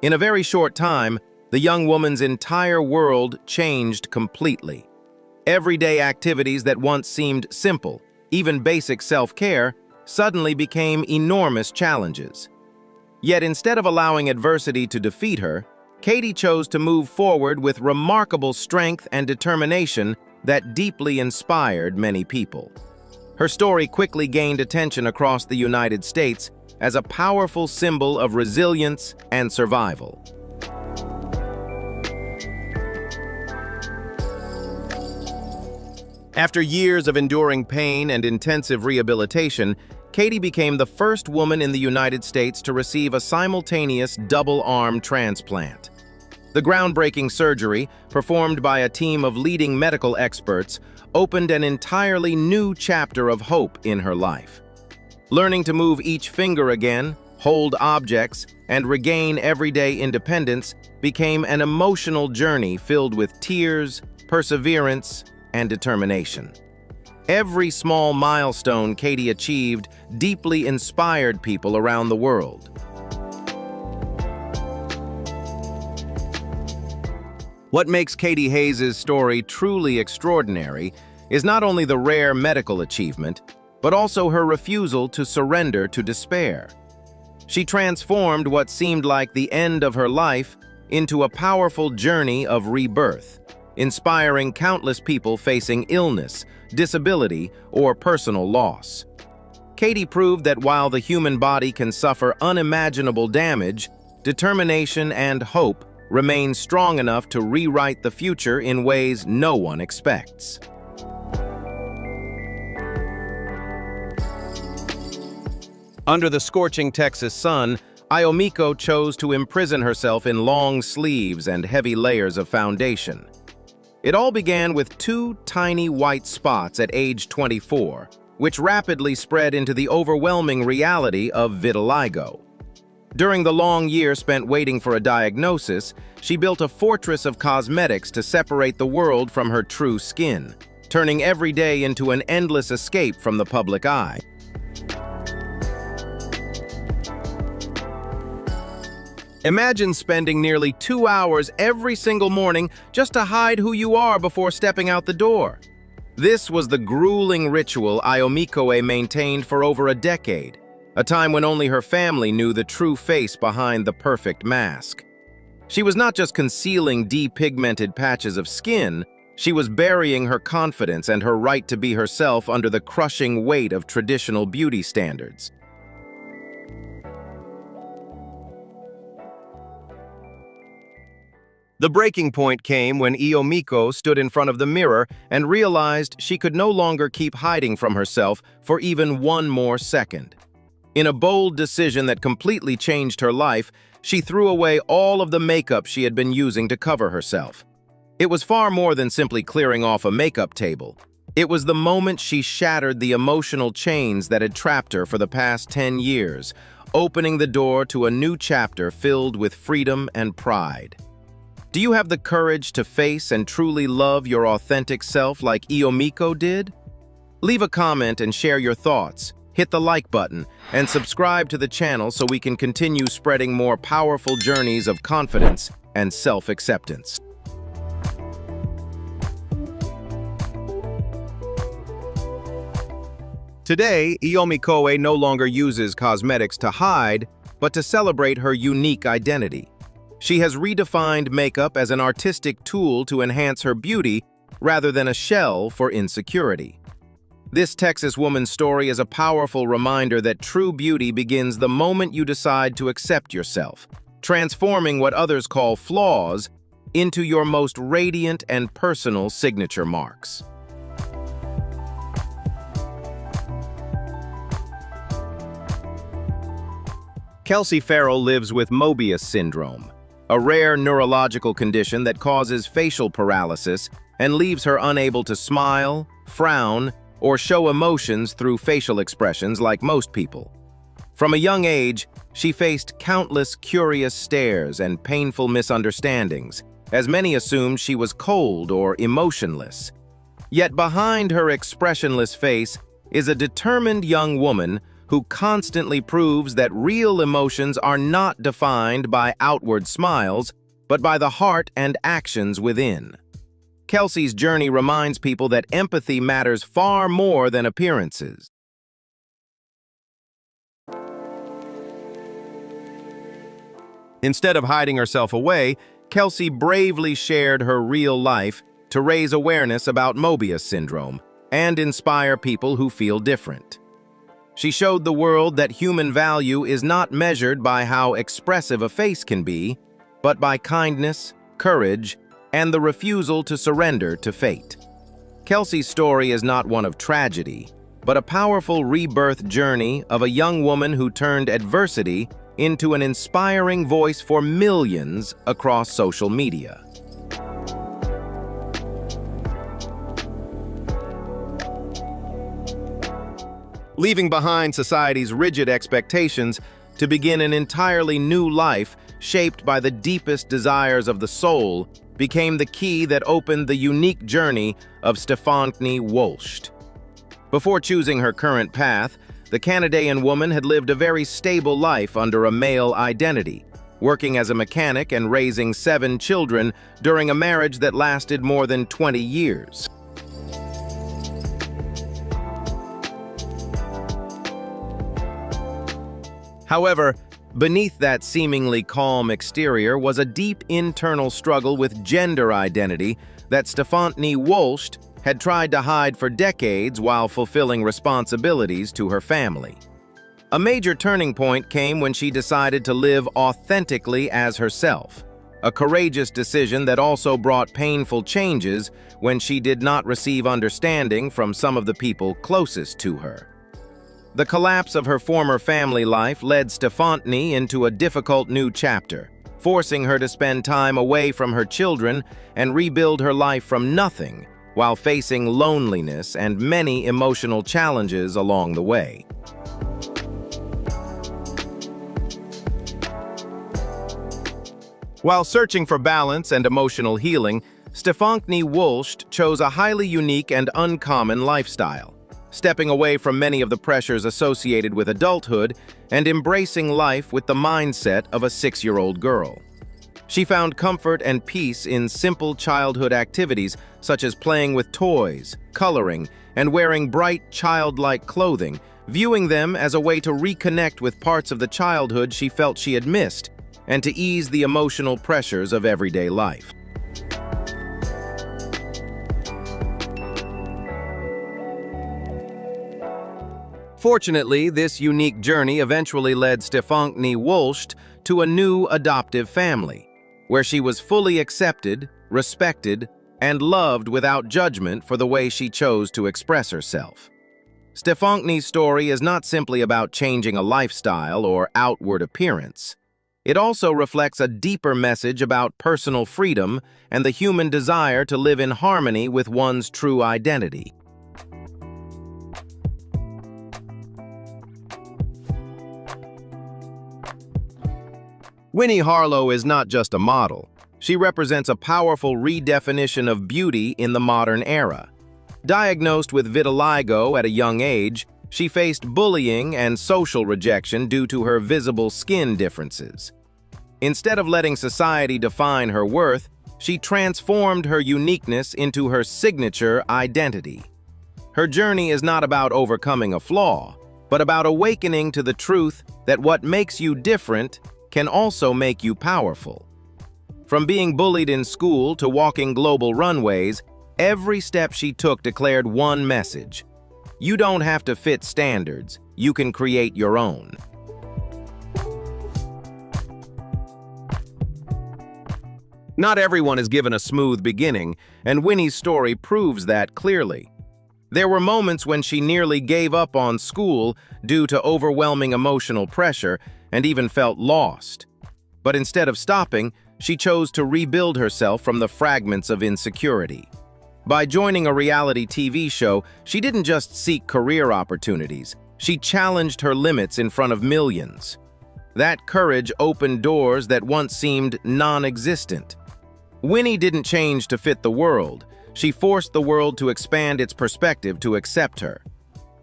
In a very short time, the young woman's entire world changed completely. Everyday activities that once seemed simple, even basic self-care, suddenly became enormous challenges. Yet instead of allowing adversity to defeat her, Katie chose to move forward with remarkable strength and determination that deeply inspired many people. Her story quickly gained attention across the United States as a powerful symbol of resilience and survival. After years of enduring pain and intensive rehabilitation, Katie became the first woman in the United States to receive a simultaneous double-arm transplant. The groundbreaking surgery, performed by a team of leading medical experts, opened an entirely new chapter of hope in her life. Learning to move each finger again, hold objects, and regain everyday independence became an emotional journey filled with tears, perseverance, and determination. Every small milestone Katie achieved deeply inspired people around the world. What makes Katie Hayes' story truly extraordinary is not only the rare medical achievement, but also her refusal to surrender to despair. She transformed what seemed like the end of her life into a powerful journey of rebirth, inspiring countless people facing illness, disability, or personal loss. Katie proved that while the human body can suffer unimaginable damage, determination and hope remain strong enough to rewrite the future in ways no one expects. Under the scorching Texas sun, Iomiko chose to imprison herself in long sleeves and heavy layers of foundation. It all began with 2 tiny white spots at age 24, which rapidly spread into the overwhelming reality of vitiligo. During the long year spent waiting for a diagnosis, she built a fortress of cosmetics to separate the world from her true skin, turning every day into an endless escape from the public eye. Imagine spending nearly 2 hours every single morning just to hide who you are before stepping out the door. This was the grueling ritual Iomiko maintained for over a decade, a time when only her family knew the true face behind the perfect mask. She was not just concealing depigmented patches of skin, she was burying her confidence and her right to be herself under the crushing weight of traditional beauty standards. The breaking point came when Iomiko stood in front of the mirror and realized she could no longer keep hiding from herself for even one more second. In a bold decision that completely changed her life, she threw away all of the makeup she had been using to cover herself. It was far more than simply clearing off a makeup table. It was the moment she shattered the emotional chains that had trapped her for the past 10 years, opening the door to a new chapter filled with freedom and pride. Do you have the courage to face and truly love your authentic self like Iomiko did? Leave a comment and share your thoughts. Hit the like button and subscribe to the channel so we can continue spreading more powerful journeys of confidence and self-acceptance. Today, Iomiko no longer uses cosmetics to hide, but to celebrate her unique identity. She has redefined makeup as an artistic tool to enhance her beauty rather than a shell for insecurity. This Texas woman's story is a powerful reminder that true beauty begins the moment you decide to accept yourself, transforming what others call flaws into your most radiant and personal signature marks. Kelsey Freer lives with Mobius syndrome, a rare neurological condition that causes facial paralysis and leaves her unable to smile, frown, or show emotions through facial expressions like most people. From a young age, she faced countless curious stares and painful misunderstandings, as many assumed she was cold or emotionless. Yet behind her expressionless face is a determined young woman who constantly proves that real emotions are not defined by outward smiles, but by the heart and actions within. Kelsey's journey reminds people that empathy matters far more than appearances. Instead of hiding herself away, Kelsey bravely shared her real life to raise awareness about Mobius syndrome and inspire people who feel different. She showed the world that human value is not measured by how expressive a face can be, but by kindness, courage, and the refusal to surrender to fate. Kelsey's story is not one of tragedy, but a powerful rebirth journey of a young woman who turned adversity into an inspiring voice for millions across social media. Leaving behind society's rigid expectations to begin an entirely new life shaped by the deepest desires of the soul became the key that opened the unique journey of Stefanie Wolst. Before choosing her current path, the Canadian woman had lived a very stable life under a male identity, working as a mechanic and raising 7 children during a marriage that lasted more than 20 years. However, beneath that seemingly calm exterior was a deep internal struggle with gender identity that Stefanie Wolst had tried to hide for decades while fulfilling responsibilities to her family. A major turning point came when she decided to live authentically as herself, a courageous decision that also brought painful changes when she did not receive understanding from some of the people closest to her. The collapse of her former family life led Stefanie into a difficult new chapter, forcing her to spend time away from her children and rebuild her life from nothing, while facing loneliness and many emotional challenges along the way. While searching for balance and emotional healing, Stefanie Wolst chose a highly unique and uncommon lifestyle, stepping away from many of the pressures associated with adulthood and embracing life with the mindset of a 6-year-old girl. She found comfort and peace in simple childhood activities such as playing with toys, coloring, and wearing bright, childlike clothing, viewing them as a way to reconnect with parts of the childhood she felt she had missed and to ease the emotional pressures of everyday life. Fortunately, this unique journey eventually led Stefanie Wolst to a new adoptive family, where she was fully accepted, respected, and loved without judgment for the way she chose to express herself. Stefanie's story is not simply about changing a lifestyle or outward appearance. It also reflects a deeper message about personal freedom and the human desire to live in harmony with one's true identity. Winnie Harlow is not just a model. She represents a powerful redefinition of beauty in the modern era. Diagnosed with vitiligo at a young age, she faced bullying and social rejection due to her visible skin differences. Instead of letting society define her worth, she transformed her uniqueness into her signature identity. Her journey is not about overcoming a flaw, but about awakening to the truth that what makes you different can also make you powerful. From being bullied in school to walking global runways, every step she took declared one message: you don't have to fit standards, you can create your own. Not everyone is given a smooth beginning, and Winnie's story proves that clearly. There were moments when she nearly gave up on school due to overwhelming emotional pressure and even felt lost. But instead of stopping, she chose to rebuild herself from the fragments of insecurity. By joining a reality TV show, she didn't just seek career opportunities, she challenged her limits in front of millions. That courage opened doors that once seemed non-existent. Winnie didn't change to fit the world. She forced the world to expand its perspective to accept her.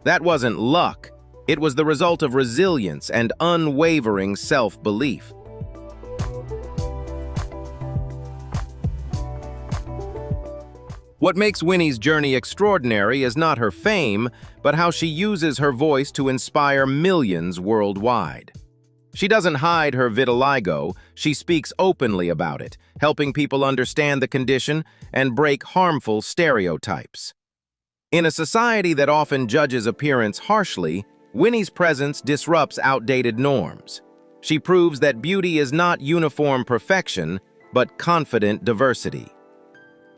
That wasn't luck. It was the result of resilience and unwavering self-belief. What makes Winnie's journey extraordinary is not her fame, but how she uses her voice to inspire millions worldwide. She doesn't hide her vitiligo, she speaks openly about it, helping people understand the condition and break harmful stereotypes. In a society that often judges appearance harshly, Winnie's presence disrupts outdated norms. She proves that beauty is not uniform perfection, but confident diversity.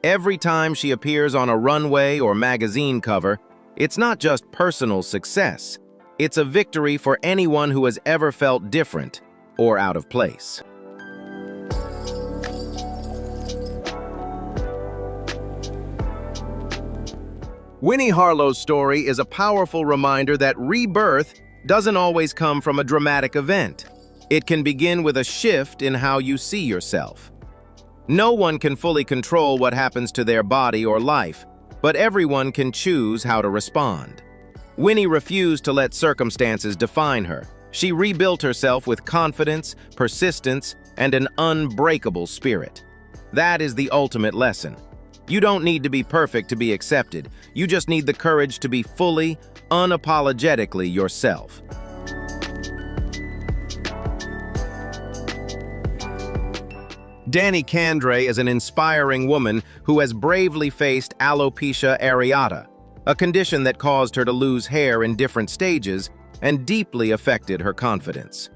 Every time she appears on a runway or magazine cover, it's not just personal success. It's a victory for anyone who has ever felt different or out of place. Winnie Harlow's story is a powerful reminder that rebirth doesn't always come from a dramatic event. It can begin with a shift in how you see yourself. No one can fully control what happens to their body or life, but everyone can choose how to respond. Winnie refused to let circumstances define her. She rebuilt herself with confidence, persistence, and an unbreakable spirit. That is the ultimate lesson. You don't need to be perfect to be accepted. You just need the courage to be fully, unapologetically yourself. Dani Candre is an inspiring woman who has bravely faced alopecia areata, a condition that caused her to lose hair in different stages and deeply affected her confidence.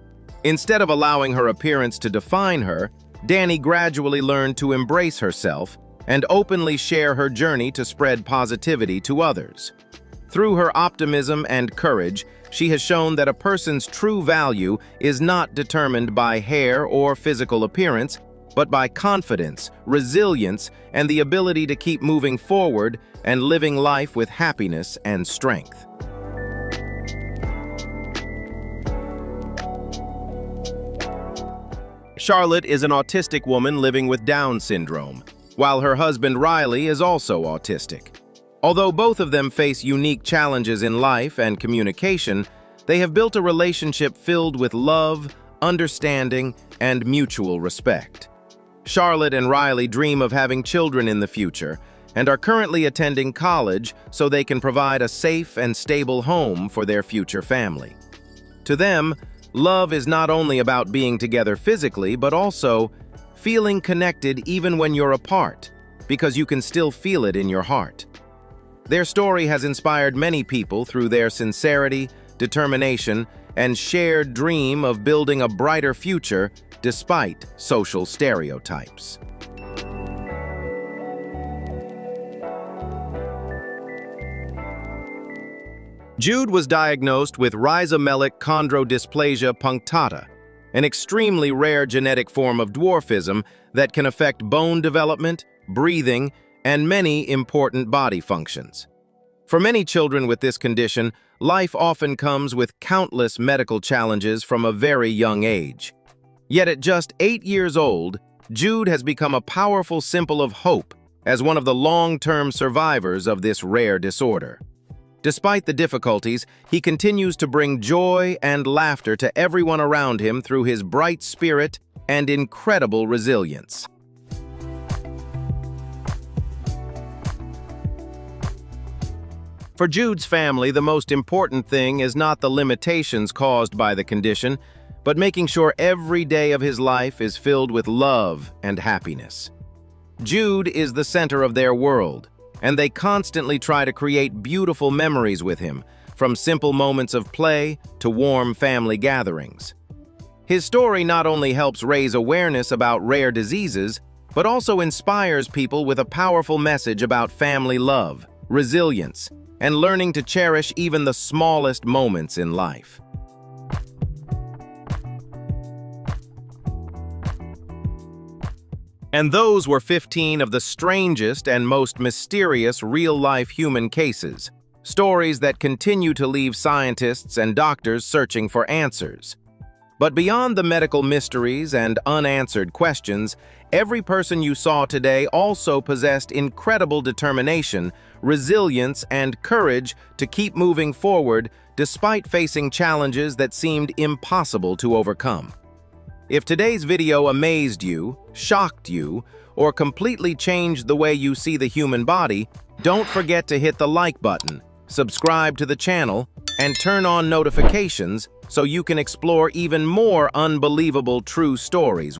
Instead of allowing her appearance to define her, Dani gradually learned to embrace herself and openly share her journey to spread positivity to others. Through her optimism and courage, she has shown that a person's true value is not determined by hair or physical appearance, but by confidence, resilience, and the ability to keep moving forward and living life with happiness and strength. Charlotte is an autistic woman living with Down syndrome, while her husband Riley is also autistic. Although both of them face unique challenges in life and communication, they have built a relationship filled with love, understanding, and mutual respect. Charlotte and Riley dream of having children in the future and are currently attending college so they can provide a safe and stable home for their future family. To them, love is not only about being together physically, but also feeling connected even when you're apart, because you can still feel it in your heart. Their story has inspired many people through their sincerity, determination, and shared dream of building a brighter future despite social stereotypes. Jude was diagnosed with rhizomelic chondrodysplasia punctata, an extremely rare genetic form of dwarfism that can affect bone development, breathing, and many important body functions. For many children with this condition, life often comes with countless medical challenges from a very young age. Yet at just 8 years old, Jude has become a powerful symbol of hope as one of the long-term survivors of this rare disorder. Despite the difficulties, he continues to bring joy and laughter to everyone around him through his bright spirit and incredible resilience. For Jude's family, the most important thing is not the limitations caused by the condition, but making sure every day of his life is filled with love and happiness. Jude is the center of their world, and they constantly try to create beautiful memories with him, from simple moments of play to warm family gatherings. His story not only helps raise awareness about rare diseases, but also inspires people with a powerful message about family love, resilience, and learning to cherish even the smallest moments in life. And those were 15 of the strangest and most mysterious real-life human cases, stories that continue to leave scientists and doctors searching for answers. But beyond the medical mysteries and unanswered questions, every person you saw today also possessed incredible determination, resilience, and courage to keep moving forward despite facing challenges that seemed impossible to overcome. If today's video amazed you, shocked you, or completely changed the way you see the human body, don't forget to hit the like button subscribe to the channel, and turn on notifications so you can explore even more unbelievable true stories.